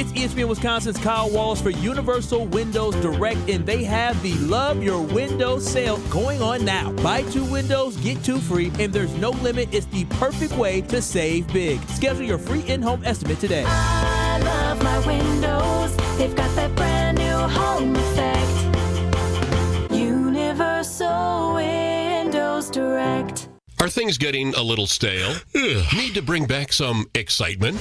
It's ESPN Wisconsin's Kyle Walsh for Universal Windows Direct, and they have the Love Your Windows sale going on now. Buy 2 windows, get 2 free, and there's no limit. It's the perfect way to save big. Schedule your free in-home estimate today. I love my windows. They've got that brand new home effect. Universal Windows Direct. Are things getting a little stale? Need to bring back some excitement?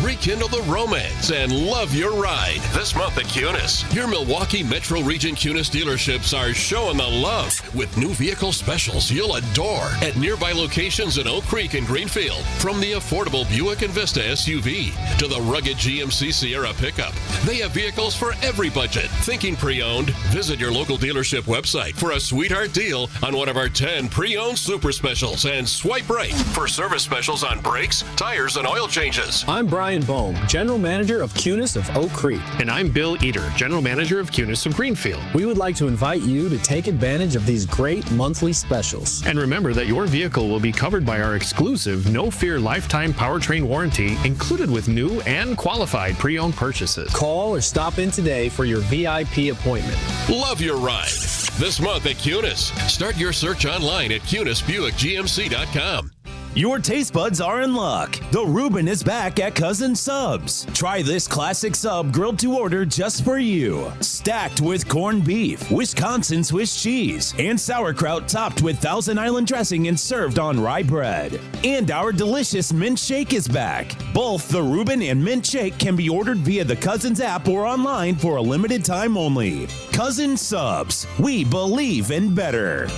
Rekindle the romance and love your ride this month at Cunis. Your Milwaukee Metro Region Cunis dealerships are showing the love with new vehicle specials you'll adore at nearby locations in Oak Creek and Greenfield. From the affordable Buick Envista SUV to the rugged GMC Sierra pickup, they have vehicles for every budget. Thinking pre-owned? Visit your local dealership website for a sweetheart deal on one of our 10 pre-owned super specials and swipe right for service specials on brakes, tires, and oil changes. I'm Brian Bohm, General Manager of Cunis of Oak Creek. And I'm Bill Eater, General Manager of Cunis of Greenfield. We would like to invite you to take advantage of these great monthly specials. And remember that your vehicle will be covered by our exclusive No Fear Lifetime Powertrain Warranty, included with new and qualified pre-owned purchases. Call or stop in today for your VIP appointment. Love your ride this month at Cunis. Start your search online at CunisBuickGMC.com. Your taste buds are in luck. The Reuben is back at Cousin Subs. Try this classic sub grilled to order just for you. Stacked with corned beef, Wisconsin Swiss cheese, and sauerkraut topped with Thousand Island dressing and served on rye bread. And our delicious mint shake is back. Both the Reuben and mint shake can be ordered via the Cousins app or online for a limited time only. Cousin Subs. We believe in better.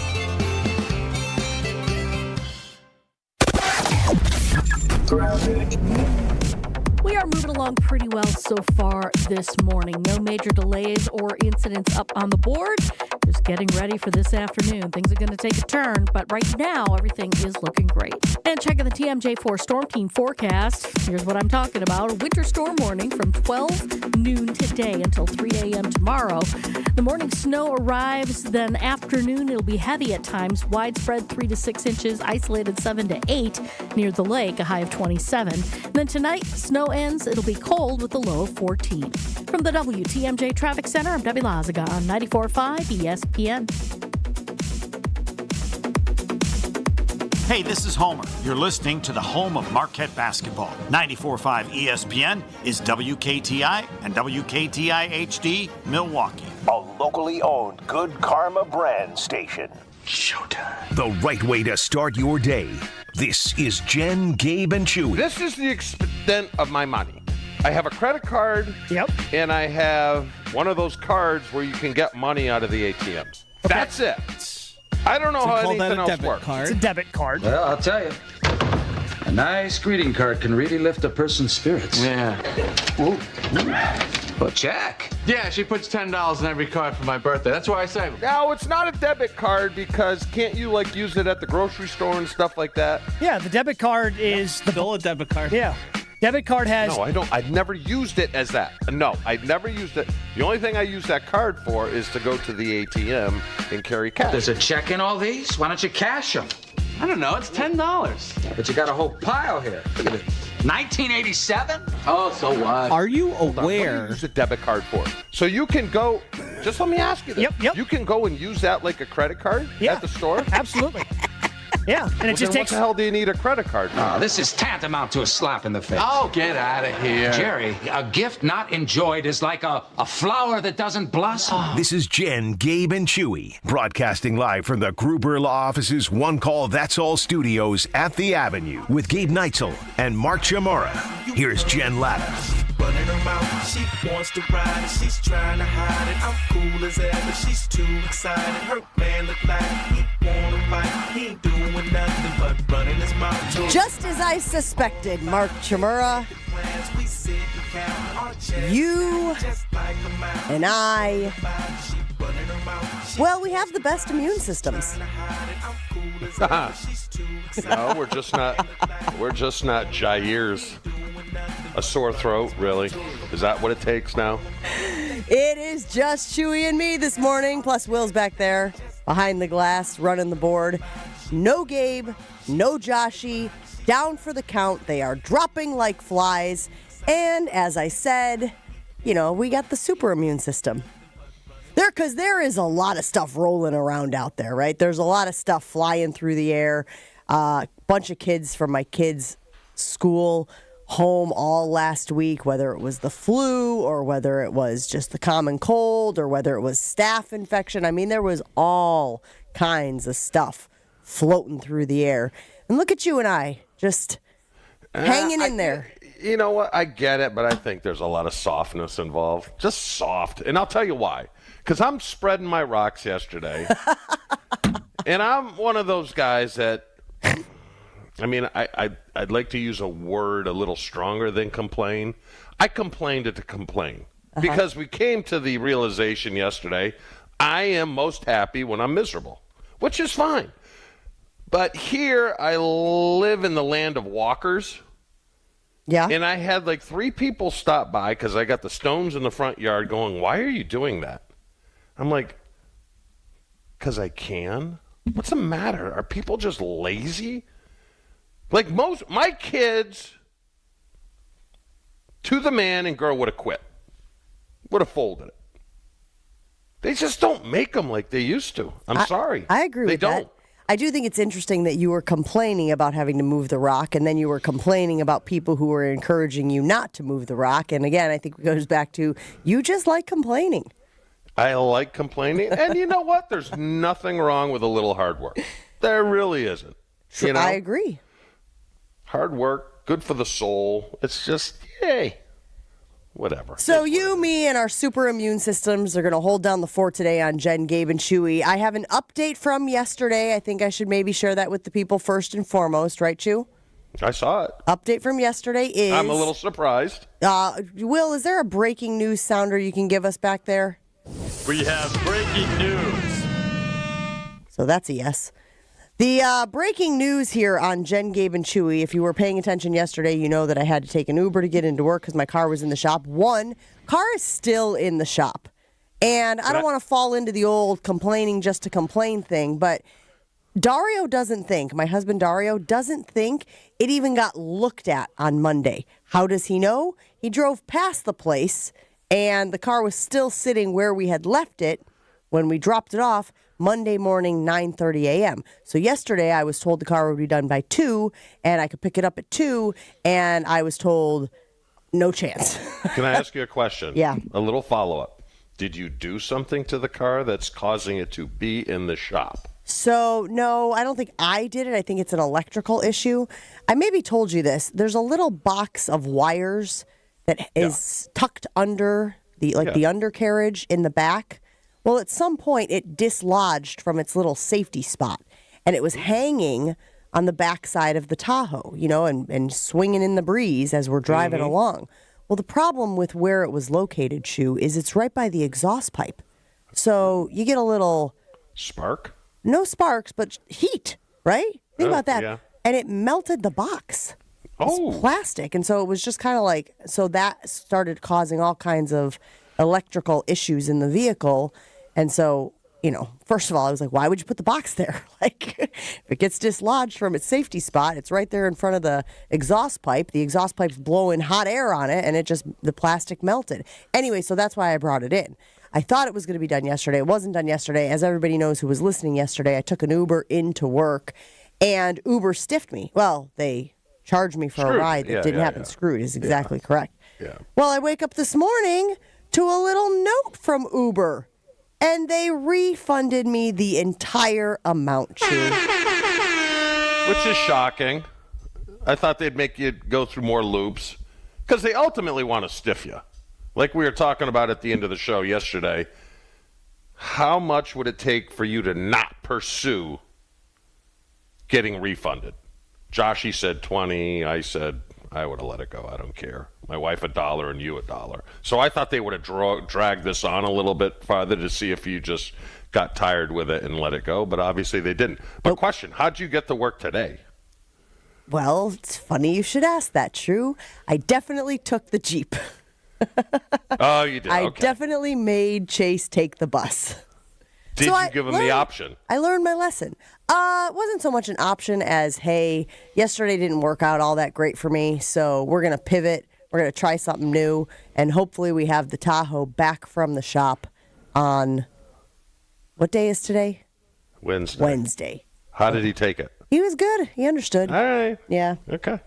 We are moving along pretty well so far this morning. No major delays or incidents up on the board. Just getting ready for this afternoon. Things are going to take a turn, but right now everything is looking great. And checking the TMJ4 Storm Team forecast. Here's what I'm talking about. A winter storm warning from 12 noon today until 3 a.m. tomorrow. The morning snow arrives, then afternoon it'll be heavy at times. Widespread 3 to 6 inches, isolated 7 to 8 near the lake, a high of 27. And then tonight, snow ends. It'll be cold with a low of 14. From the WTMJ Traffic Center, I'm Debbie Lazaga on 94.5 ESPN. Hey, this is Homer. You're listening to the home of Marquette basketball. 94.5 ESPN is WKTI and WKTI HD Milwaukee. A locally owned Good Karma brand station. Showtime. The right way to start your day. This is Jen, Gabe, and Chewy. This is the extent of my money. I have a credit card. Yep. And I have one of those cards where you can get money out of the ATMs. Okay. That's it. I don't know how anything else works. It's a debit card. Well, I'll tell you. A nice greeting card can really lift a person's spirits. Yeah. Ooh. Well, check. Yeah, she puts $10 in every card for my birthday. That's why I save them. No, it's not a debit card because can't you like use it at the grocery store and stuff like that? Yeah, the debit card is still a debit card. Yeah. Debit card has... No, I don't. I've never used it as that. No, I've never used it. The only thing I use that card for is to go to the ATM and carry cash. There's a check in all these? Why don't you cash them? I don't know. It's $10. Yeah, but you got a whole pile here. Look at it. 1987? Oh, so what? Are you aware? What do you use a debit card for? So you can go... Just let me ask you this. Yep. You can go and use that like a credit card at the store? Absolutely. Yeah, and it just takes... What the hell do you need a credit card for? Oh, this is tantamount to a slap in the face. Oh, get out of here. Jerry, a gift not enjoyed is like a flower that doesn't blossom. Oh. This is Jen, Gabe, and Chewy, broadcasting live from the Gruber Law Office's One Call That's All studios at the Avenue with Gabe Neitzel and Mark Chamorro. Here's Jen Latta. Running her mouth, she wants to ride it, she's trying to hide it. I'm cool as ever, she's too excited. Her man look like he wanna fight, he ain't doing nothing but running his mouth. Just as I suspected, Mark Chamorro, you and I, well, we have the best immune systems. No, we're just not Jair's. A sore throat, really? Is that what it takes now? It is just Chewy and me this morning, plus Will's back there behind the glass running the board. No Gabe, no Joshy, down for the count. They are dropping like flies. And as I said, we got the super immune system. Because there is a lot of stuff rolling around out there, right? There's a lot of stuff flying through the air. Bunch of kids from my kids' school home all last week, whether it was the flu or whether it was just the common cold or whether it was staph infection. I mean, there was all kinds of stuff floating through the air. And look at you and I just hanging in there. You know what? I get it, but I think there's a lot of softness involved. Just soft. And I'll tell you why. Because I'm spreading my rocks yesterday. And I'm one of those guys that, I'd like to use a word a little stronger than complain. I complained to complain. Because we came to the realization yesterday, I am most happy when I'm miserable, which is fine. But here I live in the land of walkers. Yeah. And I had like 3 people stop by because I got the stones in the front yard going, why are you doing that? I'm like, because I can. What's the matter? Are people just lazy? Like my kids, to the man and girl, would have quit. Would have folded it. They just don't make them like they used to. I'm sorry. I agree with that. They don't. I do think it's interesting that you were complaining about having to move the rock, and then you were complaining about people who were encouraging you not to move the rock. And again, I think it goes back to you just like complaining. I like complaining. And you know what? There's nothing wrong with a little hard work. There really isn't. Sure, I agree. Hard work, good for the soul. It's just, yay. Whatever. So you, me, and our super immune systems are going to hold down the fort today on Jen, Gabe, and Chewy. I have an update from yesterday. I think I should maybe share that with the people first and foremost, right, Chew? I saw it. Update from yesterday is... I'm a little surprised. Will, is there a breaking news sounder you can give us back there? We have breaking news. So that's a yes. The breaking news here on Jen, Gabe, and Chewy, if you were paying attention yesterday, you know that I had to take an Uber to get into work because my car was in the shop. Car is still in the shop. And I don't want to fall into the old complaining just to complain thing, but Dario doesn't think, my husband Dario doesn't think it even got looked at on Monday. How does he know? He drove past the place and the car was still sitting where we had left it when we dropped it off Monday morning, 9:30 a.m. So yesterday I was told the car would be done by 2 and I could pick it up at 2 and I was told no chance. Can I ask you a question? Yeah. A little follow-up. Did you do something to the car that's causing it to be in the shop? So, no, I don't think I did it. I think it's an electrical issue. I maybe told you this. There's a little box of wires that is tucked under the undercarriage in the back. Well, at some point, it dislodged from its little safety spot, and it was hanging on the backside of the Tahoe, and swinging in the breeze as we're driving along. Well, the problem with where it was located, Shu, is it's right by the exhaust pipe. So you get a little... Spark? No sparks, but heat, right? Think about that. Yeah. And it melted the box. It's plastic. And so it was just kind of like... So that started causing all kinds of electrical issues in the vehicle. And so, first of all, I was like, why would you put the box there? Like, if it gets dislodged from its safety spot, it's right there in front of the exhaust pipe. The exhaust pipe's blowing hot air on it, and the plastic melted. Anyway, so that's why I brought it in. I thought it was going to be done yesterday. It wasn't done yesterday. As everybody knows who was listening yesterday, I took an Uber into work, and Uber stiffed me. Well, they charged me for a ride that didn't happen. Screwed is exactly correct. Yeah. Well, I wake up this morning to a little note from Uber. And they refunded me the entire amount, Chew. Which is shocking. I thought they'd make you go through more loops. Because they ultimately want to stiff you. Like we were talking about at the end of the show yesterday. How much would it take for you to not pursue getting refunded? Joshy said 20. I said I would have let it go. I don't care. My wife $1 and you $1. So I thought they would have dragged this on a little bit farther to see if you just got tired with it and let it go. But obviously they didn't. But question, how'd you get to work today? Well, it's funny you should ask that, True. I definitely took the Jeep. Oh, you did? I Okay. definitely made Chase take the bus. Did you give him the option? I learned my lesson. It wasn't so much an option as, hey, yesterday didn't work out all that great for me, so we're going to pivot We're going to try something new, and hopefully we have the Tahoe back from the shop on, what day is today? Wednesday. How did he take it? He was good. He understood. All right. Yeah. Okay.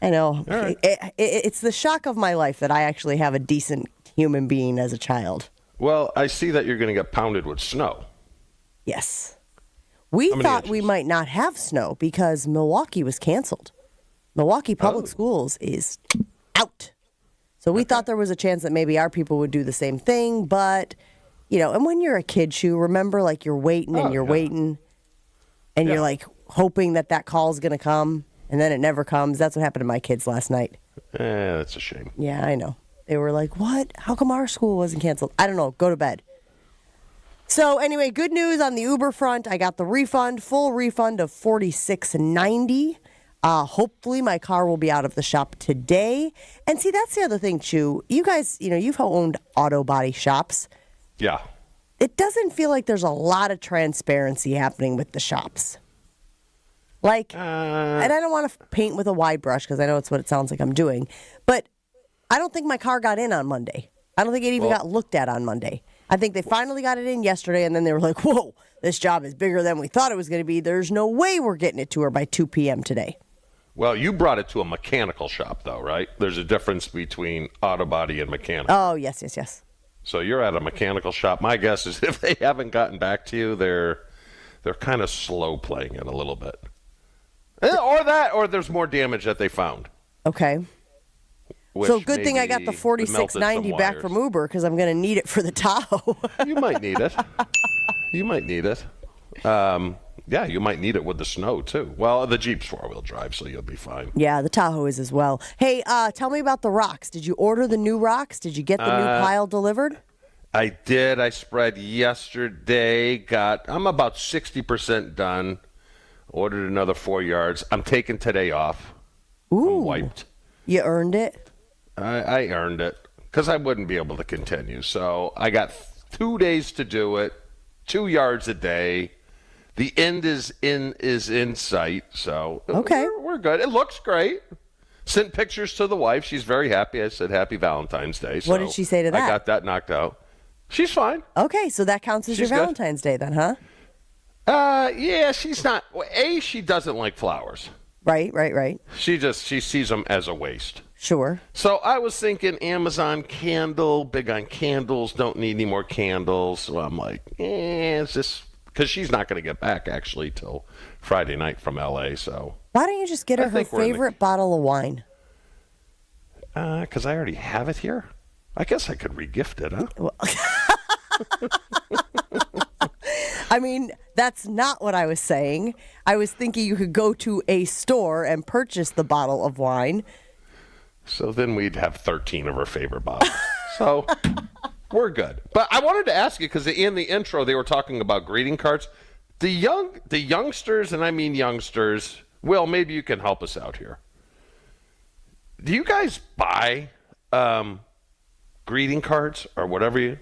I know. All right. It's the shock of my life that I actually have a decent human being as a child. Well, I see that you're going to get pounded with snow. Yes. We thought we might not have snow because Milwaukee was canceled. Milwaukee Public Schools is out. So we thought there was a chance that maybe our people would do the same thing. But, and when you're a kid, remember, like, you're waiting and you're waiting. And you're, like, hoping that call's going to come. And then it never comes. That's what happened to my kids last night. That's a shame. Yeah, I know. They were like, what? How come our school wasn't canceled? I don't know. Go to bed. So anyway, good news on the Uber front. I got the refund, full refund of $46.90. Hopefully my car will be out of the shop today. And see, that's the other thing, Chew. You guys, you've owned auto body shops. Yeah. It doesn't feel like there's a lot of transparency happening with the shops. Like, and I don't want to paint with a wide brush because I know it's what it sounds like I'm doing. But I don't think my car got in on Monday. I don't think it even got looked at on Monday. I think they finally got it in yesterday, and then they were like, whoa, this job is bigger than we thought it was going to be. There's no way we're getting it to her by 2 p.m. today. Well, you brought it to a mechanical shop, though, right? There's a difference between auto body and mechanical. Oh, yes. So you're at a mechanical shop. My guess is if they haven't gotten back to you, they're kind of slow playing it a little bit. Or there's more damage that they found. Okay. So good thing I got the $46.90 back from Uber because I'm going to need it for the Tahoe. You might need it. Yeah, you might need it with the snow, too. Well, the Jeep's four-wheel drive, so you'll be fine. Yeah, the Tahoe is as well. Hey, tell me about the rocks. Did you order the new rocks? Did you get the new pile delivered? I did. I spread yesterday. I'm about 60% done. Ordered another 4 yards. I'm taking today off. Ooh. I'm wiped. You earned it? I earned it because I wouldn't be able to continue. So I got 2 days to do it, 2 yards a day. The end is in sight, so we're good. It looks great. Sent pictures to the wife. She's very happy. I said, Happy Valentine's Day. So what did she say to that? I got that knocked out. She's fine. Okay, so that counts as your Valentine's Day then, huh? Yeah, she's not. She doesn't like flowers. Right. She sees them as a waste. Sure. So I was thinking Amazon candle, big on candles, don't need any more candles. So I'm like, it's just because she's not going to get back actually till Friday night from LA. So why don't you just get her favorite bottle of wine? Because I already have it here. I guess I could regift it, huh? I mean, that's not what I was saying. I was thinking you could go to a store and purchase the bottle of wine. So then we'd have 13 of her favorite bottles. So we're good. But I wanted to ask you, because in the intro they were talking about greeting cards. The youngsters, and I mean youngsters, Will, maybe you can help us out here. Do you guys buy greeting cards or whatever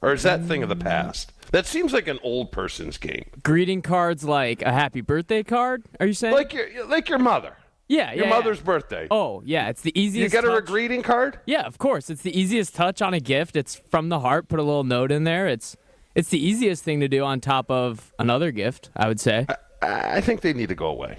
or is that thing of the past? That seems like an old person's game. Greeting cards like a happy birthday card, are you saying? Like your mother. Yeah, Your mother's birthday. Oh, yeah, it's the easiest. You get her a greeting card? Yeah, of course. It's the easiest touch on a gift. It's from the heart. Put a little note in there. It's the easiest thing to do on top of another gift, I would say. I think they need to go away.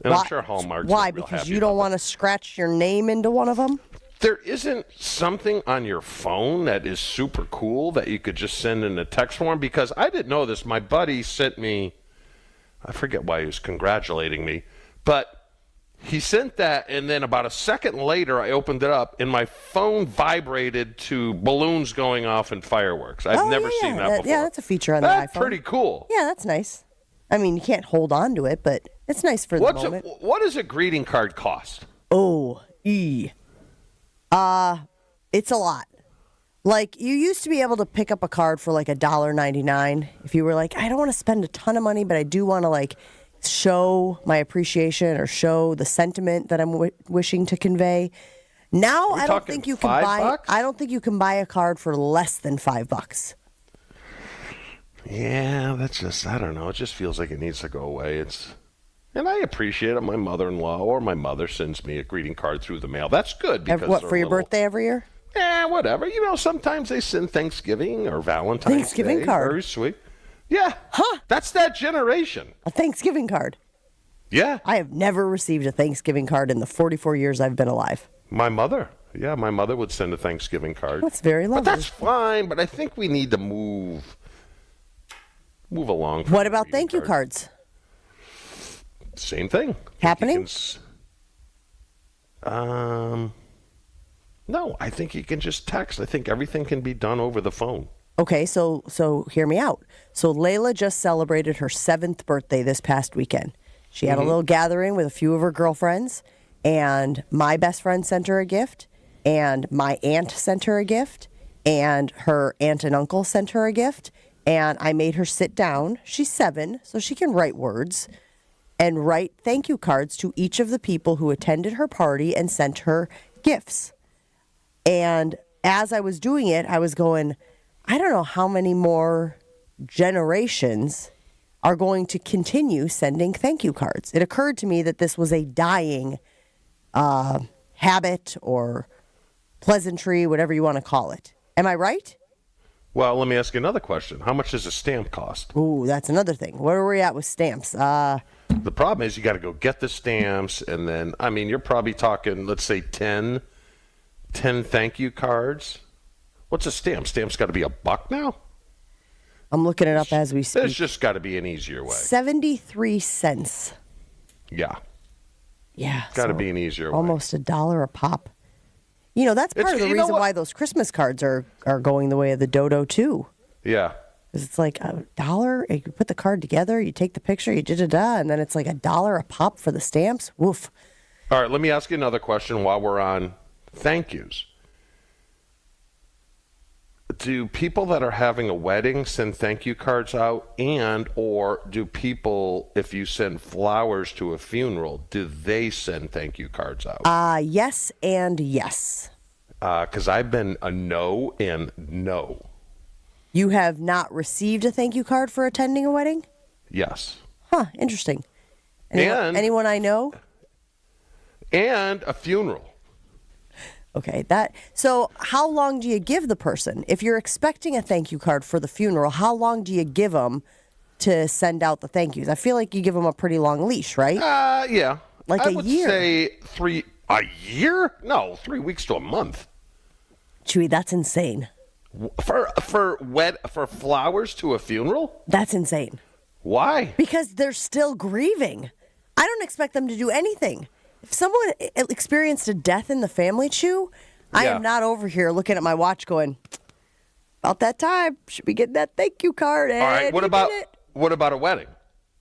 And I'm sure Hallmark's Why? not real Because happy you don't want to scratch your name into one of them? There isn't something on your phone that is super cool that you could just send in a text form? Because I didn't know this. My buddy sent me, I forget why he was congratulating me, but he sent that, and then about a second later, I opened it up, and my phone vibrated to balloons going off and fireworks. I've never seen that before. Yeah, that's a feeture on the iPhone. That's pretty cool. Yeah, that's nice. I mean, you can't hold on to it, but it's nice for the moment. What does a greeting card cost? It's a lot. Like, you used to be able to pick up a card for like $1.99 if you were like, I don't want to spend a ton of money, but I do want to like show my appreciation or show the sentiment that I'm wishing to convey. Now I don't think you can buy. I don't think you can buy a card for less than $5. Yeah, that's just, I don't know. It just feels like it needs to go away. And I appreciate it. My mother-in-law or my mother sends me a greeting card through the mail. That's good. Because What, for your birthday every year? Yeah, whatever. You know, sometimes they send Thanksgiving or Valentine's Thanksgiving Day. card. Very sweet. Yeah. Huh? That's that generation. A Thanksgiving card. Yeah. I have never received a Thanksgiving card in the 44 years I've been alive. My mother. Yeah, my mother would send a Thanksgiving card. That's very lovely. But that's fine. But I think we need to move along. What about thank you cards? Same thing. Happening? No, I think you can just text. I think everything can be done over the phone. Okay, so hear me out. So Layla just celebrated her 7th birthday this past weekend. She had a little gathering with a few of her girlfriends, and my best friend sent her a gift, and my aunt sent her a gift, and her aunt and uncle sent her a gift, and I made her sit down. She's 7, so she can write words, and write thank you cards to each of the people who attended her party and sent her gifts. And as I was doing it, I was going, I don't know how many more generations are going to continue sending thank you cards. It occurred to me that this was a dying habit or pleasantry, whatever you want to call it. Am I right? Well, let me ask you another question. How much does a stamp cost? Ooh, that's another thing. Where are we at with stamps? The problem is you got to go get the stamps, and then, I mean, you're probably talking, let's say, 10 thank you cards. What's a stamp? Stamp's got to be $1 now? I'm looking it up as we speak. There's just got to be an easier way. 73 cents. Yeah. Yeah. Got to be an easier way. Almost $1 a pop. You know, that's part of the reason why those Christmas cards are going the way of the dodo, too. Yeah. Because it's like $1, you put the card together, you take the picture, you da-da-da, and then it's like $1 a pop for the stamps. Woof. All right, let me ask you another question while we're on thank yous. Do people that are having a wedding send thank you cards out, or do people, if you send flowers to a funeral, do they send thank you cards out? Yes and yes. Because I've been a no and no. You have not received a thank you card for attending a wedding? Yes. Huh, interesting. Anyone I know? And a funeral. Okay, so how long do you give the person? If you're expecting a thank you card for the funeral, how long do you give them to send out the thank yous? I feel like you give them a pretty long leash, right? Yeah. Like I a would year. Say a year? No, 3 weeks to a month. Chewy, that's insane. For flowers to a funeral? That's insane. Why? Because they're still grieving. I don't expect them to do anything. If someone experienced a death in the family, Chew, I am not over here looking at my watch going, about that time, should be getting that thank you card. All right, what about a wedding?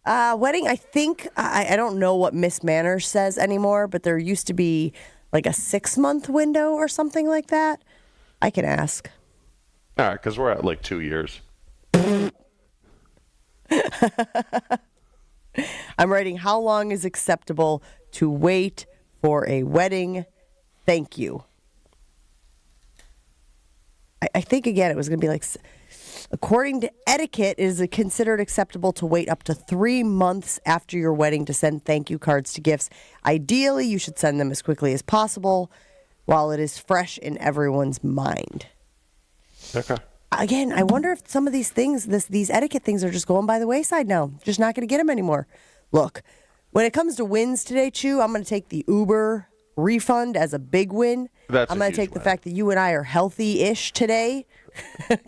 Wedding, I think, I don't know what Miss Manners says anymore, but there used to be like a 6-month window or something like that. I can ask. All right, because we're at like 2 years. I'm writing, how long is acceptable to wait for a wedding? Thank you. I think, again, it was going to be like, according to etiquette, it is considered acceptable to wait up to 3 months after your wedding to send thank you cards to gifts. Ideally, you should send them as quickly as possible while it is fresh in everyone's mind. Okay. Again, I wonder if some of these things, these etiquette things are just going by the wayside now. Just not going to get them anymore. Look, when it comes to wins today, Chew, I'm going to take the Uber refund as a big win. I'm going to take the fact that you and I are healthy-ish today.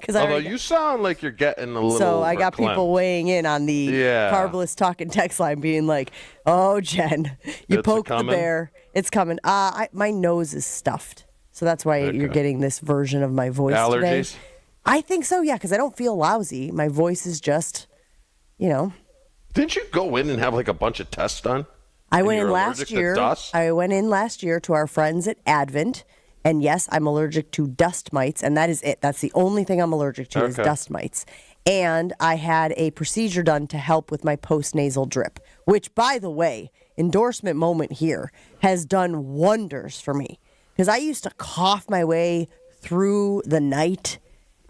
Although you sound like you're getting a little. So I got people weighing in on the Carbless Talk and Text line being like, oh, Jen, you poked the bear. It's coming. My nose is stuffed. So that's why you're getting this version of my voice today. Allergies? I think so, yeah, because I don't feel lousy. My voice is just, Didn't you go in and have like a bunch of tests done? I went in last year. I went in last year to our friends at Advent, and yes, I'm allergic to dust mites, and that is it. That's the only thing I'm allergic to is dust mites. And I had a procedure done to help with my post-nasal drip, which, by the way, endorsement moment here, has done wonders for me. Because I used to cough my way through the night,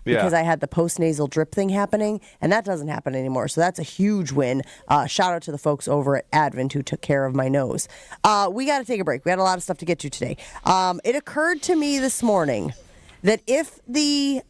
because I had the post-nasal drip thing happening, and that doesn't happen anymore. So that's a huge win. Shout out to the folks over at Advent who took care of my nose. We got to take a break. We had a lot of stuff to get to today. It occurred to me this morning that if the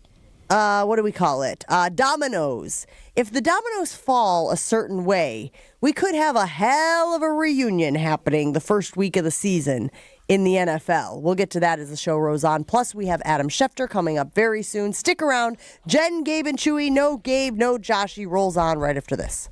what do we call it? Dominoes. If the dominoes fall a certain way, we could have a hell of a reunion happening the first week of the season in the NFL. We'll get to that as the show rolls on. Plus, we have Adam Schefter coming up very soon. Stick around. Jen, Gabe, and Chewy. No Gabe, no Joshy rolls on right after this.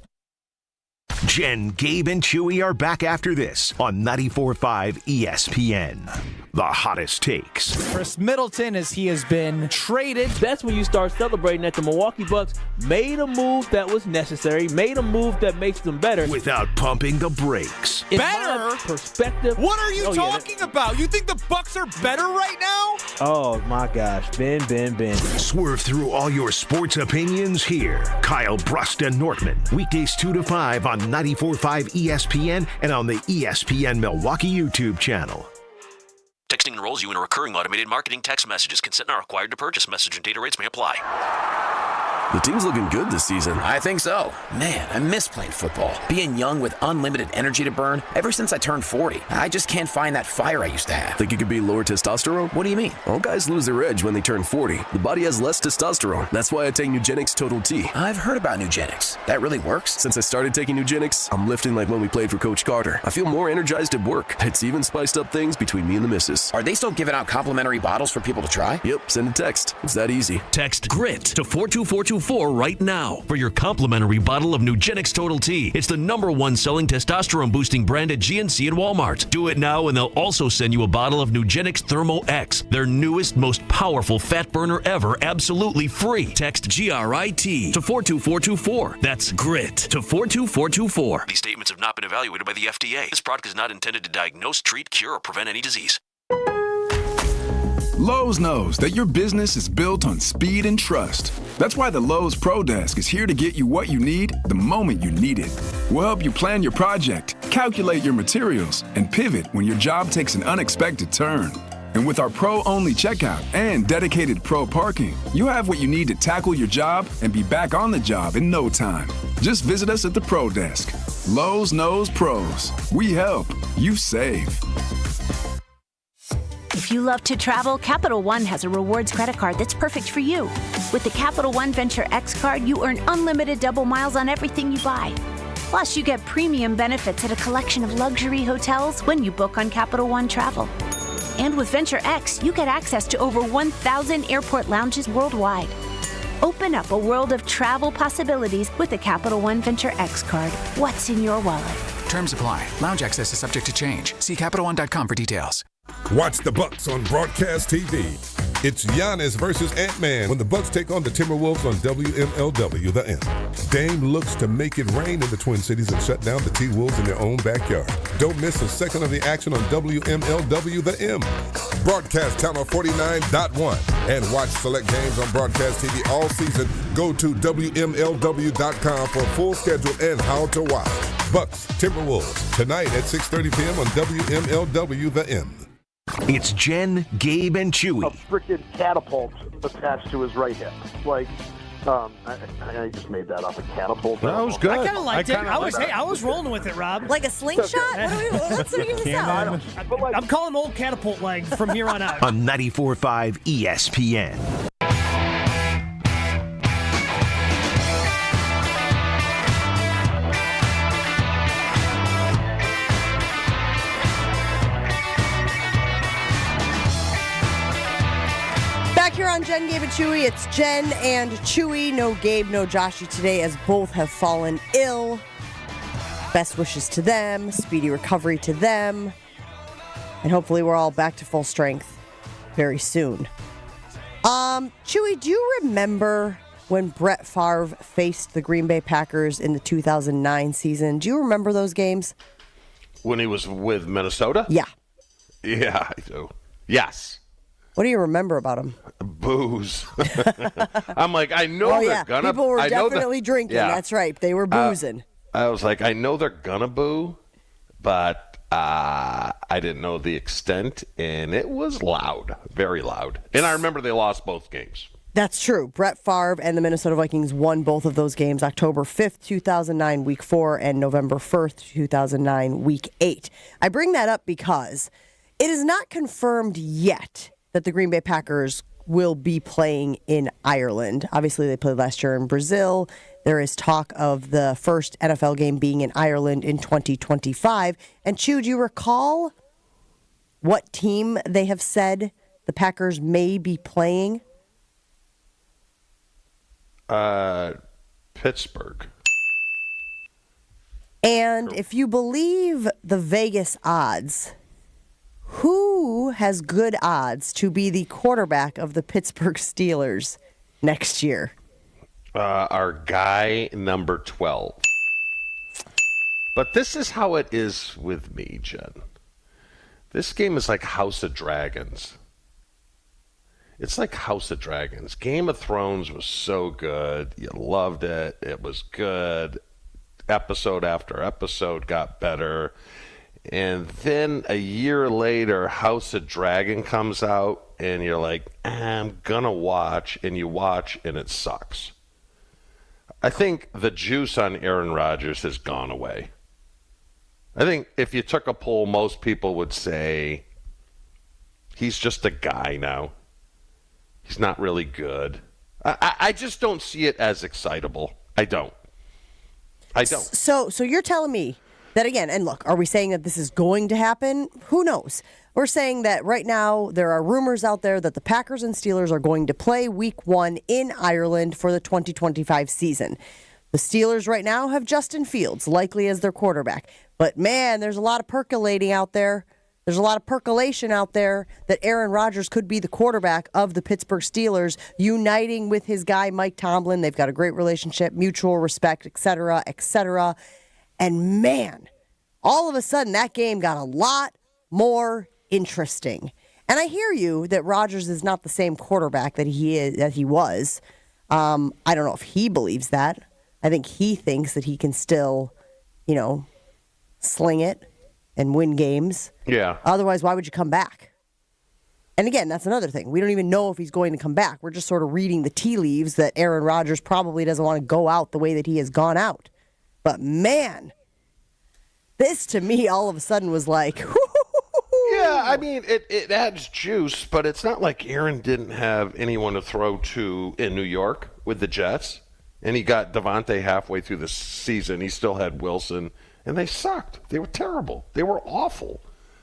Jen, Gabe, and Chewy are back after this on 94.5 ESPN. The hottest takes. Chris Middleton, as he has been traded. That's when you start celebrating that the Milwaukee Bucks made a move that was necessary, made a move that makes them better. Without pumping the brakes. In better? Perspective. What are you talking about? You think the Bucks are better right now? Oh, my gosh. Ben. Swerve through all your sports opinions here. Kyle Brust and Nortman. Weekdays 2 to 5 on 94.5 ESPN and on the ESPN Milwaukee YouTube channel. Texting enrolls you in a recurring automated marketing text messages. Consent not required to purchase. Message and data rates may apply. The team's looking good this season. I think so. Man, I miss playing football. Being young with unlimited energy to burn. Ever since I turned 40, I just can't find that fire I used to have. Think it could be lower testosterone? What do you mean? All guys lose their edge when they turn 40. The body has less testosterone. That's why I take Nugenix Total T. I've heard about Nugenix. That really works? Since I started taking Nugenix, I'm lifting like when we played for Coach Carter. I feel more energized at work. It's even spiced up things between me and the missus. Are they still giving out complimentary bottles for people to try? Yep, send a text. It's that easy. Text GRIT to 42424 right now for your complimentary bottle of Nugenix Total T. It's the #1 selling testosterone boosting brand at GNC and Walmart. Do it now and they'll also send you a bottle of Nugenix Thermo X, their newest, most powerful fat burner ever, absolutely free. Text GRIT to 42424. That's GRIT to 42424. These statements have not been evaluated by the FDA. This product is not intended to diagnose, treat, cure, or prevent any disease. Lowe's knows that your business is built on speed and trust. That's why the Lowe's Pro Desk is here to get you what you need the moment you need it. We'll help you plan your project, calculate your materials, and pivot when your job takes an unexpected turn. And with our pro-only checkout and dedicated pro parking, you have what you need to tackle your job and be back on the job in no time. Just visit us at the Pro Desk. Lowe's knows pros. We help. You save. If you love to travel, Capital One has a rewards credit card that's perfect for you. With the Capital One Venture X card, you earn unlimited double miles on everything you buy. Plus, you get premium benefits at a collection of luxury hotels when you book on Capital One Travel. And with Venture X, you get access to over 1,000 airport lounges worldwide. Open up a world of travel possibilities with the Capital One Venture X card. What's in your wallet? Terms apply. Lounge access is subject to change. See CapitalOne.com for details. Watch the Bucks on broadcast TV. It's Giannis versus Ant-Man when the Bucks take on the Timberwolves on WMLW The M. Dame looks to make it rain in the Twin Cities and shut down the T-Wolves in their own backyard. Don't miss a second of the action on WMLW The M. Broadcast channel 49.1 and watch select games on broadcast TV all season. Go to WMLW.com for a full schedule and how to watch. Bucks, Timberwolves, tonight at 6:30 p.m. on WMLW The M. It's Jen, Gabe, and Chewy. A freaking catapult attached to his right hip. Like, I just made that up. A catapult. That was good. I kind of liked it. I was rolling with it, Rob. Like a slingshot? Let's figure this out. I'm calling him old catapult leg from here on out. On 94.5 ESPN. Here on Jen, Gabe, and Chewy, it's Jen and Chewy. No Gabe, no Joshy today, as both have fallen ill. Best wishes to them, speedy recovery to them, and hopefully we're all back to full strength very soon. Chewy, do you remember when Brett Favre faced the Green Bay Packers in the 2009 season? Do you remember those games? When he was with Minnesota? Yeah. Yeah, I do. Yes. What do you remember about him? Booze. I'm like, I know they're gonna. People were definitely drinking. Yeah. That's right. They were boozing. I was like, I know they're gonna boo, but I didn't know the extent, and it was loud, very loud. And I remember they lost both games. That's true. Brett Favre and the Minnesota Vikings won both of those games October 5th, 2009, Week 4, and November 1st, 2009, Week 8. I bring that up because it is not confirmed yet that the Green Bay Packers will be playing in Ireland. Obviously, they played last year in Brazil. There is talk of the first NFL game being in Ireland in 2025. And Chew, do you recall what team they have said the Packers may be playing? Pittsburgh. And if you believe the Vegas odds, who has good odds to be the quarterback of the Pittsburgh Steelers next year? Our guy number 12. But this is how it is with me, Jen. This game is like House of Dragons. It's like House of Dragons. Game of Thrones was so good. You loved it. It was good. Episode after episode got better. And then a year later, House of Dragon comes out, and you're like, I'm going to watch. And you watch, and it sucks. I think the juice on Aaron Rodgers has gone away. I think if you took a poll, most people would say he's just a guy now. He's not really good. I just don't see it as excitable. I don't. So you're telling me that again, and look, are we saying that this is going to happen? Who knows? We're saying that right now there are rumors out there that the Packers and Steelers are going to play Week 1 in Ireland for the 2025 season. The Steelers right now have Justin Fields, likely as their quarterback. But man, there's a lot of percolating out there. There's a lot of percolation out there that Aaron Rodgers could be the quarterback of the Pittsburgh Steelers, uniting with his guy, Mike Tomlin. They've got a great relationship, mutual respect, et cetera, et cetera. And man, all of a sudden that game got a lot more interesting. And I hear you that Rodgers is not the same quarterback that he was. I don't know if he believes that. I think he thinks that he can still, sling it and win games. Yeah. Otherwise, why would you come back? And again, that's another thing. We don't even know if he's going to come back. We're just sort of reading the tea leaves that Aaron Rodgers probably doesn't want to go out the way that he has gone out. But man, this to me all of a sudden was like, yeah, I mean, it adds juice, but it's not like Aaron didn't have anyone to throw to in New York with the Jets. And he got Devontae halfway through the season. He still had Wilson. And they sucked. They were terrible. They were awful.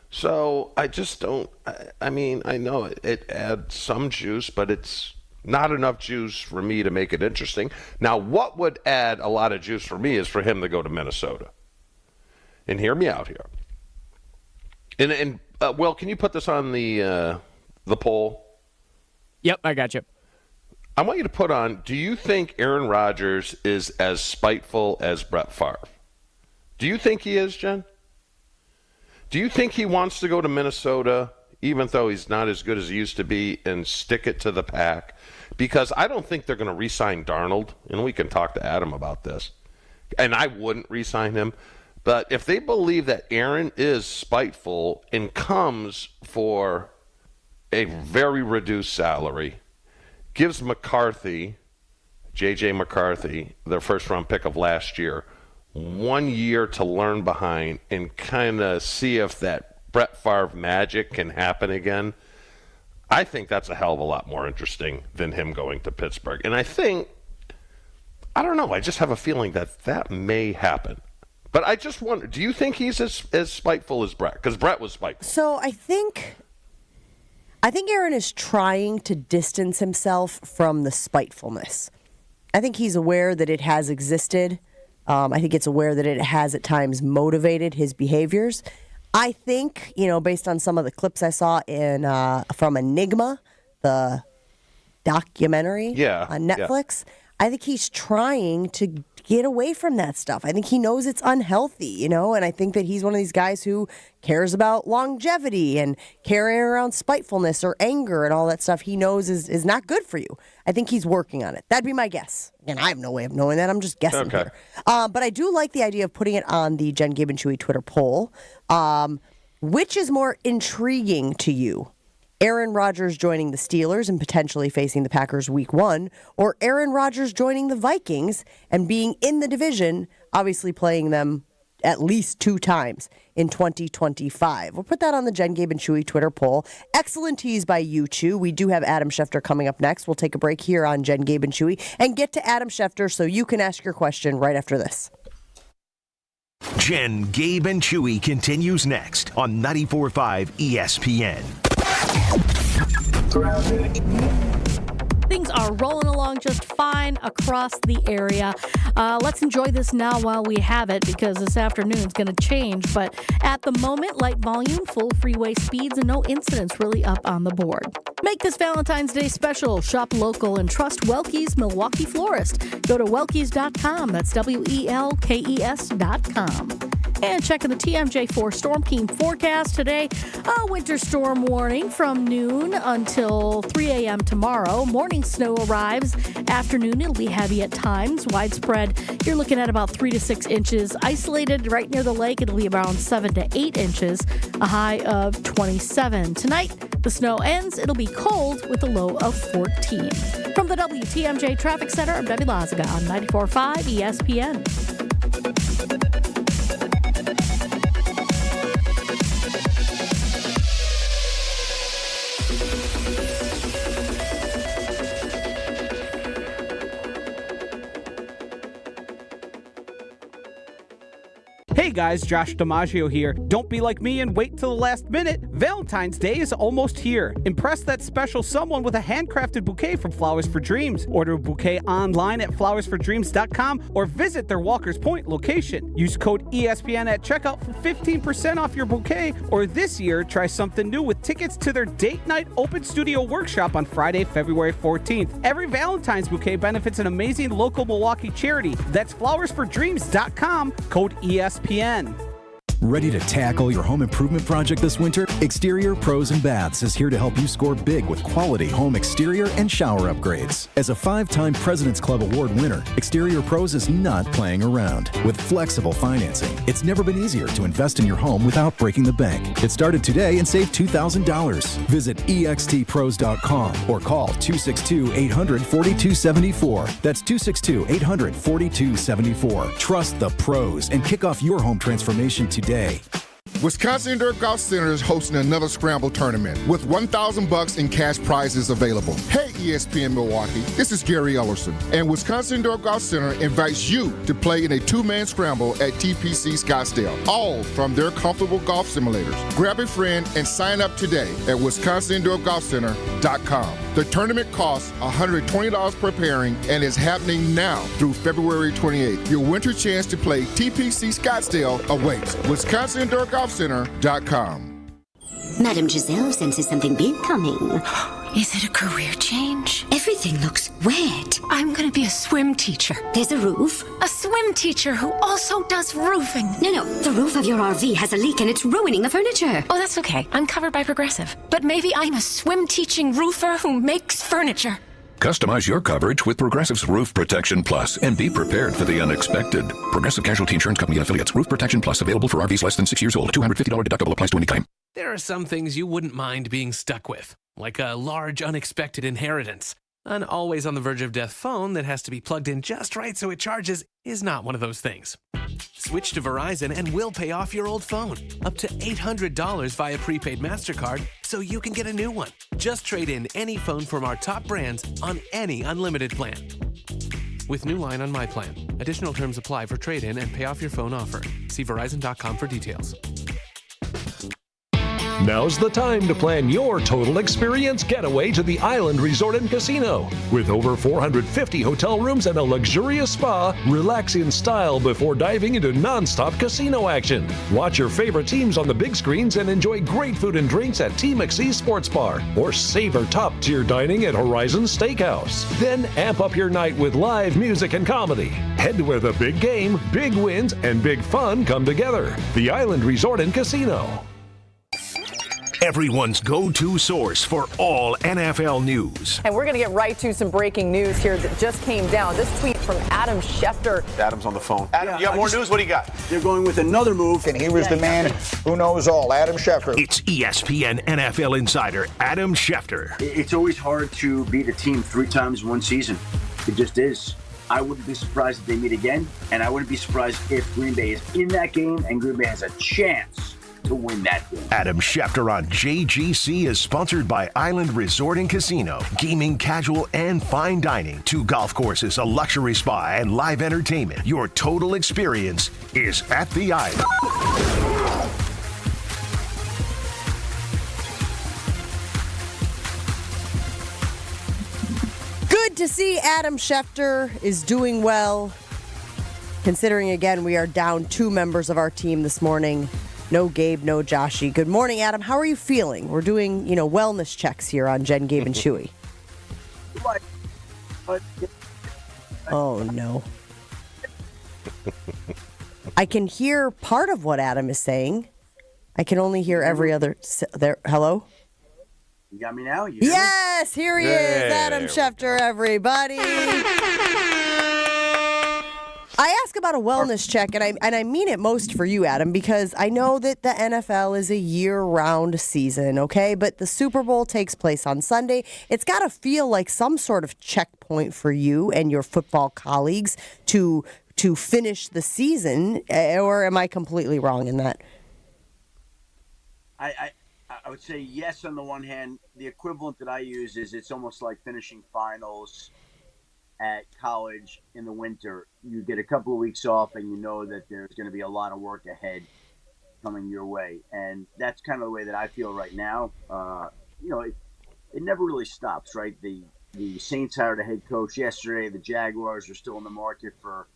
So I just don't. I mean, I know it adds some juice, but it's not enough juice for me to make it interesting. Now, what would add a lot of juice for me is for him to go to Minnesota. And hear me out here. And Will, can you put this on the poll? Yep, I got you. I want you to put on, do you think Aaron Rodgers is as spiteful as Brett Favre? Do you think he is, Jen? Do you think he wants to go to Minnesota, even though he's not as good as he used to be, and stick it to the pack? Because I don't think they're going to re-sign Darnold, and we can talk to Adam about this. And I wouldn't re-sign him. But if they believe that Aaron is spiteful and comes for a very reduced salary, gives McCarthy, J.J. McCarthy, their first-round pick of last year, 1 year to learn behind and kind of see if that Brett Favre magic can happen again, I think that's a hell of a lot more interesting than him going to Pittsburgh. And I don't know, I just have a feeling that may happen. But I just wonder, do you think he's as spiteful as Brett? Because Brett was spiteful. So I think Aaron is trying to distance himself from the spitefulness. I think he's aware that it has existed. I think it's aware that it has at times motivated his behaviors. I think, based on some of the clips I saw from Enigma, the documentary on Netflix, I think he's trying to get away from that stuff. I think he knows it's unhealthy, and I think that he's one of these guys who cares about longevity and carrying around spitefulness or anger and all that stuff he knows is not good for you. I think he's working on it. That'd be my guess. And I have no way of knowing that. I'm just guessing here. But I do like the idea of putting it on the Jen, Gabe, and Chewy Twitter poll. Which is more intriguing to you? Aaron Rodgers joining the Steelers and potentially facing the Packers week 1, or Aaron Rodgers joining the Vikings and being in the division, obviously playing them at least 2 times in 2025. We'll put that on the Jen, Gabe, and Chewy Twitter poll. Excellent tease by you, Chew. We do have Adam Schefter coming up next. We'll take a break here on Jen, Gabe, and Chewy and get to Adam Schefter so you can ask your question right after this. Jen, Gabe, and Chewy continues next on 94.5 ESPN. Things are rolling along just fine across the area. Let's enjoy this now while we have it, because this afternoon is going to change. But at the moment, light volume, full freeway speeds, and no incidents really up on the board. Make this Valentine's Day special. Shop local and trust Welke's Milwaukee Florist. Go to Welke's.com. That's WELKES.com. And checking the TMJ4 Storm King forecast today. A winter storm warning from noon until 3 a.m. tomorrow. Morning snow arrives. Afternoon, it'll be heavy at times. Widespread, you're looking at about 3 to 6 inches. Isolated right near the lake, it'll be around 7 to 8 inches. A high of 27. Tonight, the snow ends. It'll be cold with a low of 14. From the WTMJ Traffic Center, I'm Debbie Lazaga on 94.5 ESPN. Hey guys, Josh DiMaggio here. Don't be like me and wait till the last minute. Valentine's Day is almost here. Impress that special someone with a handcrafted bouquet from Flowers for Dreams. Order a bouquet online at flowersfordreams.com or visit their Walker's Point location. Use code ESPN at checkout for 15% off your bouquet, or this year, try something new with tickets to their date night open studio workshop on Friday, February 14th. Every Valentine's bouquet benefits an amazing local Milwaukee charity. That's flowersfordreams.com, code ESPN. Ready to tackle your home improvement project this winter? Exterior Pros and Baths is here to help you score big with quality home exterior and shower upgrades. As a 5-time President's Club Award winner, Exterior Pros is not playing around. With flexible financing, it's never been easier to invest in your home without breaking the bank. Get started today and save $2,000. Visit extpros.com or call 262-800-4274. That's 262-800-4274. Trust the pros and kick off your home transformation today. Wisconsin Indoor Golf Center is hosting another Scramble tournament with $1,000 in cash prizes available. Hey, ESPN Milwaukee, this is Gary Ellerson, and Wisconsin Indoor Golf Center invites you to play in a 2-man scramble at TPC Scottsdale, all from their comfortable golf simulators. Grab a friend and sign up today at WisconsinIndoorGolfCenter.com. The tournament costs $120 per pairing and is happening now through February 28th. Your winter chance to play TPC Scottsdale awaits. WisconsinIndoorGolfCenter.com. Madam Giselle senses something big coming. Is it a career change? Everything looks wet. I'm going to be a swim teacher. There's a roof. A swim teacher who also does roofing. No, the roof of your RV has a leak and it's ruining the furniture. Oh, that's okay. I'm covered by Progressive. But maybe I'm a swim teaching roofer who makes furniture. Customize your coverage with Progressive's Roof Protection Plus and be prepared for the unexpected. Progressive Casualty Insurance Company and Affiliates. Roof Protection Plus available for RVs less than 6 years old. $250 deductible applies to any claim. There are some things you wouldn't mind being stuck with, like a large unexpected inheritance. An always on the verge of death phone that has to be plugged in just right so it charges is not one of those things. Switch to Verizon and we'll pay off your old phone. Up to $800 via prepaid MasterCard so you can get a new one. Just trade in any phone from our top brands on any unlimited plan. With new line on My Plan. Additional terms apply for trade-in and pay off your phone offer. See Verizon.com for details. Now's the time to plan your total experience getaway to the Island Resort and Casino. With over 450 hotel rooms and a luxurious spa, relax in style before diving into non-stop casino action. Watch your favorite teams on the big screens and enjoy great food and drinks at T. McSee's Sports Bar, or savor top-tier dining at Horizon Steakhouse. Then amp up your night with live music and comedy. Head to where the big game, big wins, and big fun come together. The Island Resort and Casino. everyone's go-to source for all NFL news. And we're going to get right to some breaking news here that just came down. This tweet from Adam Schefter. Adam's on the phone. Adam, you got more news? What do you got? They're going with another move. And he was the man who knows all, Adam Schefter. It's ESPN NFL insider Adam Schefter. It's always hard to beat a team 3 times in one season. It just is. I wouldn't be surprised if they meet again, and I wouldn't be surprised if Green Bay is in that game and Green Bay has a chance to win that game. Adam Schefter on JGC is sponsored by Island Resort and Casino. Gaming, casual, and fine dining. 2 golf courses, a luxury spa, and live entertainment. Your total experience is at the Island. Good to see Adam Schefter is doing well. Considering, again, we are down 2 members of our team this morning. No Gabe, no Joshy. Good morning, Adam. How are you feeling? We're doing, wellness checks here on Jen, Gabe, and Chewy. Oh, no. I can hear part of what Adam is saying. I can only hear every other... There. Hello? You got me now? Yes, here he is, Adam Schefter, everybody. I ask about a wellness check, and I mean it most for you, Adam, because I know that the NFL is a year-round season, okay? But the Super Bowl takes place on Sunday. It's got to feel like some sort of checkpoint for you and your football colleagues to finish the season, or am I completely wrong in that? I would say yes on the one hand. The equivalent that I use is it's almost like finishing finals at college in the winter. You get a couple of weeks off and you know that there's going to be a lot of work ahead coming your way. And that's kind of the way that I feel right now. It never really stops, right? The Saints hired a head coach yesterday. The Jaguars are still in the market for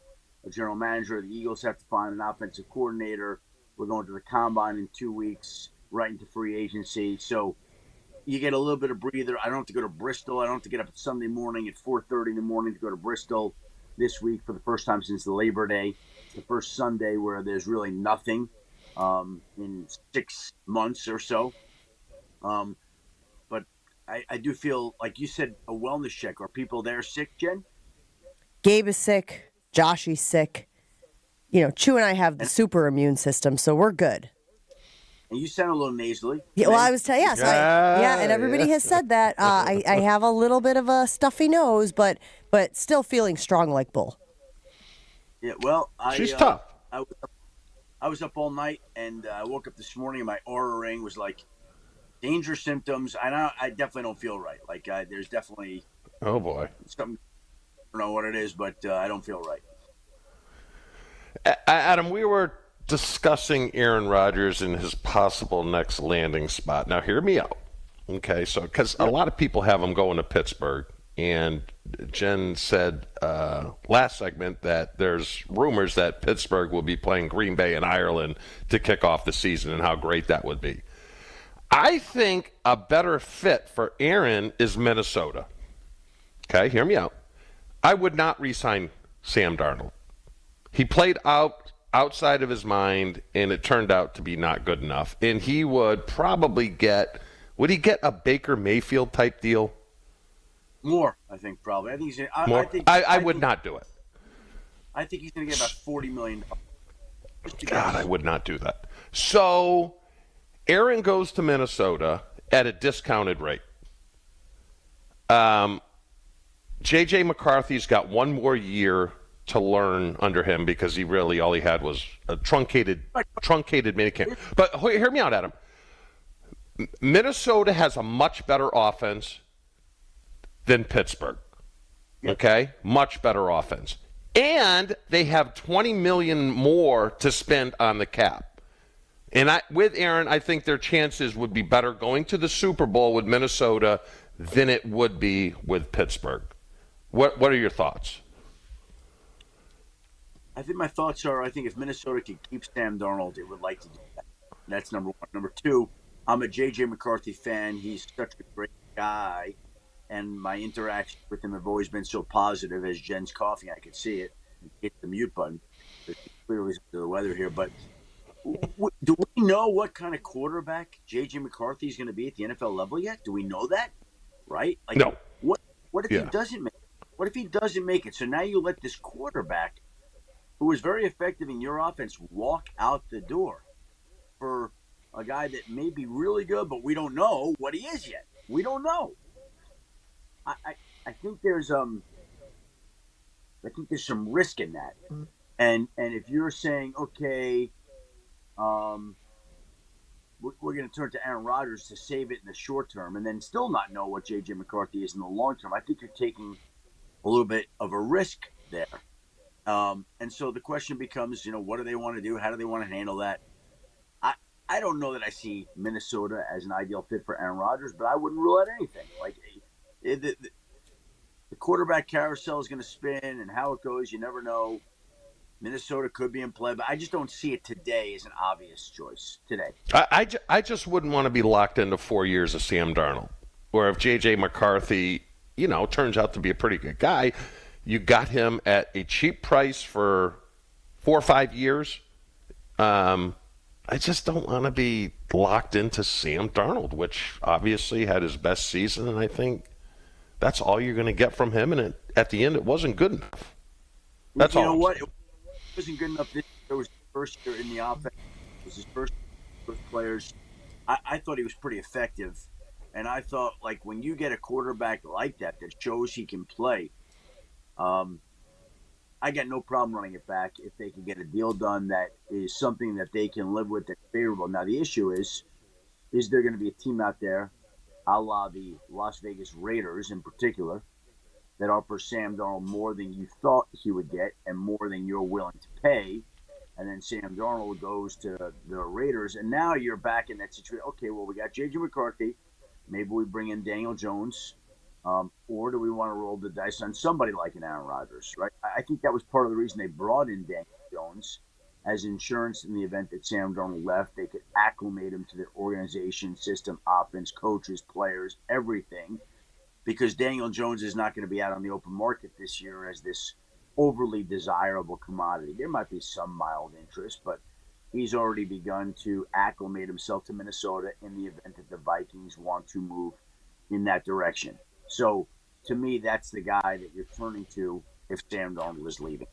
a general manager. The Eagles have to find an offensive coordinator. We're going to the combine in 2 weeks, right into free agency. So you get a little bit of breather. I don't have to go to Bristol. I don't have to get up Sunday morning at 4:30 in the morning to go to Bristol this week for the first time since the Labor Day. It's the first Sunday where there's really nothing in 6 months or so. But I do feel, like you said, a wellness check. Are people there sick, Jen? Gabe is sick. Joshy's sick. Chew and I have the super immune system, so we're good. And you sound a little nasally. Yeah, well, I was telling and everybody has said that. I have a little bit of a stuffy nose, but still feeling strong like bull. Yeah, well, she's tough. I was up all night, and I woke up this morning, and my aura ring was like danger symptoms. I definitely don't feel right. Like there's definitely oh boy something. I don't know what it is, but I don't feel right. Adam, we were discussing Aaron Rodgers and his possible next landing spot. Now, hear me out. Okay, so because a lot of people have him going to Pittsburgh, and Jen said last segment that there's rumors that Pittsburgh will be playing Green Bay in Ireland to kick off the season and how great that would be. I think a better fit for Aaron is Minnesota. Okay, hear me out. I would not re-sign Sam Darnold. He played outside of his mind, and it turned out to be not good enough. And he would probably get a Baker Mayfield type deal? More, I think, probably. I think he's more. I would not do it. I think he's going to get about $40 million. God, I would not do that. So Aaron goes to Minnesota at a discounted rate. J.J. McCarthy's got one more year to learn under him because he really all he had was a truncated minicamp. But hear me out, Adam. Minnesota has a much better offense than Pittsburgh. Okay? Much better offense. And they have $20 million more to spend on the cap. And with Aaron, I think their chances would be better going to the Super Bowl with Minnesota than it would be with Pittsburgh. What are your thoughts? I think my thoughts are, I think if Minnesota could keep Sam Darnold, it would like to do that. That's number one. Number two, I'm a J.J. McCarthy fan. He's such a great guy, and my interactions with him have always been so positive. As Jen's coughing, I could see it. Hit the mute button. Clearly, the weather here, but Do we know what kind of quarterback J.J. McCarthy is going to be at the NFL level yet? Do we know that? Right? Like, no. What if he doesn't make it? What if he doesn't make it? So now you let this quarterback, who was very effective in your offense, walk out the door for a guy that may be really good, but we don't know what he is yet. We don't know. I think there's some risk in that. And if you're saying, okay, we're going to turn to Aaron Rodgers to save it in the short term and then still not know what J.J. McCarthy is in the long term, I think you're taking a little bit of a risk there. And so the question becomes, what do they want to do? How do they want to handle that? I don't know that I see Minnesota as an ideal fit for Aaron Rodgers, but I wouldn't rule out anything. Like the quarterback carousel is going to spin, and how it goes, you never know. Minnesota could be in play, but I just don't see it today as an obvious choice today. I just wouldn't want to be locked into 4 years of Sam Darnold. Or if J.J. McCarthy, turns out to be a pretty good guy, you got him at a cheap price for 4 or 5 years. I just don't want to be locked into Sam Darnold, which obviously had his best season, and I think that's all you're going to get from him. And at the end, it wasn't good enough. That's all. You know what? It wasn't good enough. It was his first year in the offense. It was his first players. I thought he was pretty effective, and I thought, like, when you get a quarterback like that shows he can play, I got no problem running it back if they can get a deal done that is something that they can live with that's favorable. Now, the issue is there going to be a team out there, a la the Las Vegas Raiders in particular, that offers Sam Darnold more than you thought he would get and more than you're willing to pay, and then Sam Darnold goes to the Raiders, and now you're back in that situation. Okay, well, we got J.J. McCarthy. Maybe we bring in Daniel Jones. Or do we want to roll the dice on somebody like an Aaron Rodgers, right? I think that was part of the reason they brought in Daniel Jones as insurance in the event that Sam Darnold left. They could acclimate him to their organization, system, offense, coaches, players, everything, because Daniel Jones is not going to be out on the open market this year as this overly desirable commodity. There might be some mild interest, but he's already begun to acclimate himself to Minnesota in the event that the Vikings want to move in that direction. So, to me, that's the guy that you're turning to if Sam Darnold is leaving.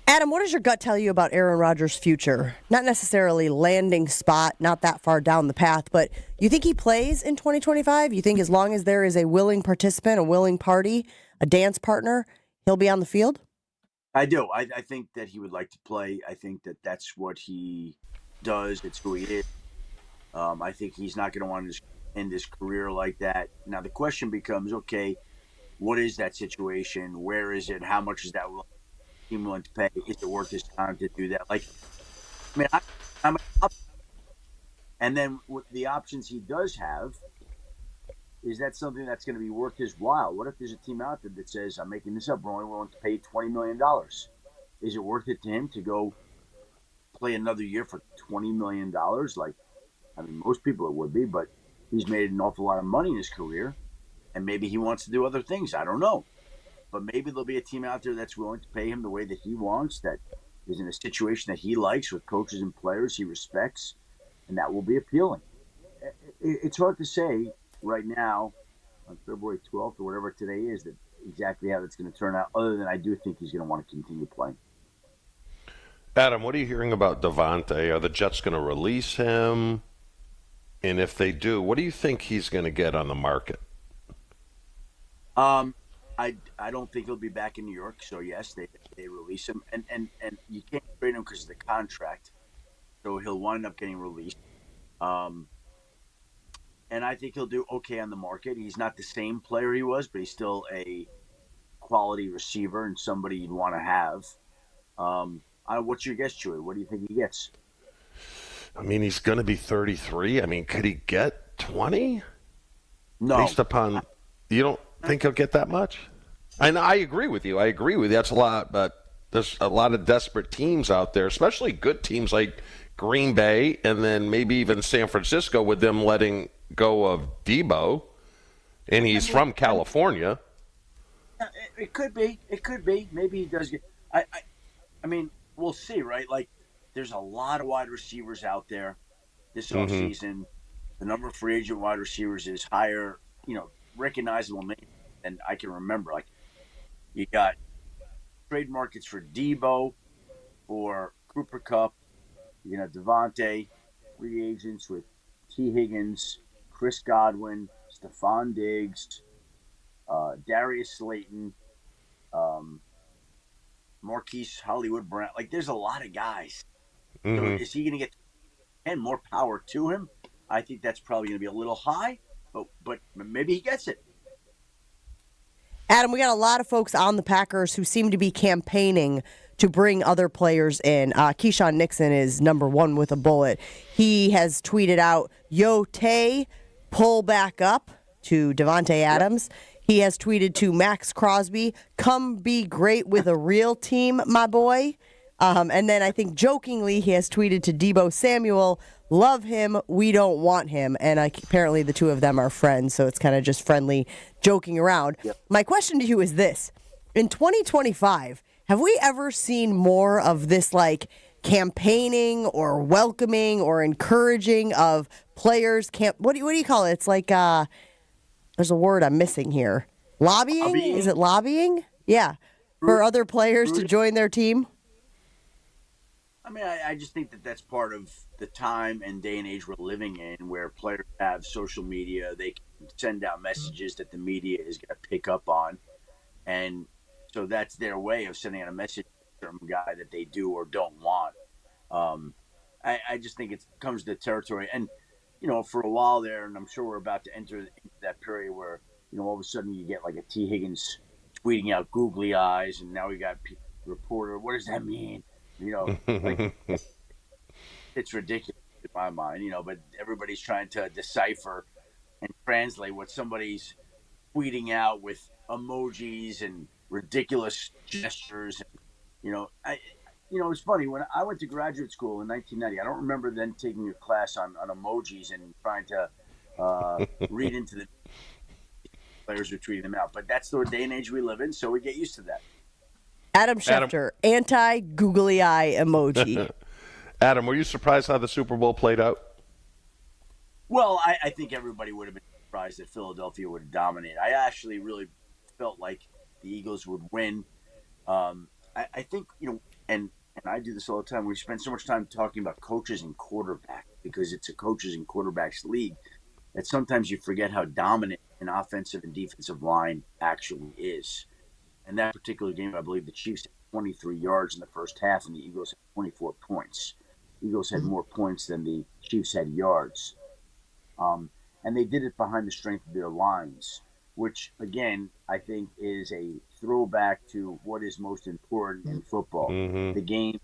Adam, what does your gut tell you about Aaron Rodgers' future? Not necessarily landing spot, not that far down the path, but you think he plays in 2025? You think as long as there is a willing participant, a willing party, a dance partner, he'll be on the field? I do. I think that he would like to play. I think that that's what he does. It's who he is. I think he's not going to want to end his career like that. Now, the question becomes, okay, what is that situation? Where is it? How much is that team willing to pay? Is it worth his time to do that? Like, I mean, I'm and then with the options he does have, is that something that's going to be worth his while? What if there's a team out there that says, I'm making this up, we're only willing to pay $20 million? Is it worth it to him to go play another year for $20 million? Like, I mean, most people it would be, but he's made an awful lot of money in his career, and maybe he wants to do other things. I don't know. But maybe there'll be a team out there that's willing to pay him the way that he wants, that is in a situation that he likes with coaches and players he respects, and that will be appealing. It's hard to say right now on February 12th or whatever today is that exactly how that's going to turn out, other than I do think he's going to want to continue playing. Adam, what are you hearing about Devontae? Are the Jets going to release him? And if they do, what do you think he's going to get on the market? I don't think he'll be back in New York. So yes, they release him, and you can't trade him because of the contract. So he'll wind up getting released. And I think he'll do okay on the market. He's not the same player he was, but he's still a quality receiver and somebody you'd want to have. What's your guess, Chewy? What do you think he gets? I mean, he's going to be 33. I mean, could he get 20? No. Based upon, you don't think he'll get that much? And I agree with you. That's a lot, but there's a lot of desperate teams out there, especially good teams like Green Bay and then maybe even San Francisco with them letting go of Debo. And he's from California. It could be. Maybe he does get. I mean, we'll see, right? Like, there's a lot of wide receivers out there this offseason. The number of free agent wide receivers is higher, recognizable names than I can remember. Like, you got trade markets for Debo, for Cooper Kupp. You have Devontae, free agents with T. Higgins, Chris Godwin, Stephon Diggs, Darius Slayton, Marquise Hollywood Brown. Like, there's a lot of guys. So is he going to get and more power to him? I think that's probably going to be a little high, but maybe he gets it. Adam, we got a lot of folks on the Packers who seem to be campaigning to bring other players in. Keyshawn Nixon is number one with a bullet. He has tweeted out, "Yo, Tay, pull back up," to Devontae Adams. He has tweeted to Max Crosby, "Come be great with a real team, my boy." And then I think jokingly he has tweeted to Debo Samuel, "Love him, we don't want him." And apparently the two of them are friends, so it's kind of just friendly joking around. Yep. My question to you is this. In 2025, have we ever seen more of this campaigning or welcoming or encouraging of players? What do you call it? It's like, there's a word I'm missing here. Lobbying? Is it lobbying? Yeah. For other players to join their team? I mean, I just think that's part of the time and day and age we're living in, where players have social media. They can send out messages that the media is going to pick up on. And so that's their way of sending out a message to some guy that they do or don't want. I just think it comes to the territory. And, for a while there, and I'm sure we're about to enter that period where, all of a sudden you get like a T. Higgins tweeting out googly eyes, and now we got reporter. What does that mean? It's ridiculous in my mind, but everybody's trying to decipher and translate what somebody's tweeting out with emojis and ridiculous gestures. It's funny. When I went to graduate school in 1990, I don't remember then taking a class on emojis and trying to read into the players who are tweeting them out. But that's the day and age we live in, so we get used to that. Adam Schefter, anti-googly eye emoji. Adam, were you surprised how the Super Bowl played out? Well, I think everybody would have been surprised that Philadelphia would have dominated. I actually really felt like the Eagles would win. I think, and I do this all the time. We spend so much time talking about coaches and quarterbacks because it's a coaches and quarterbacks league that sometimes you forget how dominant an offensive and defensive line actually is. In that particular game, I believe the Chiefs had 23 yards in the first half, and the Eagles had 24 points. The Eagles had more points than the Chiefs had yards. And they did it behind the strength of their lines, which, again, I think is a throwback to what is most important in football. The game,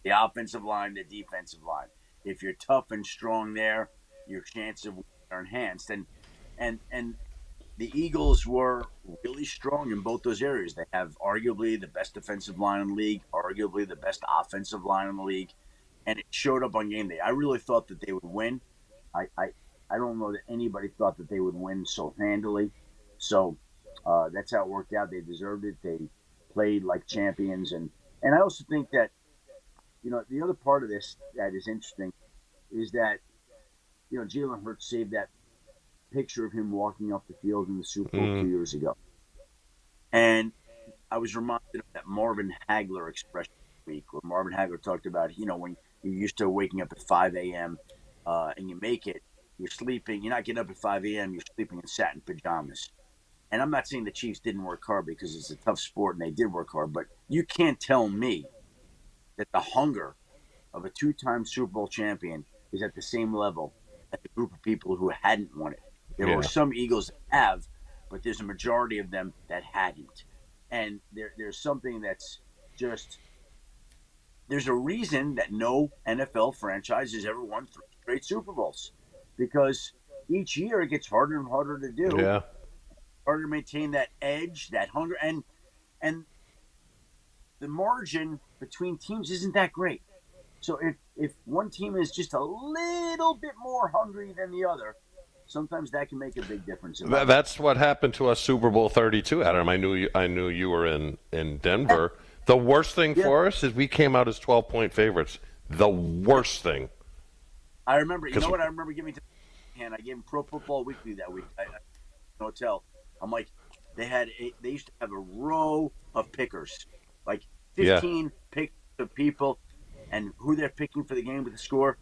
the offensive line, the defensive line. If you're tough and strong there, your chances of winning are enhanced. And the Eagles were really strong in both those areas. They have arguably the best defensive line in the league, arguably the best offensive line in the league, and it showed up on game day. I really thought that they would win. I don't know that anybody thought that they would win so handily. So that's how it worked out. They deserved it. They played like champions. And I also think that, the other part of this that is interesting is that, Jalen Hurts saved that picture of him walking off the field in the Super Bowl 2 years ago. And I was reminded of that Marvin Hagler expression this week, where Marvin Hagler talked about, when you're used to waking up at 5 a.m. And you make it, you're sleeping, you're not getting up at 5 a.m., you're sleeping in satin pajamas. And I'm not saying the Chiefs didn't work hard because it's a tough sport and they did work hard, but you can't tell me that the hunger of a two-time Super Bowl champion is at the same level as a group of people who hadn't won it. There were some Eagles that have, but there's a majority of them that hadn't. And there's something that's just – there's a reason that no NFL franchise has ever won 3 straight Super Bowls, because each year it gets harder and harder to do. Yeah. Harder to maintain that edge, that hunger. And the margin between teams isn't that great. So if one team is just a little bit more hungry than the other, sometimes that can make a big difference. That's what happened to us Super Bowl 32, Adam. I knew you were in Denver. The worst thing for us is we came out as 12-point favorites. the worst thing. I remember, you know what I remember giving to and I gave him Pro Football Weekly that week. I hotel. I'm like, they used to have a row of pickers, like 15 picks of people, and who they're picking for the game with the score.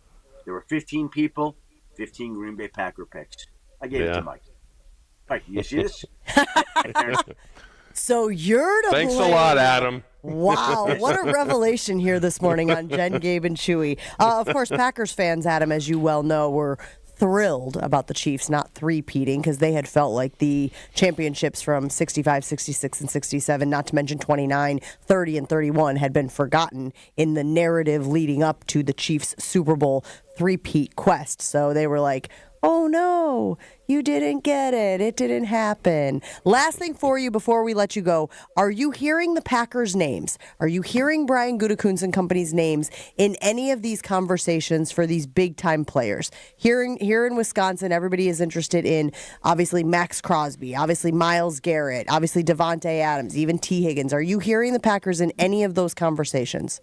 There were 15 people, 15 Green Bay Packer picks. I gave it to Mike. Mike, you see this? So you're to Thanks blame. a lot, Adam. Wow, what a revelation here this morning on Jen, Gabe, and Chewy. Of course, Packers fans, Adam, as you well know, were thrilled about the Chiefs not three-peating because they had felt like the championships from 65, 66, and 67, not to mention 29, 30, and 31 had been forgotten in the narrative leading up to the Chiefs' Super Bowl three-peat quest. So they were like, oh no, you didn't get it. It didn't happen. Last thing for you before we let you go. Are you hearing the Packers' names? Are you hearing Brian Gutekunst and company's names in any of these conversations for these big-time players? Here in Wisconsin, everybody is interested in, obviously, Max Crosby, obviously Myles Garrett, obviously Devontae Adams, even T. Higgins. Are you hearing the Packers in any of those conversations?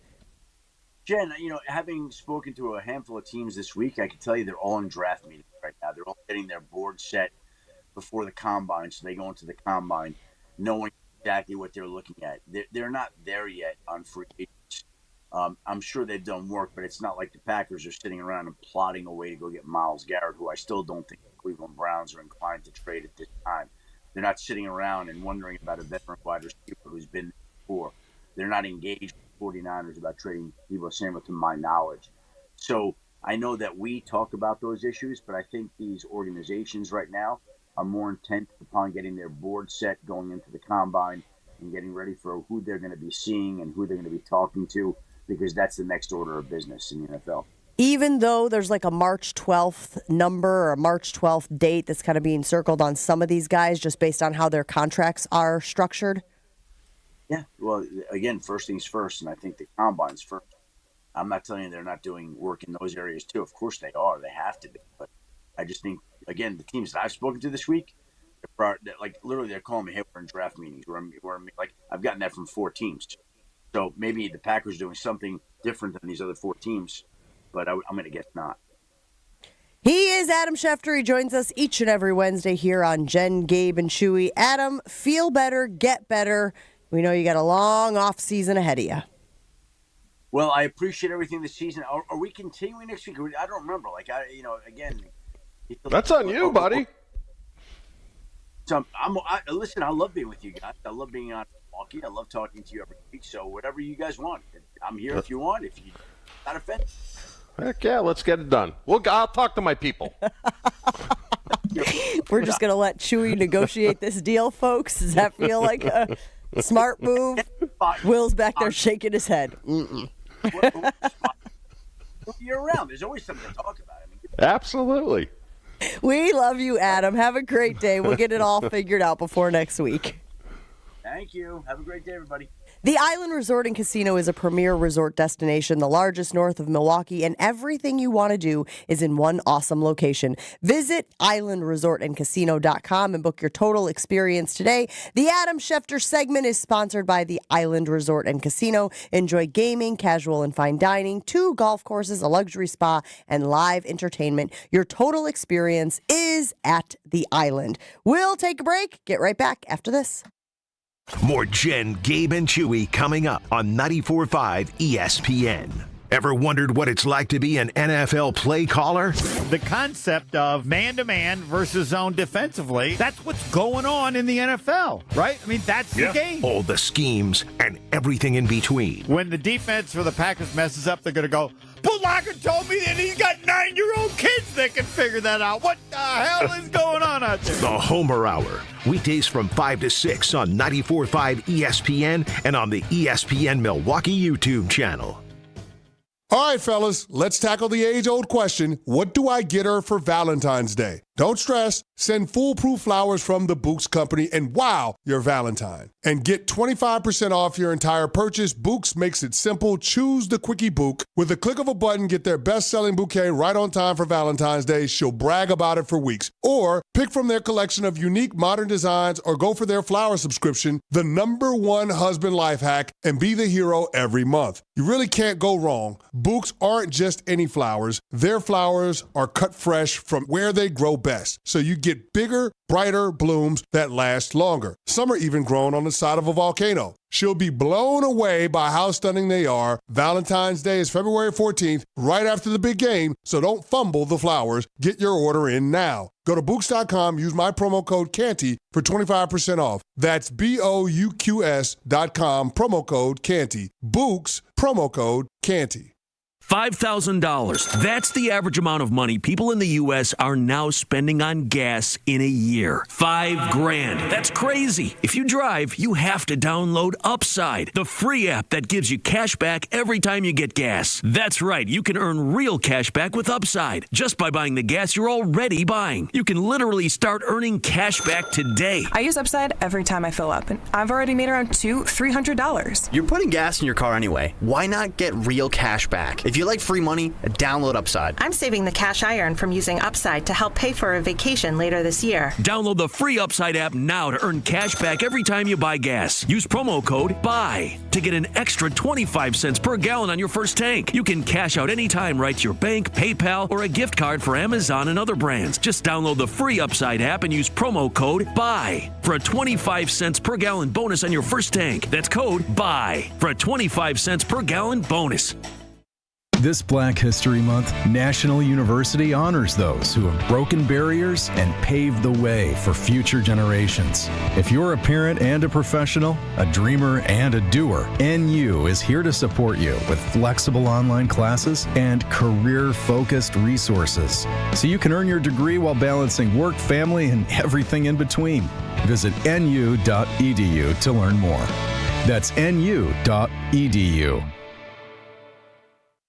Jen, having spoken to a handful of teams this week, I can tell you they're all in draft meetings right now. They're all getting their board set before the combine, so they go into the combine knowing exactly what they're looking at. They're not there yet on free agents. I'm sure they've done work, but it's not like the Packers are sitting around and plotting a way to go get Myles Garrett, who I still don't think the Cleveland Browns are inclined to trade at this time. They're not sitting around and wondering about a veteran wide receiver who's been there before. They're not engaged 49ers about trading Deebo Samuel, to my knowledge. So I know that we talk about those issues, but I think these organizations right now are more intent upon getting their board set going into the combine and getting ready for who they're going to be seeing and who they're going to be talking to, because that's the next order of business in the NFL. Even though there's like a March 12th number or a March 12th date that's kind of being circled on some of these guys just based on how their contracts are structured? Yeah, well, again, first things first, and I think the combine's first. I'm not telling you they're not doing work in those areas too. Of course they are. They have to be. But I just think, again, the teams that I've spoken to this week, like literally they're calling me, hey, we're in draft meetings. Like I've gotten that from 4 teams. So maybe the Packers are doing something different than these other 4 teams, but I'm going to guess not. He is Adam Schefter. He joins us each and every Wednesday here on Jen, Gabe, and Chewy. Adam, feel better, get better. We know you got a long off season ahead of you. Well, I appreciate everything this season. Are we continuing next week? I don't remember. Again. That's on you, buddy. So listen, I love being with you guys. I love being on Milwaukee. I love talking to you every week. So whatever you guys want. I'm here if you want. If you're not offended. Heck yeah, let's get it done. I'll talk to my people. We're just going to let Chewy negotiate this deal, folks. Does that feel like a smart move? Will's back there shaking his head. You're around. There's always something to talk about. Absolutely. We love you, Adam. Have a great day. We'll get it all figured out before next week. Thank you. Have a great day, everybody. The Island Resort and Casino is a premier resort destination, the largest north of Milwaukee, and everything you want to do is in one awesome location. Visit islandresortandcasino.com and book your total experience today. The Adam Schefter segment is sponsored by the Island Resort and Casino. Enjoy gaming, casual and fine dining, 2 golf courses, a luxury spa, and live entertainment. Your total experience is at the Island. We'll take a break. Get right back after this. More Jen, Gabe, and Chewy coming up on 94.5 ESPN. Ever wondered what it's like to be an NFL play caller? The concept of man-to-man versus zone defensively, that's what's going on in the NFL, right? I mean, that's the game. All the schemes and everything in between. When the defense for the Packers messes up, they're going to go, but Locker told me that he's got 9-year-old kids that can figure that out. What the hell is going on out there? The Homer Hour. Weekdays from 5 to 6 on 94.5 ESPN and on the ESPN Milwaukee YouTube channel. All right, fellas, let's tackle the age-old question. What do I get her for Valentine's Day? Don't stress. Send foolproof flowers from the Books Company and wow your Valentine. And get 25% off your entire purchase. Books makes it simple. Choose the Quickie Book. With a click of a button, get their best-selling bouquet right on time for Valentine's Day. She'll brag about it for weeks. Or pick from their collection of unique modern designs or go for their flower subscription, the #1 husband life hack, and be the hero every month. You really can't go wrong. Books aren't just any flowers. Their flowers are cut fresh from where they grow best. So you get bigger, brighter blooms that last longer. Some are even grown on the side of a volcano. She'll be blown away by how stunning they are. Valentine's Day is February 14th, right after the big game, so don't fumble the flowers. Get your order in now. Go to Books.com, use my promo code Canty for 25% off. That's BOUQS.com, promo code Canty. Books, promo code Canty. $5,000. That's the average amount of money people in the U.S. are now spending on gas in a year. $5,000. That's crazy. If you drive, you have to download Upside, the free app that gives you cash back every time you get gas. That's right. You can earn real cash back with Upside just by buying the gas you're already buying. You can literally start earning cash back today. I use Upside every time I fill up, and I've already made around $300. You're putting gas in your car anyway. Why not get real cash back? If you like free money, download Upside. I'm saving the cash I earn from using Upside to help pay for a vacation later this year. Download the free Upside app now to earn cash back every time you buy gas. Use promo code BUY to get an extra 25 cents per gallon on your first tank. You can cash out anytime right to your bank, PayPal, or a gift card for Amazon and other brands. Just download the free Upside app and use promo code BUY for a 25 cents per gallon bonus on your first tank. That's code BUY for a 25 cents per gallon bonus. This Black History Month, National University honors those who have broken barriers and paved the way for future generations. If you're a parent and a professional, a dreamer and a doer, NU is here to support you with flexible online classes and career-focused resources, so you can earn your degree while balancing work, family, and everything in between. Visit nu.edu to learn more. That's nu.edu.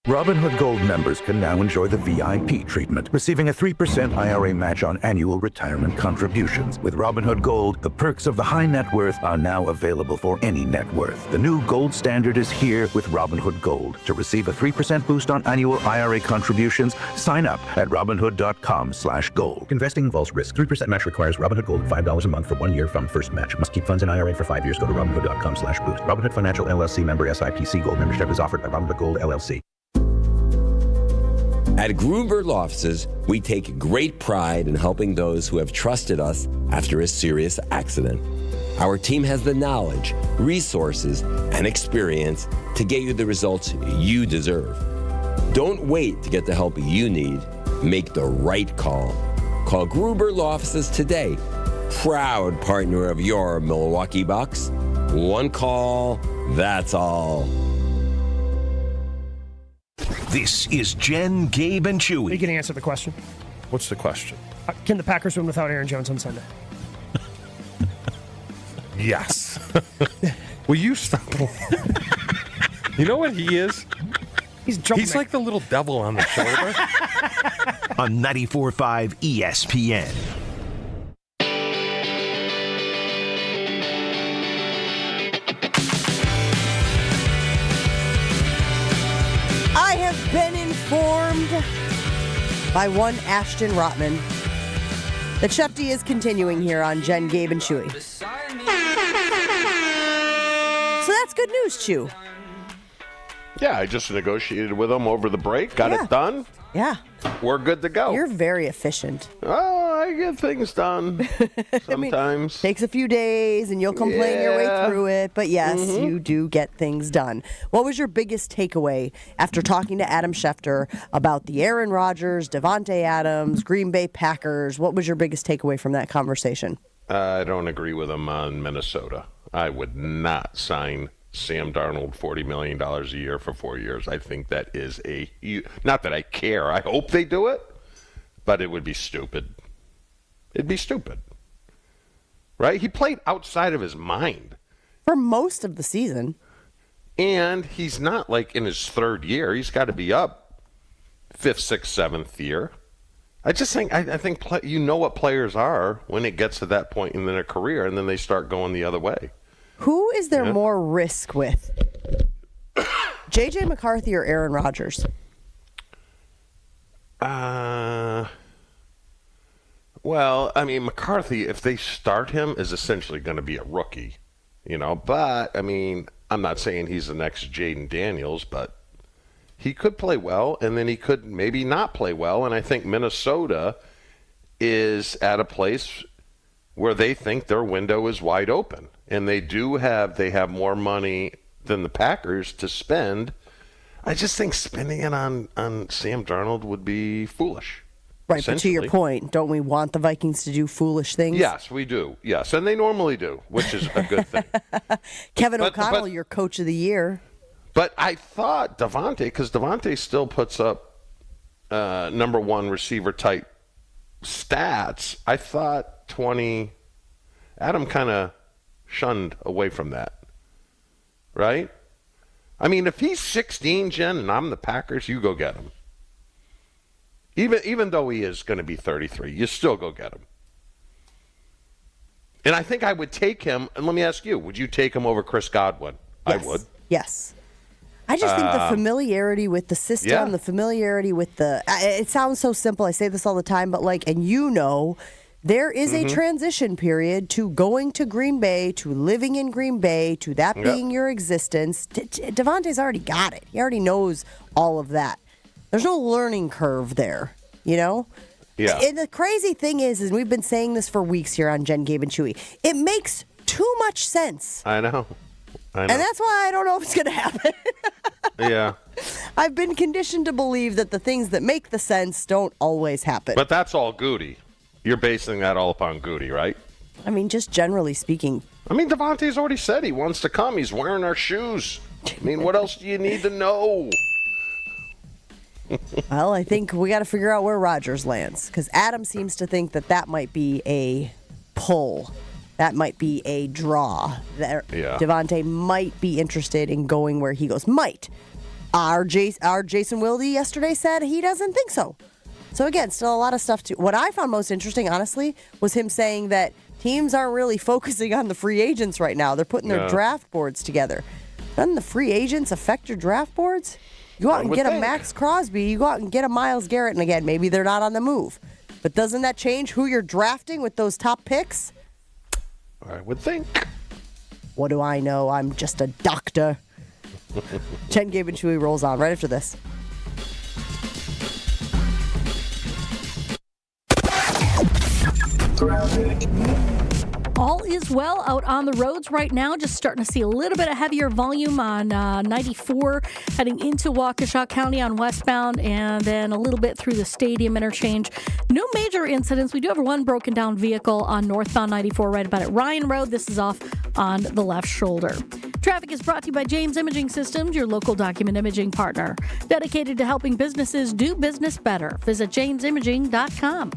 Robinhood Gold members can now enjoy the VIP treatment, receiving a 3% IRA match on annual retirement contributions. With Robinhood Gold, the perks of the high net worth are now available for any net worth. The new gold standard is here with Robinhood Gold. To receive a 3% boost on annual IRA contributions, sign up at Robinhood.com/gold. Investing involves risk. 3% match requires Robinhood Gold $5 a month for 1 year from first match. Must keep funds in IRA for 5 years. Go to Robinhood.com/boost. Robinhood Financial LLC member SIPC. Gold membership is offered by Robinhood Gold LLC. At Grunberg Offices, we take great pride in helping those who have trusted us after a serious accident. Our team has the knowledge, resources, and experience to get you the results you deserve. Don't wait to get the help you need. Make the right call. Call Grunberg Offices today. Proud partner of your Milwaukee Bucks. One call, that's all. This is Jen, Gabe, and Chewy. You can answer the question. What's the question? Can the Packers win without Aaron Jones on Sunday? Yes. Will you stop? You know what he is? He's like the little devil on the shoulder. On 94.5 ESPN. I have been informed by one Ashton Rotman that Schefter is continuing here on Jen, Gabe, and Chewy. So that's good news, Chew. Yeah, I just negotiated with him over the break. Got it done. Yeah. We're good to go. You're very efficient. Oh, I get things done sometimes. Takes a few days and you'll complain your way through it. But yes, you do get things done. What was your biggest takeaway after talking to Adam Schefter about the Aaron Rodgers, Devontae Adams, Green Bay Packers? What was your biggest takeaway from that conversation? I don't agree with him on Minnesota. I would not sign Sam Darnold $40 million a year for 4 years. I think that is not that I care. I hope they do it, but it would be stupid. It'd be stupid. Right? He played outside of his mind. For most of the season. And he's not like in his third year. He's got to be up 5th, 6th, 7th year. I just think you know what players are when it gets to that point in their career, and then they start going the other way. Who is there more risk with? J.J. McCarthy or Aaron Rodgers? Well, I mean, McCarthy, if they start him, is essentially going to be a rookie, But, I mean, I'm not saying he's the next Jaden Daniels, but he could play well, and then he could maybe not play well. And I think Minnesota is at a place where they think their window is wide open. And they have more money than the Packers to spend. I just think spending it on Sam Darnold would be foolish. Right, but to your point, don't we want the Vikings to do foolish things? Yes, we do. Yes, and they normally do, which is a good thing. Kevin O'Connell, your coach of the year. But I thought Devontae, because Devontae still puts up number one receiver type stats. I thought Adam kind of shunned away from that, right? I mean, if he's 16, Jen, and I'm the Packers, you go get him. Even though he is going to be 33, you still go get him. And I think I would take him, and let me ask you, would you take him over Chris Godwin? Yes. I would. Yes. I just think the familiarity with the system, the familiarity with it sounds so simple. I say this all the time, but there is a transition period to going to Green Bay, to living in Green Bay, to that being your existence. Devontae's already got it. He already knows all of that. There's no learning curve there, Yeah. And the crazy thing is we've been saying this for weeks here on Jen, Gabe, and Chewy. It makes too much sense. I know. And that's why I don't know if it's going to happen. Yeah. I've been conditioned to believe that the things that make the sense don't always happen. But that's all Goody. You're basing that all upon Goody, right? I mean, just generally speaking. I mean, Devontae's already said he wants to come. He's wearing our shoes. I mean, what else do you need to know? Well, I think we got to figure out where Rodgers lands, because Adam seems to think that might be a pull. That might be a draw. Devontae might be interested in going where he goes. Might. Our Jason Wilde yesterday said he doesn't think so. So again, still a lot of stuff to. What I found most interesting, honestly, was him saying that teams aren't really focusing on the free agents right now. They're putting their draft boards together. Doesn't the free agents affect your draft boards? You go out and get a Max Crosby. You go out and get a Myles Garrett. And again, maybe they're not on the move. But doesn't that change who you're drafting with those top picks? I would think. What do I know? I'm just a doctor. Jen, Gabe, and Chewy rolls on right after this. All is well out on the roads right now. Just starting to see a little bit of heavier volume on 94 heading into Waukesha County on westbound, and then a little bit through the stadium interchange. No major incidents. We do have one broken down vehicle on northbound 94 right about at Ryan Road. This is off on the left shoulder. Traffic is brought to you by James Imaging Systems, your local document imaging partner. Dedicated to helping businesses do business better. Visit jamesimaging.com.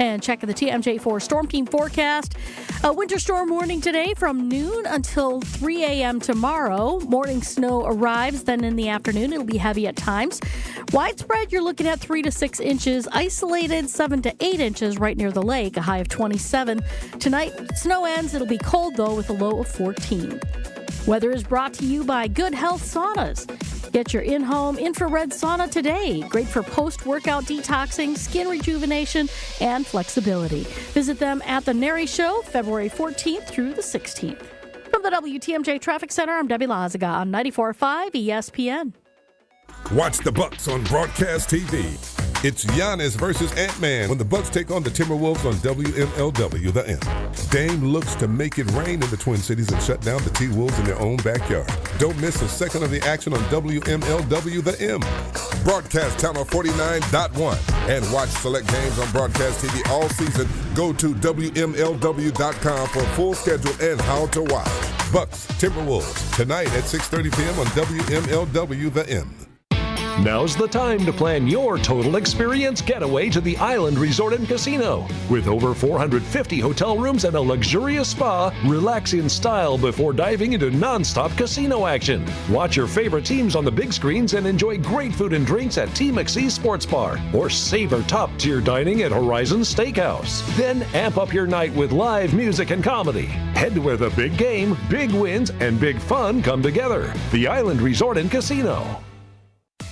And check the TMJ4 Storm Team forecast. A winter storm warning today from noon until 3 a.m. tomorrow. Morning snow arrives, then in the afternoon it'll be heavy at times. Widespread, you're looking at 3 to 6 inches. Isolated, 7 to 8 inches right near the lake, a high of 27. Tonight, snow ends. It'll be cold, though, with a low of 14. Weather is brought to you by Good Health Saunas. Get your in-home infrared sauna today. Great for post-workout detoxing, skin rejuvenation, and flexibility. Visit them at the Nary Show, February 14th through the 16th. From the WTMJ Traffic Center, I'm Debbie Lazaga on 94.5 ESPN. Watch the Bucks on broadcast TV. It's Giannis versus Ant-Man when the Bucks take on the Timberwolves on WMLW The M. Dame looks to make it rain in the Twin Cities and shut down the T-Wolves in their own backyard. Don't miss a second of the action on WMLW The M. Broadcast channel 49.1 and watch select games on broadcast TV all season. Go to WMLW.com for a full schedule and how to watch. Bucks, Timberwolves, tonight at 6:30 p.m. on WMLW The M. Now's the time to plan your total experience getaway to the Island Resort and Casino. With over 450 hotel rooms and a luxurious spa, relax in style before diving into non-stop casino action. Watch your favorite teams on the big screens and enjoy great food and drinks at T. McSee's Sports Bar, or savor top-tier dining at Horizon Steakhouse. Then amp up your night with live music and comedy. Head to where the big game, big wins, and big fun come together. The Island Resort and Casino.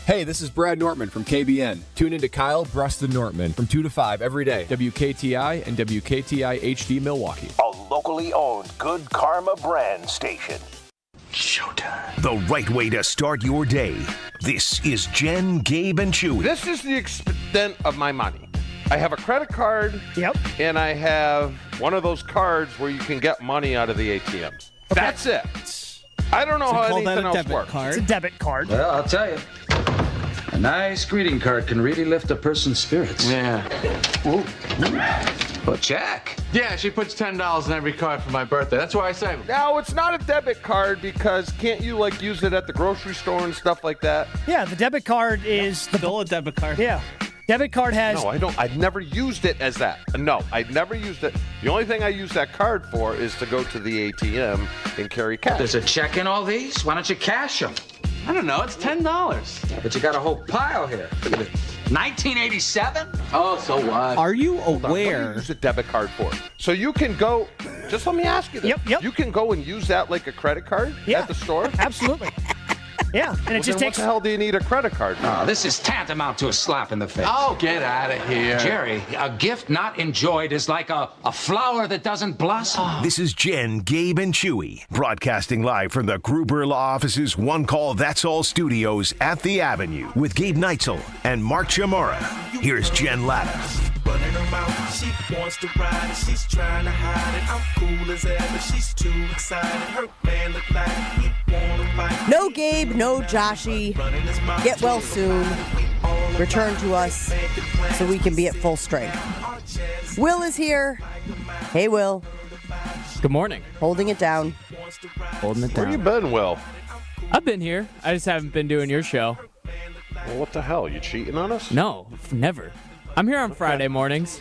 Hey, this is Brad Nortman from KBN. Tune into Kyle, Breast, and Nortman from 2 to 5 every day. WKTI and WKTI HD Milwaukee. A locally owned Good Karma brand station. Showtime. The right way to start your day. This is Jen, Gabe, and Chewy. This is the extent of my money. I have a credit card. Yep. And I have one of those cards where you can get money out of the ATMs. Okay. That's it. I don't know how anything else works. It's a debit card. Well, I'll tell you. A nice greeting card can really lift a person's spirits. Yeah. Ooh. Well, check. Yeah, she puts $10 in every card for my birthday. That's why I say. No, it's not a debit card because can't you use it at the grocery store and stuff like that? Yeah, the debit card is still a debit card. Yeah. Debit card has... No, I don't. I've never used it as that. No, I've never used it. The only thing I use that card for is to go to the ATM and carry cash. There's a check in all these? Why don't you cash them? I don't know. It's $10. Yeah, but you got a whole pile here. Look at it. 1987? Oh, so what? Are you aware? What do you use a debit card for? So you can go... Just let me ask you this. Yep. You can go and use that like a credit card at the store? Absolutely. Yeah, and it just takes... What the hell do you need a credit card for? Oh, this is tantamount to a slap in the face. Oh, get out of here. Jerry, a gift not enjoyed is like a flower that doesn't blossom. This is Jen, Gabe, and Chewy, broadcasting live from the Gruber Law Office's One Call That's All studios at the Avenue with Gabe Neitzel and Mark Chamorro. Here's Jen Latta. Running her mouth, she wants to ride it, she's trying to hide it. I'm cool as ever, she's too excited. Her man look like he wanna fight. No Gabe, no Joshy. Get well soon. Return to us so we can be at full strength. Will is here. Hey, Will. Good morning. Holding it down. Holding it down. Where you been, Will? I've been here. I just haven't been doing your show. Well, what the hell? You cheating on us? No, never. I'm here on Friday mornings.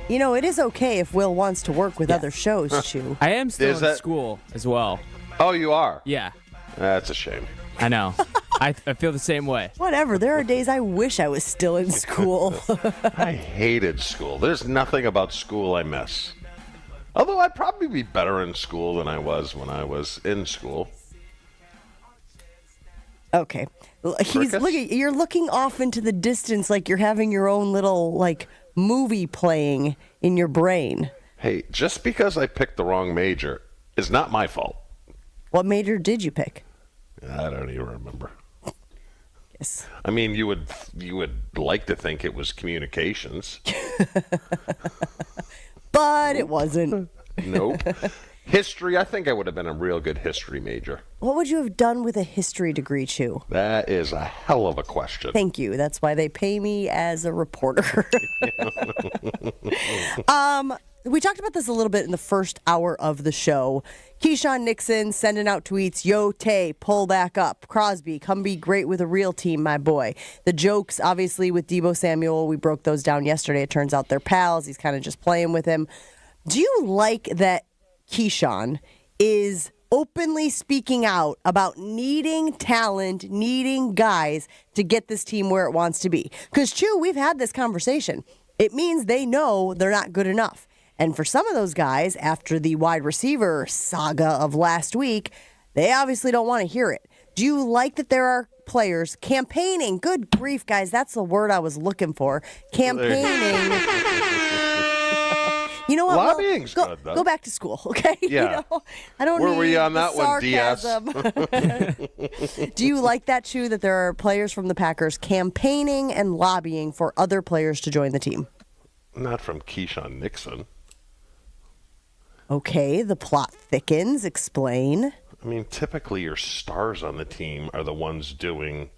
You know, it is okay if Will wants to work with other shows, Chew. I am still in school as well. Oh, you are? Yeah. That's a shame. I know. I feel the same way. Whatever. There are days I wish I was still in school. I hated school. There's nothing about school I miss. Although I'd probably be better in school than I was when I was in school. Okay. You're looking off into the distance like you're having your own little movie playing in your brain. Hey, just because I picked the wrong major is not my fault. What major did you pick? I don't even remember. Yes. I mean, you would like to think it was communications. But it wasn't. Nope. History, I think I would have been a real good history major. What would you have done with a history degree, Chew? That is a hell of a question. Thank you. That's why they pay me as a reporter. We talked about this a little bit in the first hour of the show. Keyshawn Nixon sending out tweets, yo, Tay, pull back up. Crosby, come be great with a real team, my boy. The jokes, obviously, with Deebo Samuel, we broke those down yesterday. It turns out they're pals. He's kind of just playing with him. Do you like that Keyshawn is openly speaking out about needing talent, needing guys to get this team where it wants to be? Because, Chew, we've had this conversation. It means they know they're not good enough. And for some of those guys, after the wide receiver saga of last week, they obviously don't want to hear it. Do you like that there are players campaigning? Good grief, guys, that's the word I was looking for. Campaigning. You know what? Lobbying's good, though. Go back to school, okay? Yeah. I don't Where need were you on that sarcasm. one, DS? Do you like that, Chew, that there are players from the Packers campaigning and lobbying for other players to join the team? Not from Keyshawn Nixon. Okay, the plot thickens. Explain. I mean, typically your stars on the team are the ones doing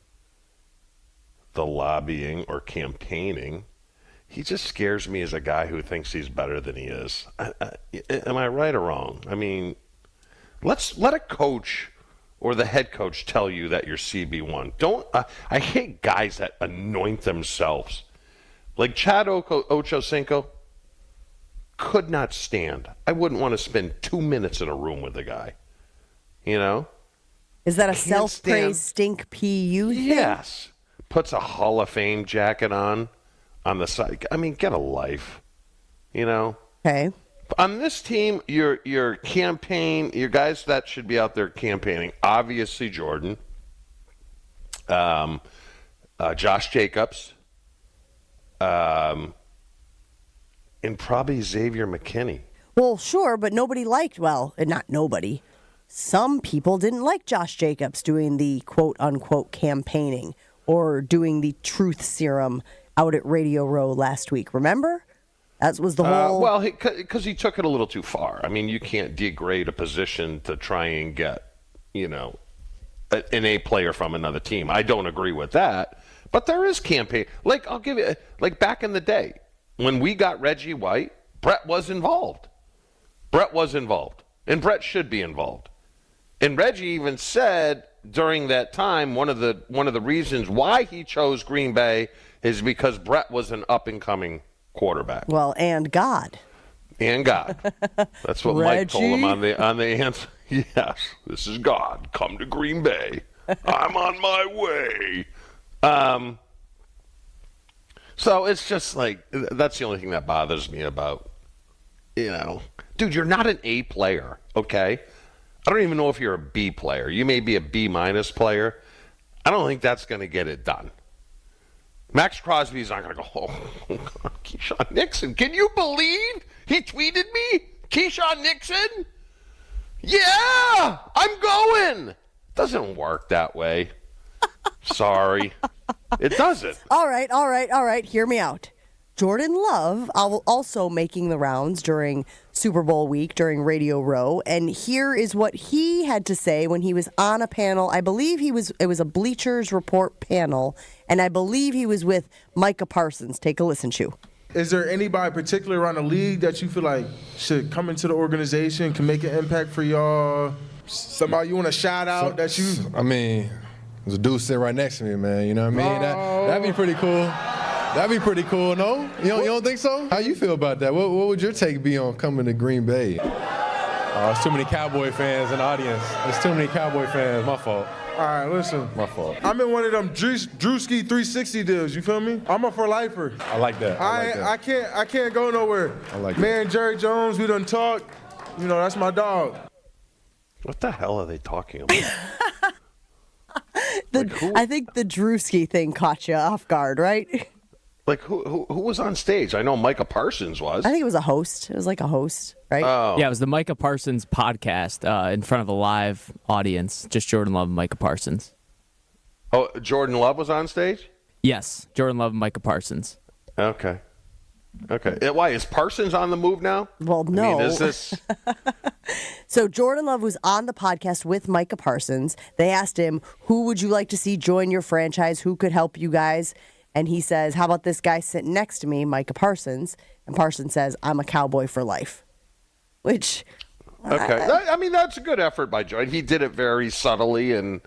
the lobbying or campaigning. He just scares me as a guy who thinks he's better than he is. Am I right or wrong? I mean, let a coach or the head coach tell you that you're CB1. Don't. I hate guys that anoint themselves. Like Chad Ochocinco, could not stand. I wouldn't want to spend 2 minutes in a room with the guy. You know? Is that a self-praise stink PU thing? Yes. Puts a Hall of Fame jacket on the side. I mean, get a life. You know? Okay. On this team, your guys that should be out there campaigning, obviously Jordan, Josh Jacobs, and probably Xavier McKinney. Well, sure, but not nobody. Some people didn't like Josh Jacobs doing the quote-unquote campaigning or doing the truth serum out at Radio Row last week. Remember? That was the whole... Well, because he took it a little too far. I mean, you can't degrade a position to try and get, an A player from another team. I don't agree with that. But there is campaign. Like, I'll give you... Like, back in the day, when we got Reggie White, Brett was involved. And Brett should be involved. And Reggie even said during that time, one of the reasons why he chose Green Bay is because Brett was an up-and-coming quarterback. Well, and God. That's what Mike told him on the answer. Yes, this is God. Come to Green Bay. I'm on my way. So it's just like, that's the only thing that bothers me about, dude, you're not an A player, okay? I don't even know if you're a B player. You may be a B- player. I don't think that's going to get it done. Max Crosby's not going to go, oh, Keyshawn Nixon. Can you believe he tweeted me? Keyshawn Nixon? Yeah, I'm going. Doesn't work that way. Sorry. It doesn't. All right. Hear me out. Jordan Love also making the rounds during Super Bowl week, during Radio Row. And here is what he had to say when he was on a panel. I believe it was a Bleachers Report panel, and I believe he was with Micah Parsons. Take a listen, Chew. Is there anybody particular around the league that you feel like should come into the organization, can make an impact for y'all? Somebody you want to shout out that you... I mean, there's a dude sitting right next to me, man. You know what I mean? That'd be pretty cool. That'd be pretty cool, no? You don't think so? How you feel about that? What would your take be on coming to Green Bay? There's too many Cowboy fans in the audience. There's too many Cowboy fans. My fault. All right, listen. My fault. I'm in one of them Drewski 360 deals. You feel me? I'm a for lifer. I like that. I can't go nowhere. I like that. Man, Jerry Jones, we done talked. That's my dog. What the hell are they talking about? I think the Drewski thing caught you off guard, right? Like, who was on stage? I know Micah Parsons was. I think it was a host. It was like a host, right? Oh. Yeah, it was the Micah Parsons podcast in front of a live audience. Just Jordan Love and Micah Parsons. Oh, Jordan Love was on stage? Yes, Jordan Love and Micah Parsons. Okay. Why, is Parsons on the move now? Well, no. I mean, is this... So Jordan Love was on the podcast with Micah Parsons. They asked him, who would you like to see join your franchise? Who could help you guys? And he says, how about this guy sitting next to me, Micah Parsons? And Parsons says, I'm a Cowboy for life. Which... Okay. I mean, that's a good effort by Jordan. He did it very subtly and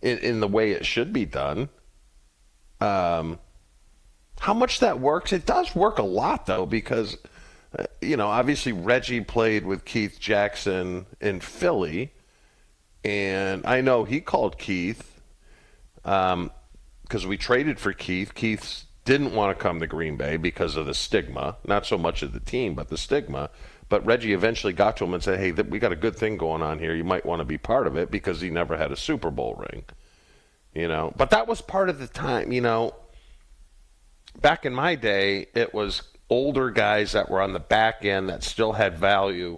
in the way it should be done. How much that works? It does work a lot, though, because, obviously Reggie played with Keith Jackson in Philly. And I know he called Keith because we traded for Keith. Keith didn't want to come to Green Bay because of the stigma, not so much of the team, but the stigma. But Reggie eventually got to him and said, hey, we got a good thing going on here. You might want to be part of it because he never had a Super Bowl ring. But that was part of the time, Back in my day, it was older guys that were on the back end that still had value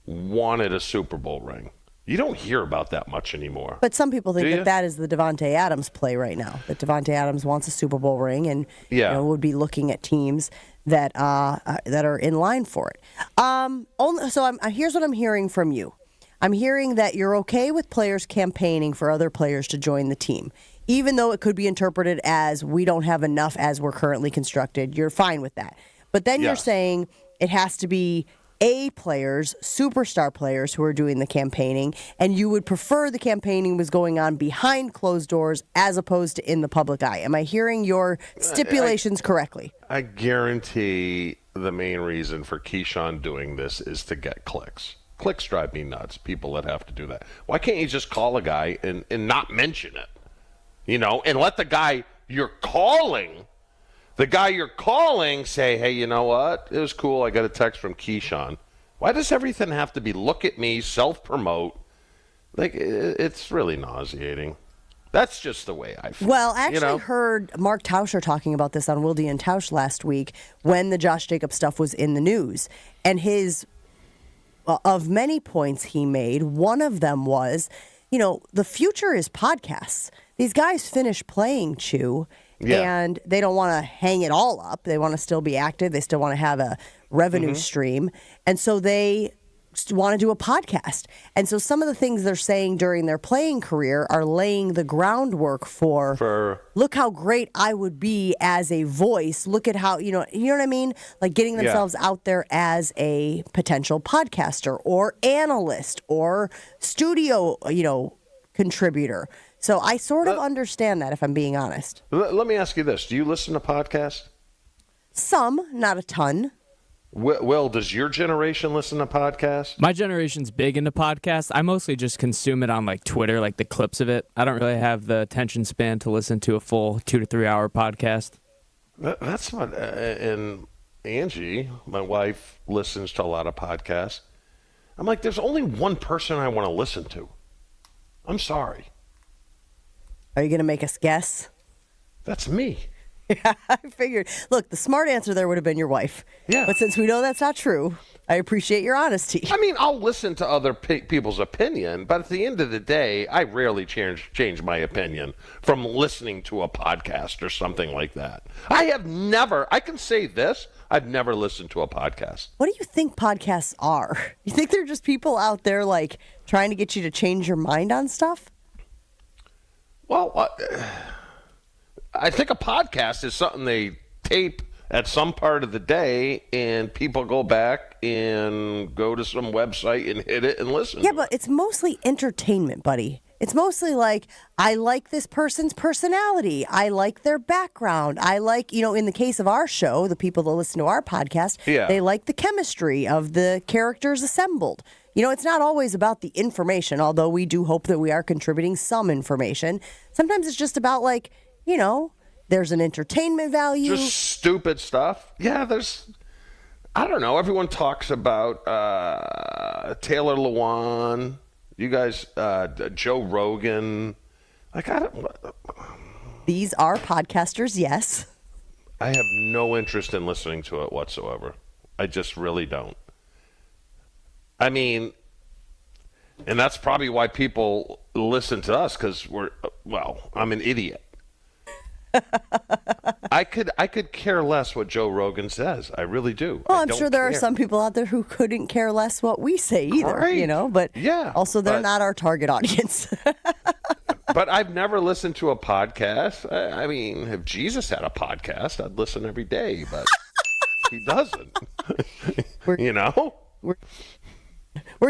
wanted a Super Bowl ring. You don't hear about that much anymore. But some people think that is the Devontae Adams play right now. That Devontae Adams wants a Super Bowl ring and would be looking at teams that are in line for it. Here's what I'm hearing from you. I'm hearing that you're okay with players campaigning for other players to join the team, even though it could be interpreted as we don't have enough as we're currently constructed. You're fine with that. But then you're saying it has to be A players, superstar players who are doing the campaigning, and you would prefer the campaigning was going on behind closed doors as opposed to in the public eye. Am I hearing your stipulations correctly? I guarantee the main reason for Keyshawn doing this is to get clicks. Clicks drive me nuts, people that have to do that. Why can't you just call a guy and not mention it? And let the guy you're calling say, hey, you know what? It was cool. I got a text from Keyshawn. Why does everything have to be look at me, self-promote? Like, it's really nauseating. That's just the way I feel. Well, I actually heard Mark Tauscher talking about this on Wilde and Tausch last week when the Josh Jacobs stuff was in the news. And of many points he made, one of them was, the future is podcasts. These guys finish playing, Chew, and they don't want to hang it all up. They want to still be active. They still want to have a revenue stream. And so they want to do a podcast. And so some of the things they're saying during their playing career are laying the groundwork for look how great I would be as a voice. Look at how, you know what I mean? Like getting themselves out there as a potential podcaster or analyst or studio, contributor. So I sort of understand that, if I'm being honest. Let me ask you this. Do you listen to podcasts? Some, not a ton. Will, does your generation listen to podcasts? My generation's big into podcasts. I mostly just consume it on Twitter, the clips of it. I don't really have the attention span to listen to a full 2 to 3 hour podcast. That's what, and Angie, my wife, listens to a lot of podcasts. I'm like, there's only one person I want to listen to. I'm sorry. Are you going to make us guess? That's me. Yeah, I figured. Look, the smart answer there would have been your wife. Yeah. But since we know that's not true, I appreciate your honesty. I mean, I'll listen to other people's opinion, but at the end of the day, I rarely change my opinion from listening to a podcast or something like that. I can say this, I've never listened to a podcast. What do you think podcasts are? You think they're just people out there, trying to get you to change your mind on stuff? Well, I think a podcast is something they tape at some part of the day, and people go back and go to some website and hit it and listen. Yeah, but it's mostly entertainment, buddy. It's mostly I like this person's personality. I like their background. I like, in the case of our show, the people that listen to our podcast, they like the chemistry of the characters assembled. It's not always about the information, although we do hope that we are contributing some information. Sometimes it's just about there's an entertainment value. Just stupid stuff. Yeah, I don't know. Everyone talks about Taylor Lewan. You guys, Joe Rogan. These are podcasters, yes. I have no interest in listening to it whatsoever. I just really don't. I mean, and that's probably why people listen to us, because I'm an idiot. I could care less what Joe Rogan says. I really do. Well, I'm sure there are some people out there who couldn't care less what we say either, but also they're not our target audience. But I've never listened to a podcast. I mean, if Jesus had a podcast, I'd listen every day, but he doesn't. We're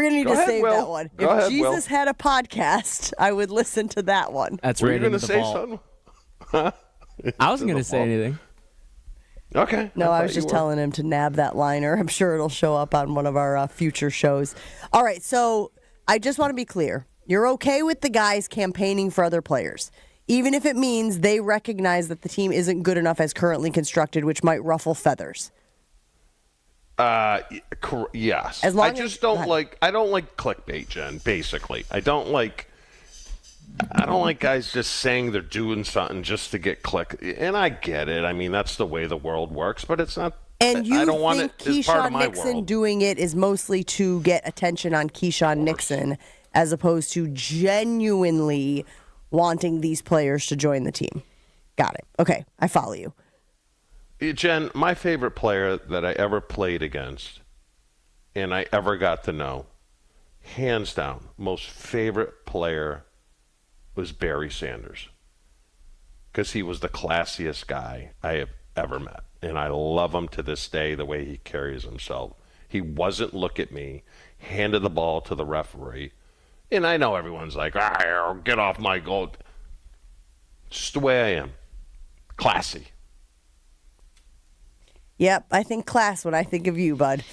going to need to save that one. If Jesus Will. had a podcast, I would listen to that one. That's Were right. you going to say something? Huh? I wasn't going to say anything. Okay. No, I was just telling him to nab that liner. I'm sure it'll show up on one of our future shows. All right, so I just want to be clear. You're okay with the guys campaigning for other players, even if it means they recognize that the team isn't good enough as currently constructed, which might ruffle feathers. Yes. As long I just don't like clickbait, Jen, basically. I don't like guys just saying they're doing something just to get click. And I get it. I mean, that's the way the world works, but it's not. And you I don't want think it as part of Keyshawn my Nixon world. doing it is mostly to get attention on Keyshawn Nixon as opposed to genuinely wanting these players to join the team. Got it. Okay, I follow you. Jen, my favorite player that I ever played against and I ever got to know, hands down, most favorite player was Barry Sanders, because he was the classiest guy I have ever met. And I love him to this day, the way he carries himself. He wasn't look at me, handed the ball to the referee. And I know everyone's like, get off my goal. Just the way I am. Classy. Yep, I think class when I think of you, bud.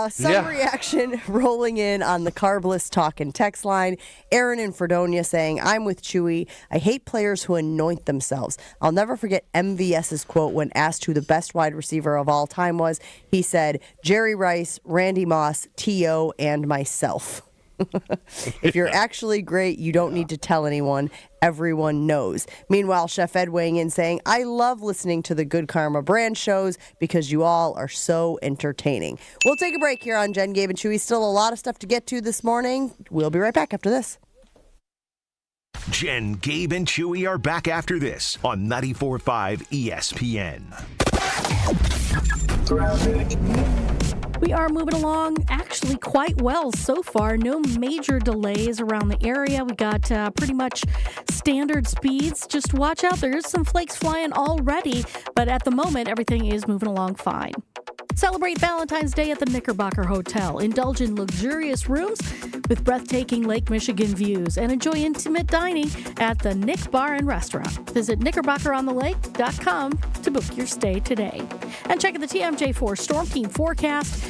Some reaction rolling in on the Carbless Talk and text line. Aaron in Fredonia saying, I'm with Chewy. I hate players who anoint themselves. I'll never forget MVS's quote when asked who the best wide receiver of all time was. He said, Jerry Rice, Randy Moss, T.O., and myself. If you're actually great, you don't need to tell anyone. Everyone knows. Meanwhile, Chef Ed weighing in saying, I love listening to the Good Karma brand shows because you all are so entertaining. We'll take a break here on Jen, Gabe, and Chewy. Still a lot of stuff to get to this morning. We'll be right back after this. Jen, Gabe, and Chewy are back after this on 94.5 ESPN. We are moving along actually quite well so far. No major delays around the area. We got pretty much standard speeds. Just watch out. There is some flakes flying already, but at the moment, everything is moving along fine. Celebrate Valentine's Day at the Knickerbocker Hotel. Indulge in luxurious rooms with breathtaking Lake Michigan views and enjoy intimate dining at the Nick Bar and Restaurant. Visit knickerbockerontheLake.com to book your stay today. And check out the TMJ4 Storm Team forecast.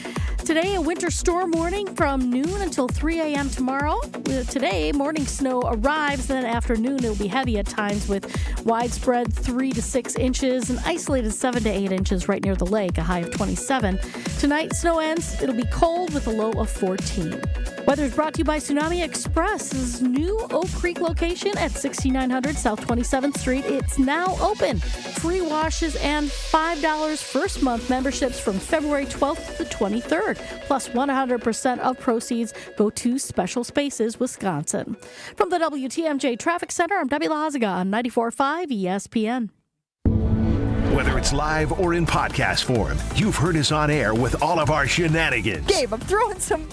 Today, a winter storm warning from noon until 3 a.m. tomorrow. Today, morning snow arrives, then afternoon it'll be heavy at times with widespread 3 to 6 inches and isolated 7 to 8 inches right near the lake, a high of 27. Tonight, snow ends. It'll be cold with a low of 14. Weather is brought to you by Tsunami Express's new Oak Creek location at 6900 South 27th Street. It's now open. Free washes and $5 first month memberships from February 12th to the 23rd. Plus 100% of proceeds go to Special Spaces, Wisconsin. From the WTMJ Traffic Center, I'm Debbie Lazaga on 94.5 ESPN. Whether it's live or in podcast form, you've heard us on air with all of our shenanigans. Gabe, I'm throwing some.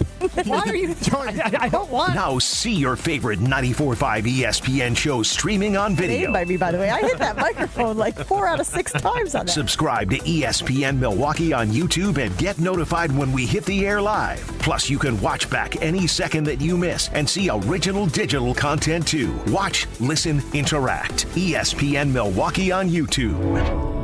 Why are you throwing? I don't want. Now see your favorite 94.5 ESPN shows streaming on video. By me, by the way. I hit that microphone like 4 out of 6 times on that. Subscribe to ESPN Milwaukee on YouTube and get notified when we hit the air live. Plus, you can watch back any second that you miss and see original digital content too. Watch, listen, interact. ESPN Milwaukee on YouTube.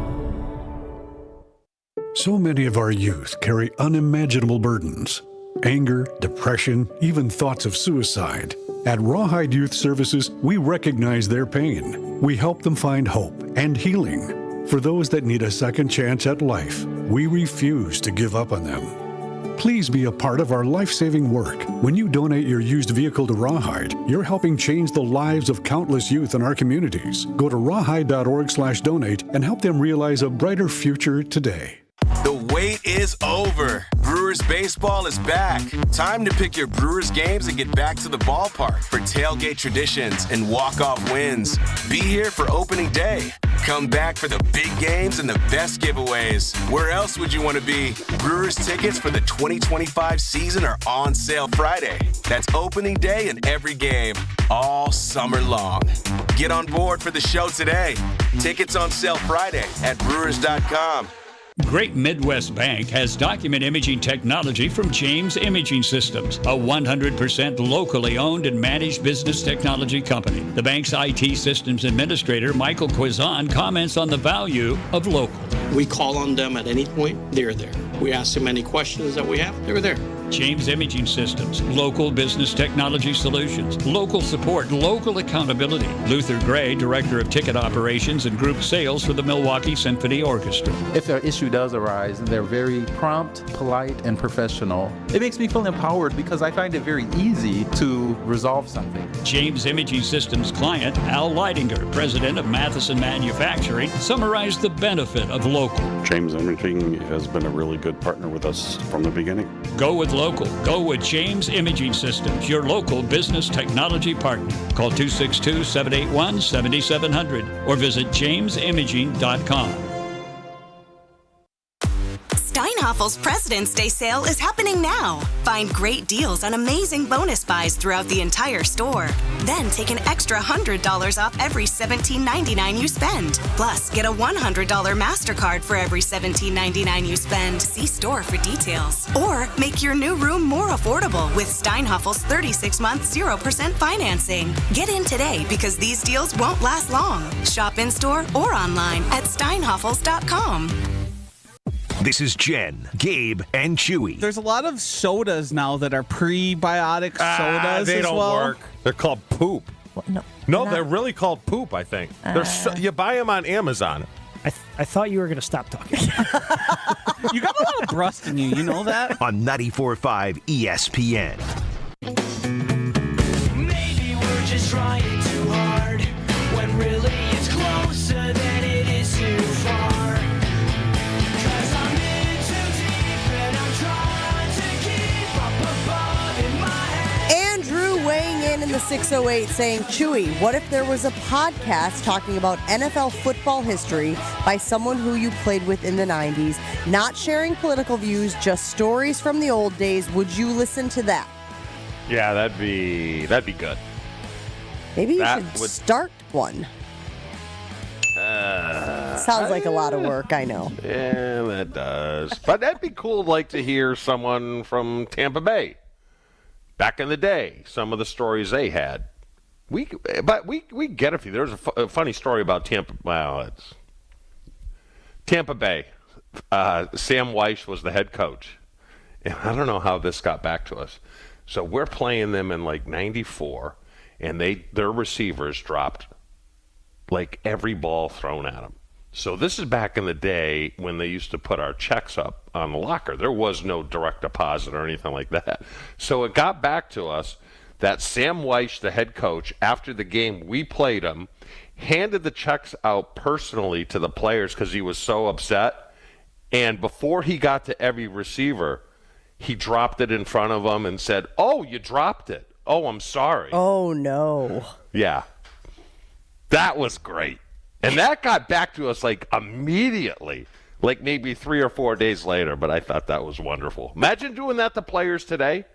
So many of our youth carry unimaginable burdens. Anger, depression, even thoughts of suicide. At Rawhide Youth Services, we recognize their pain. We help them find hope and healing. For those that need a second chance at life, we refuse to give up on them. Please be a part of our life-saving work. When you donate your used vehicle to Rawhide, you're helping change the lives of countless youth in our communities. Go to rawhide.org/donate and help them realize a brighter future today. The wait is over. Brewers baseball is back. Time to pick your Brewers games and get back to the ballpark for tailgate traditions and walk-off wins. Be here for opening day. Come back for the big games and the best giveaways. Where else would you want to be? Brewers tickets for the 2025 season are on sale Friday. That's opening day and every game, all summer long. Get on board for the show today. Tickets on sale Friday at brewers.com. Great Midwest Bank has document imaging technology from James Imaging Systems, a 100% locally owned and managed business technology company. The bank's IT systems administrator, Michael Quizon, comments on the value of local. We call on them at any point, they're there. We ask them any questions that we have, they're there. James Imaging Systems, local business technology solutions, local support, local accountability. Luther Gray, Director of Ticket Operations and Group Sales for the Milwaukee Symphony Orchestra. If an issue does arise, they're very prompt, polite, and professional. It makes me feel empowered because I find it very easy to resolve something. James Imaging Systems client, Al Leidinger, President of Matheson Manufacturing, summarized the benefit of local. James Imaging has been a really good partner with us from the beginning. Go with local. Go with James Imaging Systems, your local business technology partner. Call 262-781-7700 or visit jamesimaging.com. Steinhoff Steinhaffel's President's Day sale is happening now. Find great deals on amazing bonus buys throughout the entire store. Then take an extra $100 off every $17.99 you spend. Plus, get a $100 MasterCard for every $17.99 you spend. See store for details. Or make your new room more affordable with Steinhaffel's 36-month 0% financing. Get in today because these deals won't last long. Shop in-store or online at steinhaffels.com. This is Jen, Gabe, and Chewy. There's a lot of sodas now that are prebiotic sodas they as don't well. work. They're called poop. No, they're really called poop, I think. You buy them on Amazon. I thought you were going to stop talking. You got a lot of brust in you. You know that? On 94.5 ESPN. Maybe we're just trying too hard when really it's closer than it is too far. 'Cause I'm in too deep and I'm trying to keep up above in my head. Andrew weighing in the 608 saying, Chewy, what if there was a podcast talking about NFL football history by someone who you played with in the 90s, not sharing political views, just stories from the old days? Would you listen to that? Yeah, that'd be good. Maybe you should start one. Sounds like a lot of work, I know. Yeah, that does. But that'd be cool, like, to hear someone from Tampa Bay. Back in the day, some of the stories they had. We get a few. There's a funny story about Tampa. Well, it's Tampa Bay. Sam Weiss was the head coach. And I don't know how this got back to us. So we're playing them in like 94, and their receivers dropped like every ball thrown at them. So this is back in the day when they used to put our checks up on the locker. There was no direct deposit or anything like that. So it got back to us that Sam Weiss, the head coach, after the game we played him, handed the checks out personally to the players because he was so upset. And before he got to every receiver, he dropped it in front of them and said, "Oh, you dropped it. Oh, I'm sorry." Oh, no. Yeah. That was great. And that got back to us like immediately, like maybe 3 or 4 days later, but I thought that was wonderful. Imagine doing that to players today.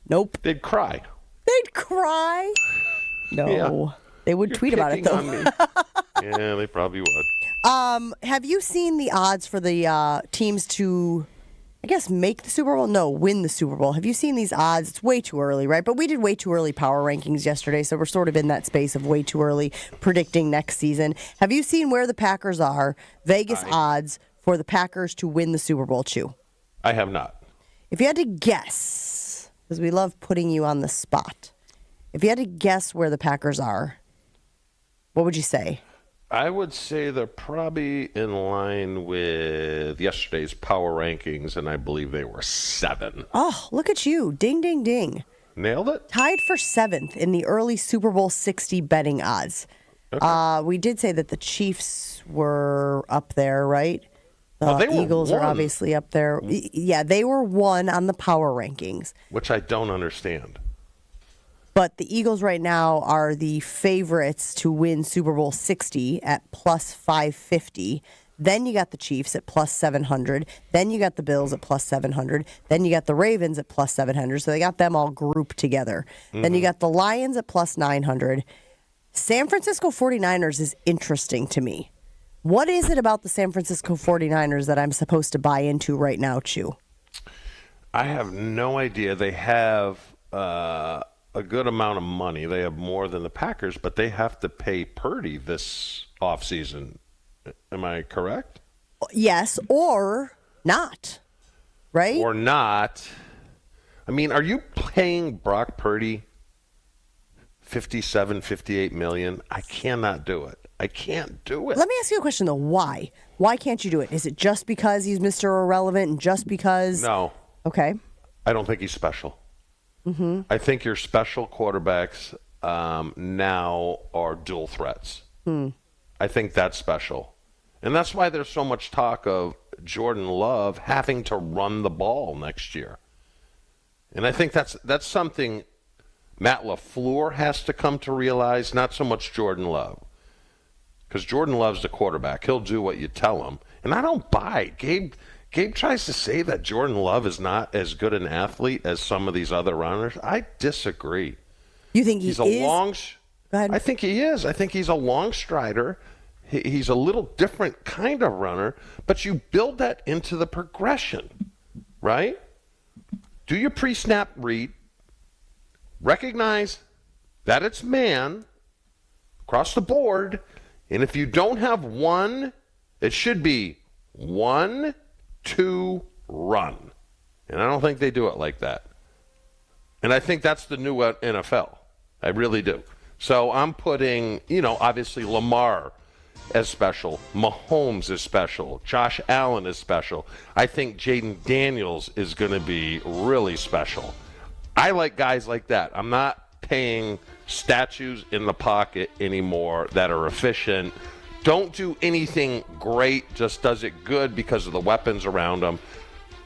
Nope. They'd cry. They'd cry? No. Yeah. They would tweet about it, though. Yeah, they probably would. Have you seen the odds for the teams to, I guess, make the Super Bowl? No, win the Super Bowl. Have you seen these odds? It's way too early, right? But we did way too early power rankings yesterday, so we're sort of in that space of way too early predicting next season. Have you seen where the Packers are? Vegas odds for the Packers to win the Super Bowl, Chew. I have not. If you had to guess, because we love putting you on the spot, if you had to guess where the Packers are, what would you say? I would say they're probably in line with yesterday's power rankings, and I believe they were 7. Oh, look at you. Ding, ding, ding. Nailed it? Tied for 7th in the early Super Bowl 60 betting odds. Okay. We did say that the Chiefs were up there, right? The Eagles are obviously up there. Yeah, they were 1 on the power rankings. Which I don't understand. But the Eagles right now are the favorites to win Super Bowl 60 at plus 550. Then you got the Chiefs at plus 700. Then you got the Bills at plus 700. Then you got the Ravens at plus 700. So they got them all grouped together. Mm-hmm. Then you got the Lions at plus 900. San Francisco 49ers is interesting to me. What is it about the San Francisco 49ers that I'm supposed to buy into right now, Chew? I have no idea. They have a good amount of money. They have more than the Packers, but they have to pay Purdy this offseason. Am I correct? Yes, or not, right? Or not. I mean, are you paying Brock Purdy $57, $58 million? I cannot do it. I can't do it. Let me ask you a question, though. Why? Why can't you do it? Is it just because he's Mr. Irrelevant and just because? No. Okay. I don't think he's special. Mm-hmm. I think your special quarterbacks now are dual threats. I think that's special. And that's why there's so much talk of Jordan Love having to run the ball next year. And I think that's something Matt LaFleur has to come to realize, not so much Jordan Love. Because Jordan Love's the quarterback. He'll do what you tell him. And I don't buy it. Gabe Gabe tries to say that Jordan Love is not as good an athlete as some of these other runners. I disagree. You think he's Go ahead. I think he is. I think he's a long strider. He's a little different kind of runner, but you build that into the progression, right? Do your pre-snap read. Recognize that it's man across the board. And if you don't have one, it should be 1, 2, run. And I don't think they do it like that. And I think that's the new NFL. I really do. So I'm putting, obviously Lamar as special. Mahomes is special. Josh Allen is special. I think Jaden Daniels is going to be really special. I like guys like that. I'm not paying statues in the pocket anymore that are efficient. Don't do anything great, just does it good because of the weapons around him.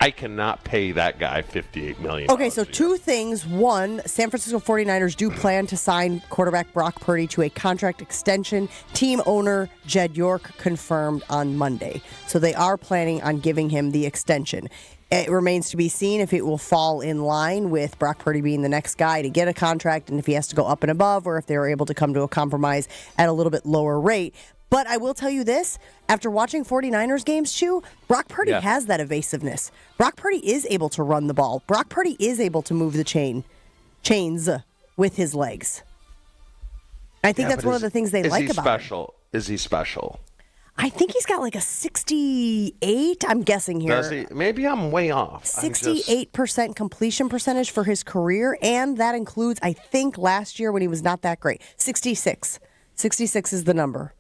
I cannot pay that guy $58 million. Okay, so two things. One, San Francisco 49ers do plan to sign quarterback Brock Purdy to a contract extension. Team owner Jed York confirmed on Monday. So they are planning on giving him the extension. It remains to be seen if it will fall in line with Brock Purdy being the next guy to get a contract and if he has to go up and above or if they were able to come to a compromise at a little bit lower rate. But I will tell you this, after watching 49ers games, Chew, Brock Purdy has that evasiveness. Brock Purdy is able to run the ball. Brock Purdy is able to move the chains with his legs. I think that's one of the things they like about him. Is he special? I think he's got like a 68, I'm guessing here. Does he? Maybe I'm way off. 68% completion percentage for his career, and that includes, I think, last year when he was not that great. 66. 66 is the number.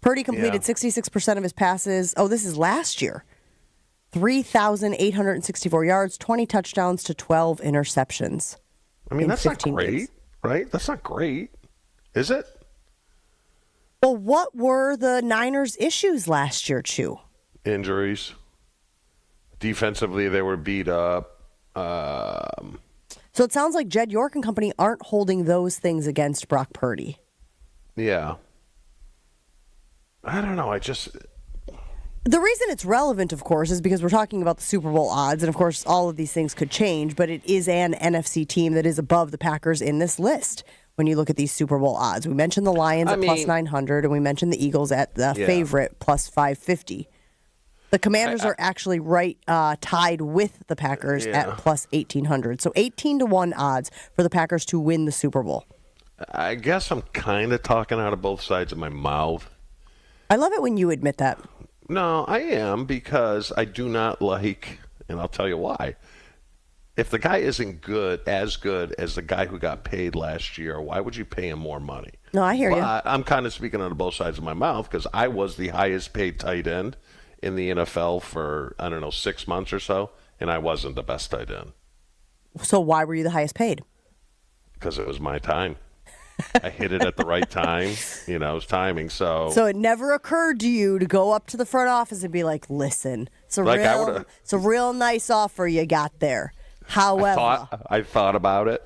Purdy completed 66% of his passes. Oh, this is last year. 3,864 yards, 20 touchdowns to 12 interceptions. I mean, that's not great, games. right? That's not great, is it? Well, what were the Niners' issues last year, Chew? Injuries. Defensively, they were beat up. So it sounds like Jed York and company aren't holding those things against Brock Purdy. Yeah. I don't know. The reason it's relevant, of course, is because we're talking about the Super Bowl odds, and of course, all of these things could change, but it is an NFC team that is above the Packers in this list when you look at these Super Bowl odds. We mentioned the Lions at plus 900, and we mentioned the Eagles at the favorite plus 550. The Commanders are actually tied with the Packers at plus 1,800. So 18-1 odds for the Packers to win the Super Bowl. I guess I'm kind of talking out of both sides of my mouth. I love it when you admit that. No, I am, because I do not like, and I'll tell you why. If the guy isn't as good as the guy who got paid last year, why would you pay him more money? No, I hear you. I'm kind of speaking out of both sides of my mouth because I was the highest paid tight end in the NFL for, 6 months or so, and I wasn't the best tight end. So why were you the highest paid? Because it was my time. I hit it at the right time. It was timing. So it never occurred to you to go up to the front office and be like, listen, it's a real nice offer you got there. However, I thought about it.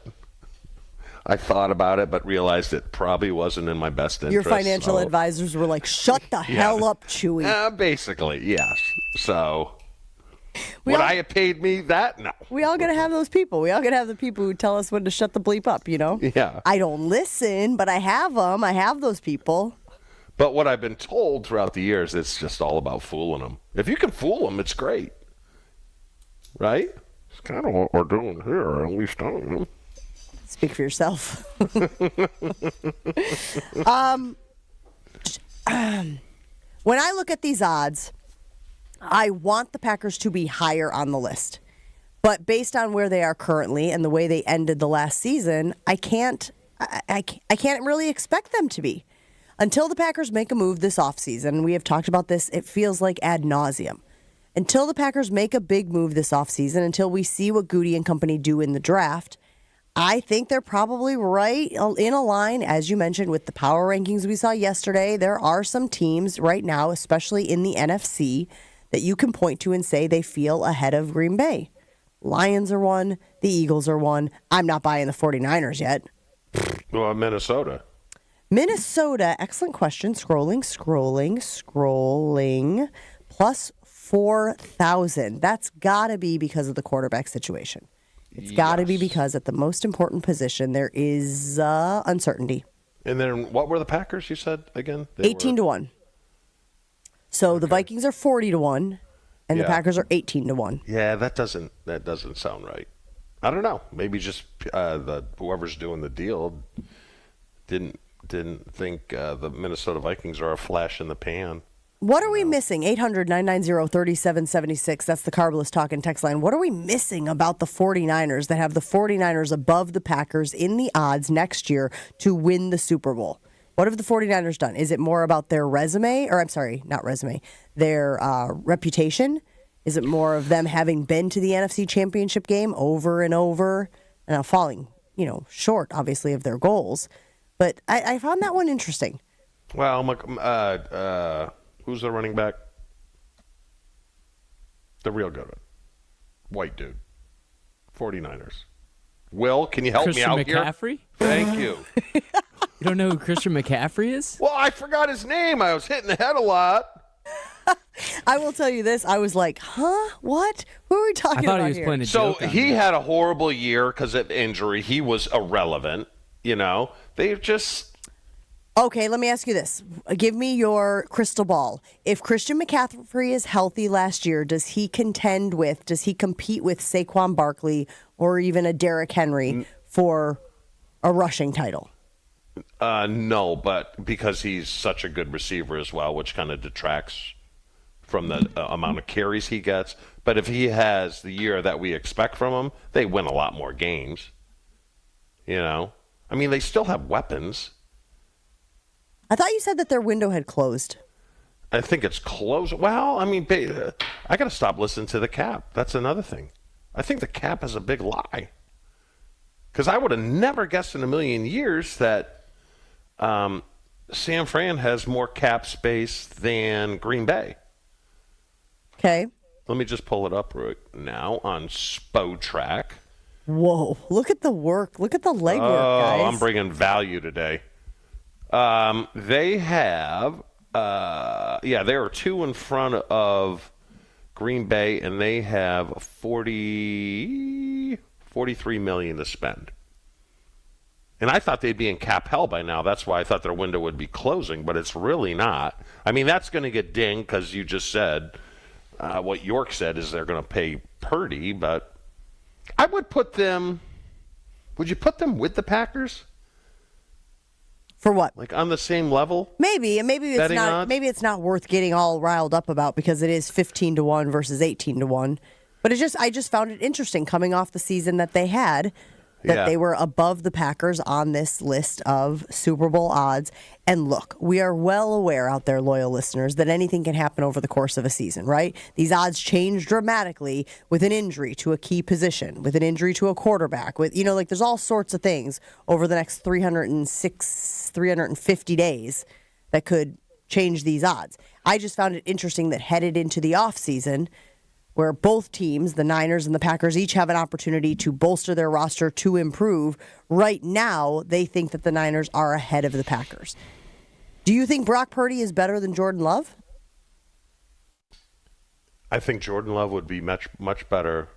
But realized it probably wasn't in my best interest. Your financial advisors were like, shut the hell up, Chewy. Basically, yes. So would I have paid me that? No. We all got to have those people. We all got to have the people who tell us when to shut the bleep up, Yeah. I don't listen, but I have them. I have those people. But what I've been told throughout the years, it's just all about fooling them. If you can fool them, it's great. Right? It's kind of what we're doing here, at least I don't know. Speak for yourself. When I look at these odds, I want the Packers to be higher on the list. But based on where they are currently and the way they ended the last season, I can't really expect them to be. Until the Packers make a move this offseason, we have talked about this, it feels like ad nauseum. Until the Packers make a big move this offseason, until we see what Goody and company do in the draft, I think they're probably right in a line, as you mentioned, with the power rankings we saw yesterday. There are some teams right now, especially in the NFC, that you can point to and say they feel ahead of Green Bay. Lions are one. The Eagles are one. I'm not buying the 49ers yet. Well, Minnesota. Minnesota, excellent question. Scrolling. Plus 4,000. That's got to be because of the quarterback situation. It's got to be because at the most important position, there is uncertainty. And then what were the Packers, you said, again? 18-1. So the Vikings are 40-1, and the Packers are 18-1. Yeah, that doesn't sound right. I don't know. Maybe just whoever's doing the deal didn't think the Minnesota Vikings are a flash in the pan. What are we missing? 800-990-3776. That's the Carbless Talking text line. What are we missing about the 49ers that have the 49ers above the Packers in the odds next year to win the Super Bowl? What have the 49ers done? Is it more about their resume? Or I'm sorry, not resume. Their reputation? Is it more of them having been to the NFC Championship game over and over? And falling, short, obviously, of their goals. But I found that one interesting. Well, who's the running back? The real good one. White dude. 49ers. Will, can you help me out here? Christian McCaffrey? Thank you. You don't know who Christian McCaffrey is? Well, I forgot his name. I was hitting the head a lot. I will tell you this. I was like, huh? What? Who are we talking about he was here? playing a So joke on he me. had a horrible year because of injury. He was irrelevant. They've just... Okay, let me ask you this. Give me your crystal ball. If Christian McCaffrey is healthy last year, does he compete with Saquon Barkley or even a Derrick Henry for a rushing title? No, but because he's such a good receiver as well, which kind of detracts from the amount of carries he gets. But if he has the year that we expect from him, they win a lot more games. I mean, they still have weapons. I thought you said that their window had closed. I think it's closed. Well, I mean, I got to stop listening to the cap. That's another thing. I think the cap is a big lie. Because I would have never guessed in a million years that San Fran has more cap space than Green Bay. Okay. Let me just pull it up right now on Spotrac. Whoa, look at the work. Look at the legwork, guys. I'm bringing value today. They have, they are 2 in front of Green Bay, and they have $43 million to spend. And I thought they'd be in cap hell by now. That's why I thought their window would be closing, but it's really not. I mean, that's going to get dinged because you just said what York said is they're going to pay Purdy, but I would put them. Would you put them with the Packers? For what? Like on the same level? Maybe, and maybe it's Betting not. odds? Maybe it's not worth getting all riled up about because it is 15-1 versus 18-1. But I just found it interesting coming off the season that they had. That they were above the Packers on this list of Super Bowl odds. And look, we are well aware out there, loyal listeners, that anything can happen over the course of a season, right? These odds change dramatically with an injury to a key position, with an injury to a quarterback, with, there's all sorts of things over the next 350 days that could change these odds. I just found it interesting that headed into the offseason, where both teams, the Niners and the Packers, each have an opportunity to bolster their roster to improve. Right now, they think that the Niners are ahead of the Packers. Do you think Brock Purdy is better than Jordan Love? I think Jordan Love would be much, much better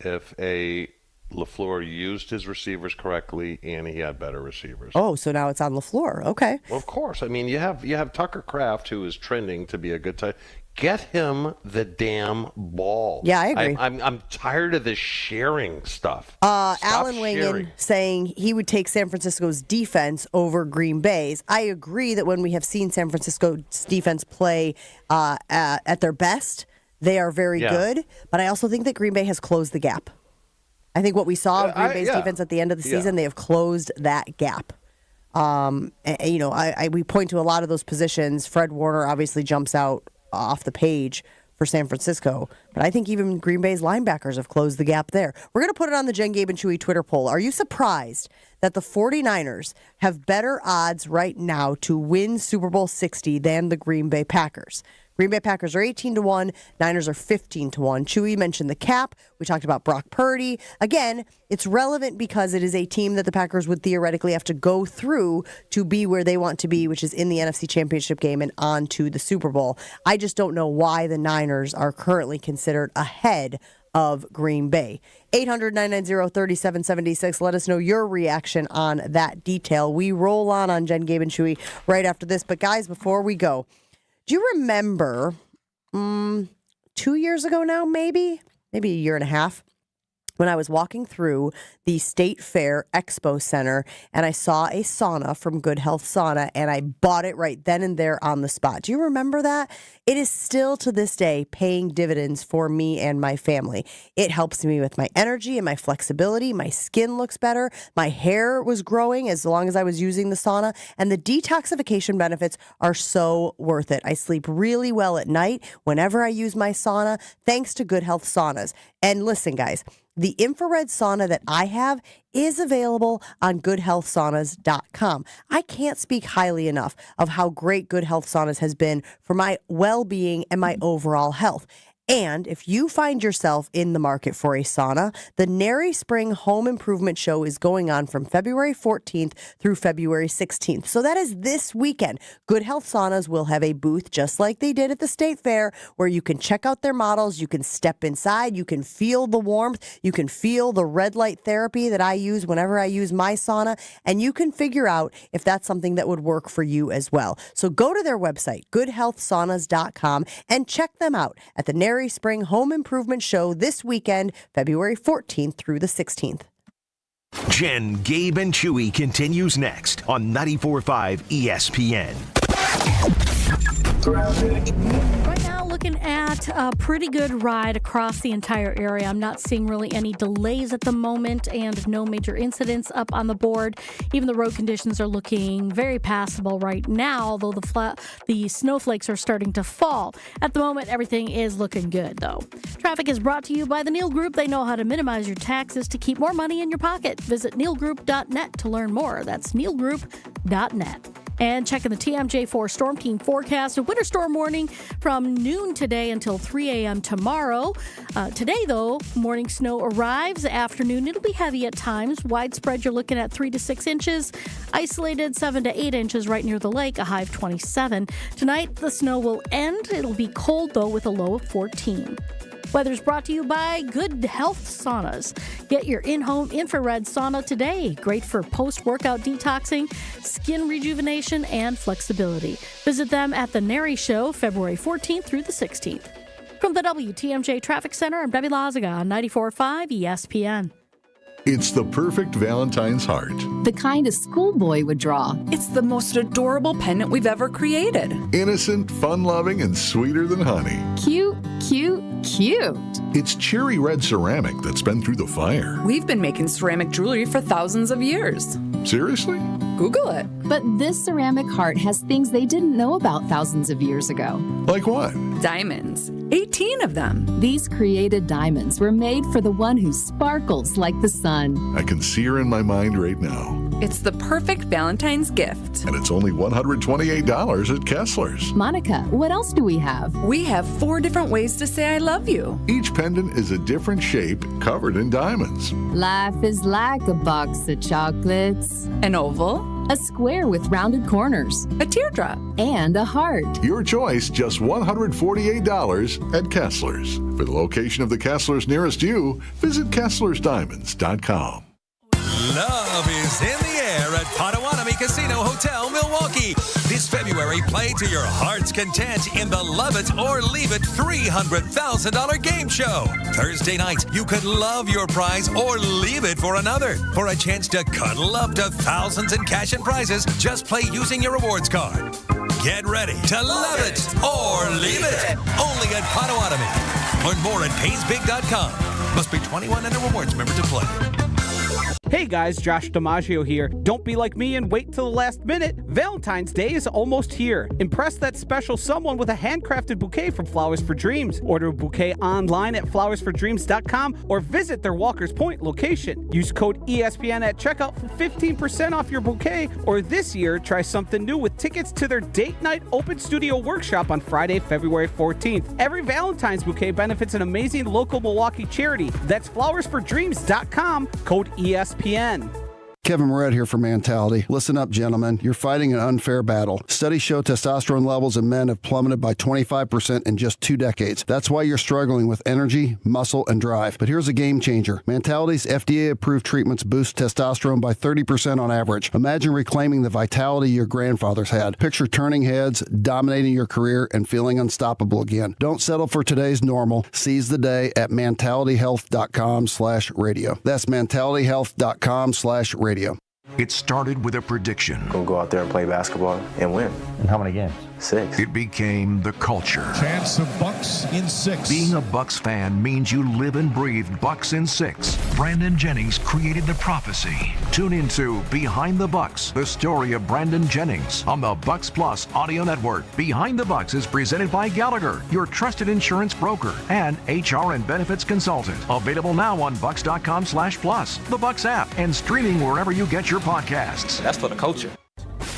if LaFleur used his receivers correctly and he had better receivers. Oh, so now it's on LaFleur. Okay. Well, of course. I mean, you have Tucker Kraft, who is trending to be a good tight. Get him the damn ball. Yeah, I agree. I'm tired of this sharing stuff. Alan weighing in saying he would take San Francisco's defense over Green Bay's. I agree that when we have seen San Francisco's defense play at their best, they are very good. But I also think that Green Bay has closed the gap. I think what we saw of Green Bay's defense at the end of the season, they have closed that gap. We point to a lot of those positions. Fred Warner obviously jumps out off the page for San Francisco, but I think even Green Bay's linebackers have closed the gap there. We're going to put it on the Jen, Gabe, and Chewy Twitter poll. Are you surprised that the 49ers have better odds right now to win Super Bowl 60 than the Green Bay Packers? Green Bay Packers are 18-1. Niners are 15-1. Chewy mentioned the cap. We talked about Brock Purdy. Again, it's relevant because it is a team that the Packers would theoretically have to go through to be where they want to be, which is in the NFC Championship game and on to the Super Bowl. I just don't know why the Niners are currently considered ahead of Green Bay. 800-990-3776. Let us know your reaction on that detail. We roll on Jen, Gabe, and Chewy right after this. But guys, before we go, do you remember 2 years ago now, maybe a year and a half, when I was walking through the State Fair Expo Center and I saw a sauna from Good Health Sauna and I bought it right then and there on the spot? Do you remember that? It is still to this day paying dividends for me and my family. It helps me with my energy and my flexibility. My skin looks better. My hair was growing as long as I was using the sauna, and the detoxification benefits are so worth it. I sleep really well at night whenever I use my sauna, thanks to Good Health Saunas. And listen, guys, the infrared sauna that I have is available on goodhealthsaunas.com. I can't speak highly enough of how great Good Health Saunas has been for my well-being and my overall health. And if you find yourself in the market for a sauna, the Nary Spring Home Improvement Show is going on from February 14th through February 16th. So that is this weekend. Good Health Saunas will have a booth just like they did at the State Fair where you can check out their models, you can step inside, you can feel the warmth, you can feel the red light therapy that I use whenever I use my sauna, and you can figure out if that's something that would work for you as well. So go to their website, goodhealthsaunas.com, and check them out at the Nary Spring Home Improvement Show this weekend, February 14th through the 16th. Jen, Gabe, and Chewy continues next on 94.5 ESPN. Right now, looking at a pretty good ride across the entire area. I'm not seeing really any delays at the moment and no major incidents up on the board. Even the road conditions are looking very passable right now, though the snowflakes are starting to fall. At the moment, everything is looking good, though. Traffic is brought to you by the Neal Group. They know how to minimize your taxes to keep more money in your pocket. Visit nealgroup.net to learn more. That's nealgroup.net. And checking the TMJ4 Storm Team forecast, a winter storm warning from noon today until 3 a.m. tomorrow. Today, though, morning snow arrives. Afternoon, it'll be heavy at times. Widespread, you're looking at 3 to 6 inches. Isolated, 7 to 8 inches right near the lake, a high of 27. Tonight, the snow will end. It'll be cold, though, with a low of 14. Weather's brought to you by Good Health Saunas. Get your in-home infrared sauna today. Great for post-workout detoxing, skin rejuvenation, and flexibility. Visit them at the Nary Show, February 14th through the 16th. From the WTMJ Traffic Center, I'm Debbie Lazaga on 94.5 ESPN. It's the perfect Valentine's heart. The kind a schoolboy would draw. It's the most adorable pendant we've ever created. Innocent, fun-loving, and sweeter than honey. Cute, cute, cute. It's cherry red ceramic that's been through the fire. We've been making ceramic jewelry for thousands of years. Seriously? Google it. But this ceramic heart has things they didn't know about thousands of years ago. Like what? Diamonds. 18 of them. These created diamonds were made for the one who sparkles like the sun. I can see her in my mind right now. It's the perfect Valentine's gift. And it's only $128 at Kessler's. Monica, what else do we have? We have 4 different ways to say I love you. Each pendant is a different shape covered in diamonds. Life is like a box of chocolates. An oval. A square with rounded corners. A teardrop. And a heart. Your choice, just $148 at Kessler's. For the location of the Kessler's nearest you, visit KesslersDiamonds.com. Love is in the air at Potawatomi Casino Hotel, Milwaukee. This February, play to your heart's content in the Love It or Leave It $300,000 game show. Thursday night, you could love your prize or leave it for another. For a chance to cuddle up to thousands in cash and prizes, just play using your rewards card. Get ready to love it or leave it. Only at Potawatomi. Learn more at PaysBig.com. Must be 21 and a rewards member to play. Hey guys, Josh DiMaggio here. Don't be like me and wait till the last minute. Valentine's Day is almost here. Impress that special someone with a handcrafted bouquet from Flowers for Dreams. Order a bouquet online at flowersfordreams.com or visit their Walker's Point location. Use code ESPN at checkout for 15% off your bouquet, or this year, try something new with tickets to their date night open studio workshop on Friday, February 14th. Every Valentine's bouquet benefits an amazing local Milwaukee charity. That's flowersfordreams.com, code ESPN. Kevin Moret here for Mentality. Listen up, gentlemen. You're fighting an unfair battle. Studies show testosterone levels in men have plummeted by 25% in just 2 decades. That's why you're struggling with energy, muscle, and drive. But here's a game changer. Mentality's FDA-approved treatments boost testosterone by 30% on average. Imagine reclaiming the vitality your grandfathers had. Picture turning heads, dominating your career, and feeling unstoppable again. Don't settle for today's normal. Seize the day at mentalityhealth.com/radio. That's mentalityhealth.com/radio. It started with a prediction. We'll go out there and play basketball and win. And how many games? 6. It became the culture. Chance of Bucks in 6. Being a Bucks fan means you live and breathe Bucks in 6. Brandon Jennings created the prophecy. Tune into Behind the Bucks, the story of Brandon Jennings on the Bucks Plus audio network. Behind the Bucks is presented by Gallagher, your trusted insurance broker and HR and benefits consultant. Available now on bucks.com/plus, the Bucks app, and streaming wherever you get your podcasts. That's for the culture.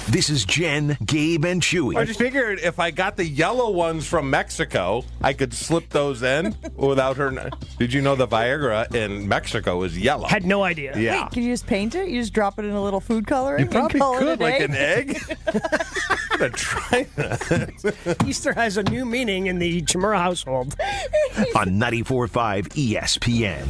This is Jen, Gabe, and Chewy. I just figured if I got the yellow ones from Mexico, I could slip those in without her. Did you know the Viagra in Mexico is yellow? Had no idea. Yeah. Wait, can you just paint it? You just drop it in a little food coloring? You probably could, like an egg. I'm gonna try that. Easter has a new meaning in the Chimera household. On 94.5 ESPN.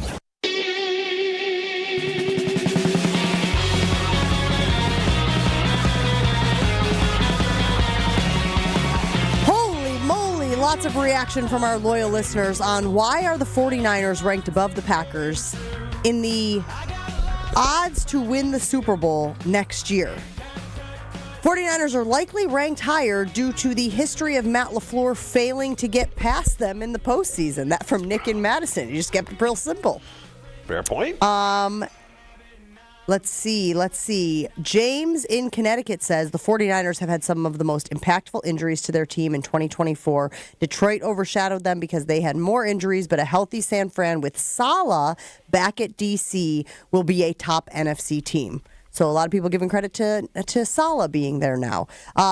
Lots of reaction from our loyal listeners on why are the 49ers ranked above the Packers in the odds to win the Super Bowl next year. 49ers are likely ranked higher due to the history of Matt LaFleur failing to get past them in the postseason. That from Nick and Madison. You just kept it real simple. Fair point. Let's see. James in Connecticut says the 49ers have had some of the most impactful injuries to their team in 2024. Detroit overshadowed them because they had more injuries, but a healthy San Fran with Saleh back at DC will be a top NFC team. So a lot of people giving credit to Saleh being there now.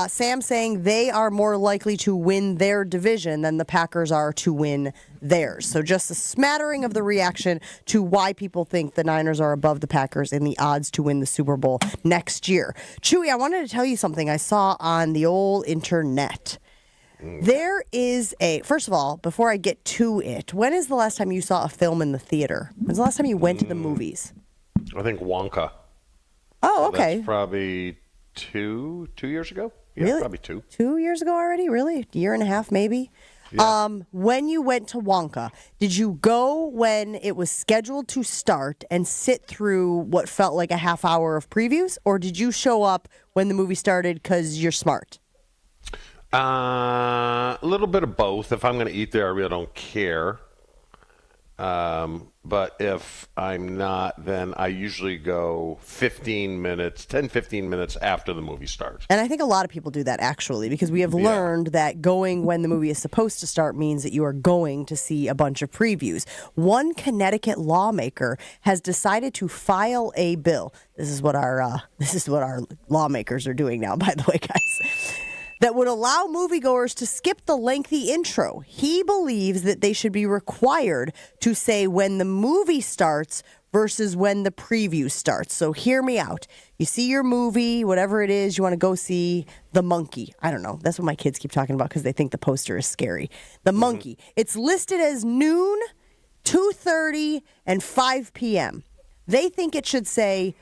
Sam saying they are more likely to win their division than the Packers are to win theirs. So just a smattering of the reaction to why people think the Niners are above the Packers in the odds to win the Super Bowl next year. Chewy, I wanted to tell you something I saw on the old internet. There is first of all, before I get to it, when is the last time you saw a film in the theater? When's the last time you went to the movies? I think Wonka. Oh, okay. That's probably two years ago. Yeah, really? Probably 2. 2 years ago already? Really? A year and a half, maybe? Yeah. When you went to Wonka, did you go when it was scheduled to start and sit through what felt like a half hour of previews? Or did you show up when the movie started because you're smart? A little bit of both. If I'm going to eat there, I really don't care. But if I'm not, then I usually go 10, 15 minutes after the movie starts. And I think a lot of people do that, actually, because we have learned that going when the movie is supposed to start means that you are going to see a bunch of previews. One Connecticut lawmaker has decided to file a bill. This is what our lawmakers are doing now, by the way, guys. That would allow moviegoers to skip the lengthy intro. He believes that they should be required to say when the movie starts versus when the preview starts. So hear me out. You see your movie, whatever it is, you want to go see The Monkey. I don't know. That's what my kids keep talking about because they think the poster is scary. The Monkey. It's listed as noon, 2:30, and 5 p.m. They think it should say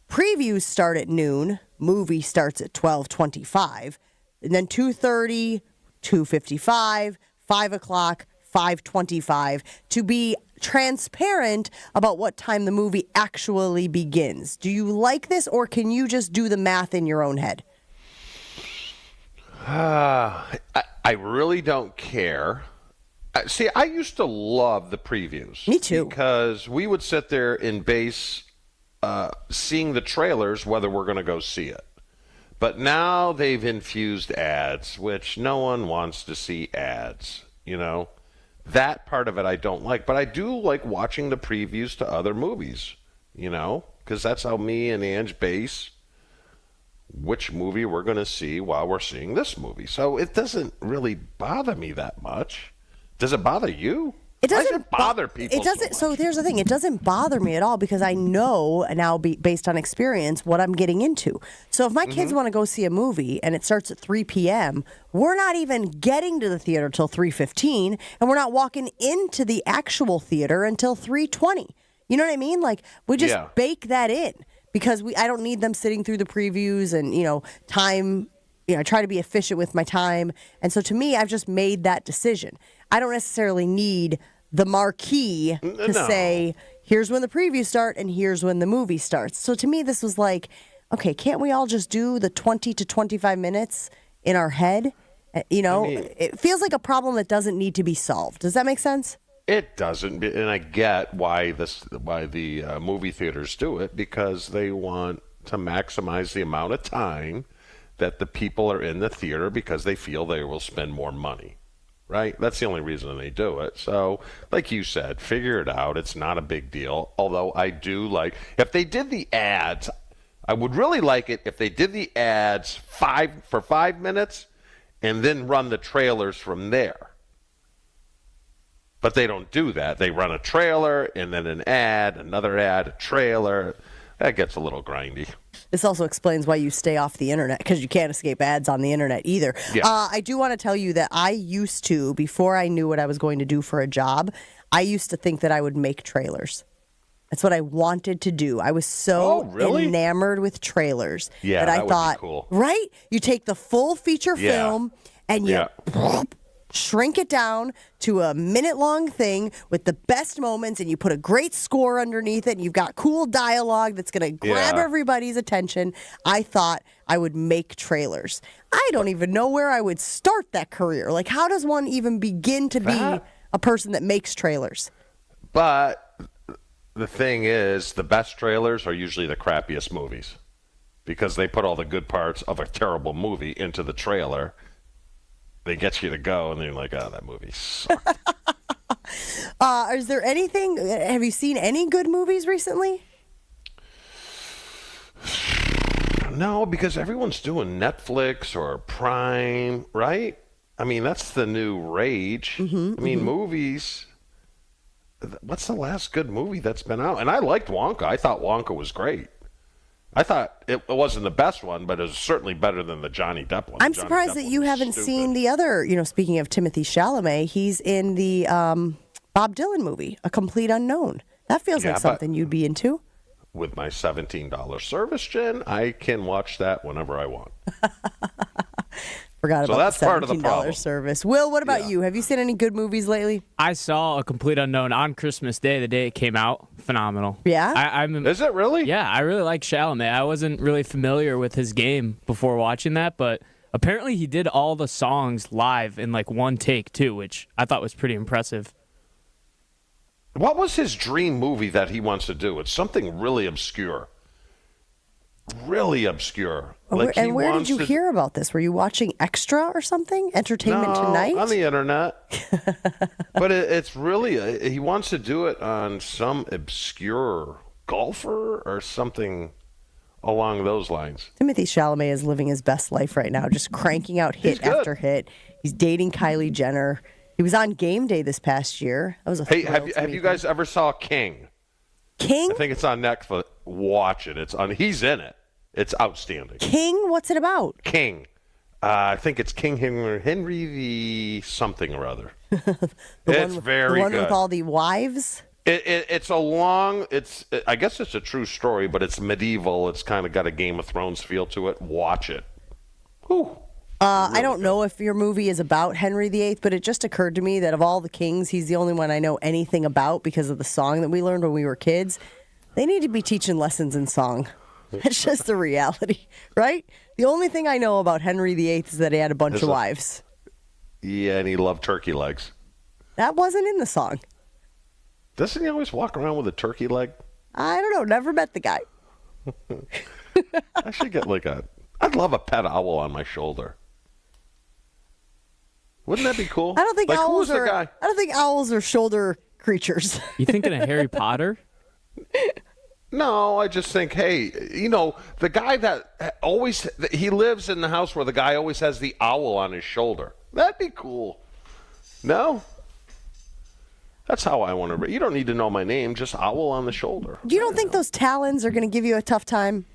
previews start at noon, movie starts at 12:25. And then 2:30, 2:55, 5 o'clock, 5:25 to be transparent about what time the movie actually begins. Do you like this, or can you just do the math in your own head? I really don't care. See, I used to love the previews. Me too. Because we would sit there in base seeing the trailers whether we're going to go see it. But now they've infused ads, which no one wants to see ads, you know. That part of it I don't like. But I do like watching the previews to other movies, you know, because that's how me and Ange base which movie we're going to see while we're seeing this movie. So it doesn't really bother me that much. Does it bother you? It doesn't bother people. It doesn't. So here's the thing: it doesn't bother me at all because I know now, based on experience, what I'm getting into. So if my kids want to go see a movie and it starts at 3 p.m., we're not even getting to the theater till 3:15, and we're not walking into the actual theater until 3:20. You know what I mean? Like we just bake that in because I don't need them sitting through the previews and time. I try to be efficient with my time, and so to me, I've just made that decision. I don't necessarily need the marquee to say, here's when the previews start and here's when the movie starts. So to me, this was like, okay, can't we all just do the 20 to 25 minutes in our head? It feels like a problem that doesn't need to be solved. Does that make sense? It doesn't, and I get why the movie theaters do it, because they want to maximize the amount of time that the people are in the theater because they feel they will spend more money. Right? That's the only reason they do it. So, like you said, figure it out. It's not a big deal. Although I do like, if they did the ads, I would really like it if they did the ads for 5 minutes and then run the trailers from there. But they don't do that. They run a trailer and then an ad, another ad, a trailer. That gets a little grindy. This also explains why you stay off the internet, because you can't escape ads on the internet either. Yeah. I do want to tell you that I used to, before I knew what I was going to do for a job, I used to think that I would make trailers. That's what I wanted to do. I was so enamored with trailers that I thought, would be cool. Right? You take the full feature film and you shrink it down to a minute-long thing with the best moments, and you put a great score underneath it, and you've got cool dialogue that's going to grab everybody's attention. I thought I would make trailers. I don't even know where I would start that career. Like, how does one even begin to be a person that makes trailers? But the thing is, the best trailers are usually the crappiest movies because they put all the good parts of a terrible movie into the trailer. They get you to go, and then you're like, oh, that movie sucked. Is there anything, have you seen any good movies recently? No, because everyone's doing Netflix or Prime, right? I mean, that's the new rage. Movies. What's the last good movie that's been out? And I liked Wonka. I thought Wonka was great. I thought it wasn't the best one, but it was certainly better than the Johnny Depp one. I'm surprised that you haven't seen the other, speaking of Timothée Chalamet, he's in the Bob Dylan movie, A Complete Unknown. That feels like something you'd be into. With my $17 service, Jen, I can watch that whenever I want. Forgot about that's the part of the problem. $17 service. Will, what about you? Have you seen any good movies lately? I saw A Complete Unknown on Christmas Day, the day it came out. Phenomenal. Yeah? Is it really? Yeah, I really like Chalamet. I wasn't really familiar with his game before watching that, but apparently he did all the songs live in like one take too, which I thought was pretty impressive. What was his dream movie that he wants to do? It's something really obscure. Really obscure. Where did you hear about this? Were you watching Extra or something? Entertainment Tonight? On the internet. But it's really, he wants to do it on some obscure golfer or something along those lines. Timothée Chalamet is living his best life right now, just cranking out hit after hit. He's dating Kylie Jenner. He was on Game Day this past year. That was a Hey, have you guys ever saw King? King? I think it's on Netflix. Watch it. He's in it. It's outstanding. King? What's it about? King. I think it's King Henry the something or other. It's very good. The one with all the wives? It's a long. I guess it's a true story, but it's medieval. It's kind of got a Game of Thrones feel to it. Watch it. Whew. I don't know if your movie is about Henry VIII, but it just occurred to me that of all the kings, he's the only one I know anything about because of the song that we learned when we were kids. They need to be teaching lessons in song. It's just the reality, right? The only thing I know about Henry VIII is that he had a bunch of wives. Yeah, and he loved turkey legs. That wasn't in the song. Doesn't he always walk around with a turkey leg? I don't know. Never met the guy. I should get I'd love a pet owl on my shoulder. Wouldn't that be cool? I don't think owls who's the guy? I don't think owls are shoulder creatures. You thinking of Harry Potter? No, I just think, hey, the guy that he lives in the house where the guy always has the owl on his shoulder. That'd be cool. No? That's how I want to. You don't need to know my name, just owl on the shoulder. You don't think those talons are going to give you a tough time?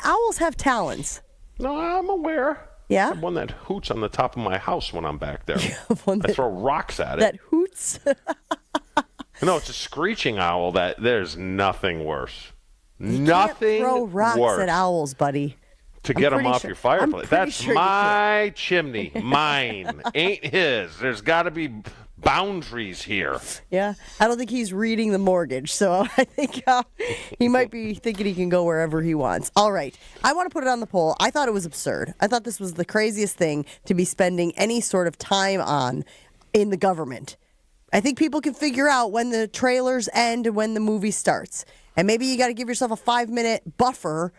Owls have talons. No, I'm aware. Yeah? I have one that hoots on the top of my house when I'm back there. I throw rocks at it. That hoots? No, it's a screeching owl there's nothing worse. You Nothing can't throw rocks worse. at owls, buddy. To get them off your fireplace. That's sure my chimney. Mine. Ain't his. There's got to be boundaries here. Yeah, I don't think he's reading the mortgage, so I think he might be thinking he can go wherever he wants. All right, I want to put it on the poll. I thought it was absurd. I thought this was the craziest thing to be spending any sort of time on in the government. I think people can figure out when the trailers end and when the movie starts. And maybe you got to give yourself a 5-minute buffer,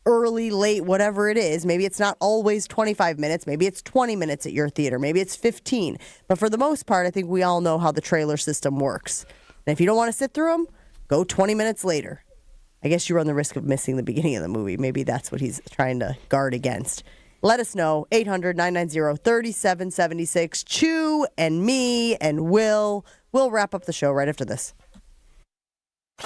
early, late, whatever it is. Maybe it's not always 25 minutes. Maybe it's 20 minutes at your theater. Maybe it's 15. But for the most part, I think we all know how the trailer system works. And if you don't want to sit through them, go 20 minutes later. I guess you run the risk of missing the beginning of the movie. Maybe that's what he's trying to guard against. Let us know. 800-990-3776. Chew and me and Will. We'll wrap up the show right after this.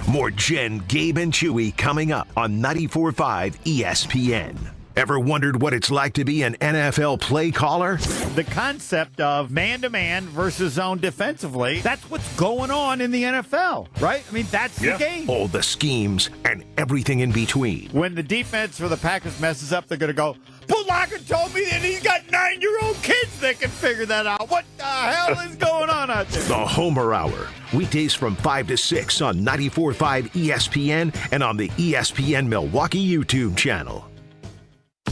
More Jen, Gabe, and Chewy coming up on 94.5 ESPN. Ever wondered what it's like to be an NFL play caller? The concept of man-to-man versus zone defensively, that's what's going on in the NFL, right? I mean, that's the game. All the schemes and everything in between. When the defense for the Packers messes up, they're going to go, Pulaka told me that he's got 9-year-old kids that can figure that out. What the hell is going on out there? The Homer Hour. Weekdays from 5 to 6 on 94.5 ESPN and on the ESPN Milwaukee YouTube channel.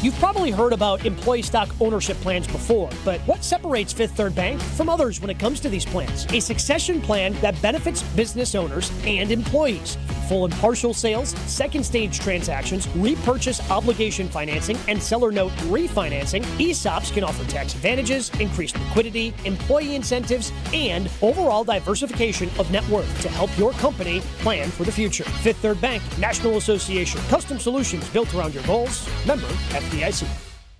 You've probably heard about employee stock ownership plans before, but what separates Fifth Third Bank from others when it comes to these plans? A succession plan that benefits business owners and employees. Full and partial sales, second stage transactions, repurchase obligation financing, and seller note refinancing, ESOPs can offer tax advantages, increased liquidity, employee incentives, and overall diversification of net worth to help your company plan for the future. Fifth Third Bank, National Association. Custom solutions built around your goals. Member FDIC.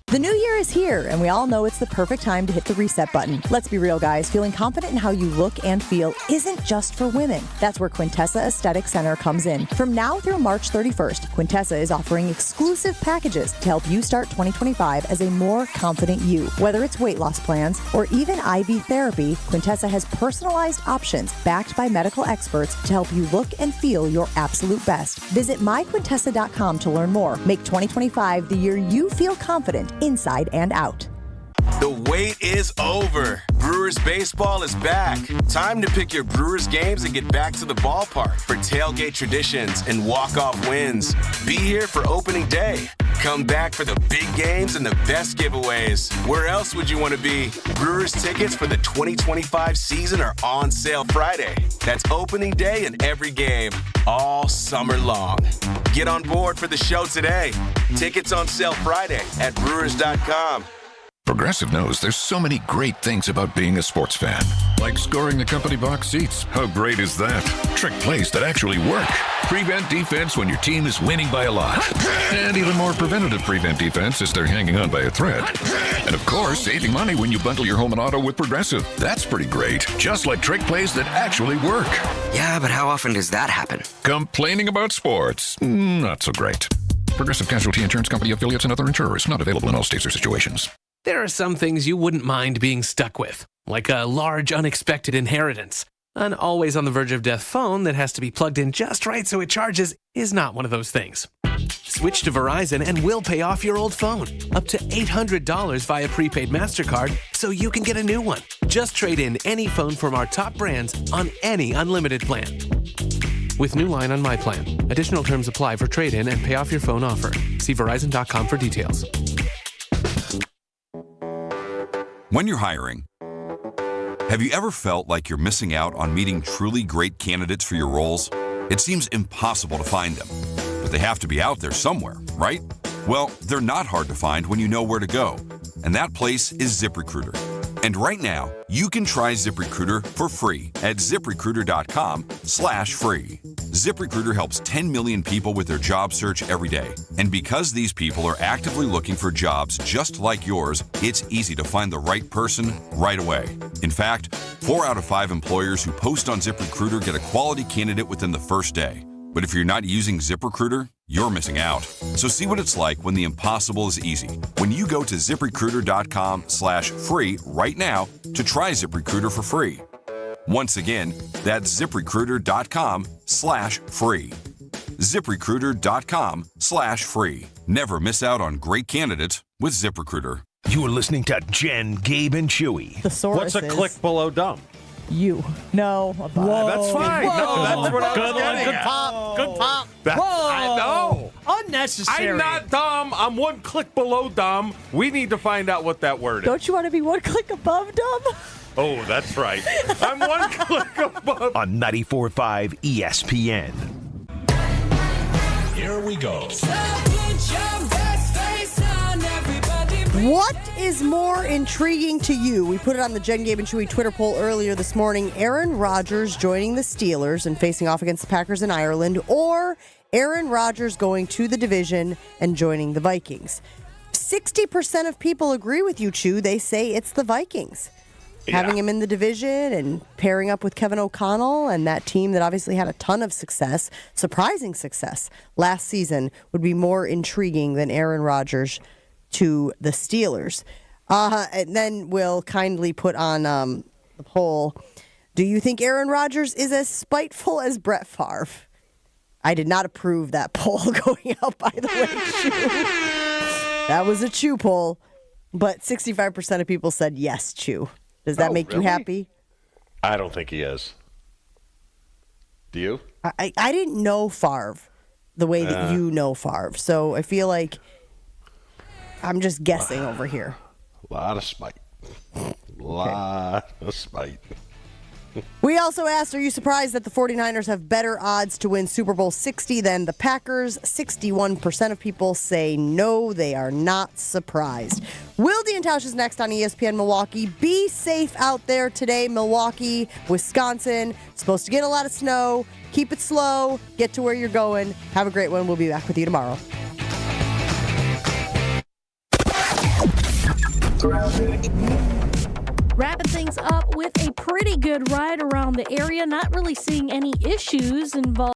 The new year is here, and we all know it's the perfect time to hit the reset button. Let's be real, guys. Feeling confident in how you look and feel isn't just for women. That's where Quintessa Aesthetic Center comes in. From now through March 31st, Quintessa is offering exclusive packages to help you start 2025 as a more confident you. Whether it's weight loss plans or even IV therapy, Quintessa has personalized options backed by medical experts to help you look and feel your absolute best. Visit myquintessa.com to learn more. Make 2025 the year you feel confident inside and out. The wait is over. Brewers baseball is back. Time to pick your Brewers games and get back to the ballpark for tailgate traditions and walk-off wins. Be here for opening day. Come back for the big games and the best giveaways. Where else would you want to be? Brewers tickets for the 2025 season are on sale Friday. That's opening day and every game, all summer long. Get on board for the show today. Tickets on sale Friday at Brewers.com. Progressive knows there's so many great things about being a sports fan. Like scoring the company box seats. How great is that? Trick plays that actually work. Prevent defense when your team is winning by a lot. And even more preventative prevent defense as they're hanging on by a thread. And of course, saving money when you bundle your home and auto with Progressive. That's pretty great. Just like trick plays that actually work. Yeah, but how often does that happen? Complaining about sports. Not so great. Progressive Casualty Insurance Company affiliates and other insurers. Not available in all states or situations. There are some things you wouldn't mind being stuck with, like a large unexpected inheritance. An always on the verge of death phone that has to be plugged in just right so it charges is not one of those things. Switch to Verizon and we'll pay off your old phone, up to $800 via prepaid MasterCard, so you can get a new one. Just trade in any phone from our top brands on any unlimited plan. With new line on My Plan. Additional terms apply for trade-in and pay off your phone offer. See Verizon.com for details. When you're hiring, have you ever felt like you're missing out on meeting truly great candidates for your roles? It seems impossible to find them, but they have to be out there somewhere, right? Well, they're not hard to find when you know where to go. And that place is ZipRecruiter. And right now, you can try ZipRecruiter for free at ZipRecruiter.com/free. ZipRecruiter helps 10 million people with their job search every day. And because these people are actively looking for jobs just like yours, it's easy to find the right person right away. In fact, 4 out of 5 employers who post on ZipRecruiter get a quality candidate within the first day. But if you're not using ZipRecruiter, you're missing out. So see what it's like when the impossible is easy. When you go to ZipRecruiter.com/free right now to try ZipRecruiter for free. Once again, that's ZipRecruiter.com/free. ZipRecruiter.com/free. Never miss out on great candidates with ZipRecruiter. You're listening to Jen, Gabe, and Chewy. The source What's a click below dumb? You. No. Whoa. That's fine. Whoa. No, that's what I was getting Good at. pop. Good pop. I know. Unnecessary. I'm not dumb. I'm one click below dumb. We need to find out what that word is. Don't you want to be one click above dumb? Oh, that's right. I'm one click above. On 94.5 ESPN. Here we go. What is more intriguing to you? We put it on the Jen, Gabe, and Chewy Twitter poll earlier this morning. Aaron Rodgers joining the Steelers and facing off against the Packers in Ireland, or Aaron Rodgers going to the division and joining the Vikings. 60% of people agree with you, Chew. They say it's the Vikings. Yeah. Having him in the division and pairing up with Kevin O'Connell and that team that obviously had a ton of success, surprising success, last season would be more intriguing than Aaron Rodgers to the Steelers. And then we'll kindly put on the poll. Do you think Aaron Rodgers is as spiteful as Brett Favre? I did not approve that poll going out, by the way, Chew. That was a Chew poll, but 65% of people said yes, Chew. Does that make you happy? I don't think he is. Do you? I didn't know Favre the way that you know Favre, so I feel like I'm just guessing over here. A lot of spite. Lot of spite. We also asked, are you surprised that the 49ers have better odds to win Super Bowl 60 than the Packers? 61% of people say no, they are not surprised. Wilde and Tausch is next on ESPN Milwaukee. Be safe out there today, Milwaukee, Wisconsin. Supposed to get a lot of snow. Keep it slow. Get to where you're going. Have a great one. We'll be back with you tomorrow. Wrapping things up with a pretty good ride around the area. Not really seeing any issues involved.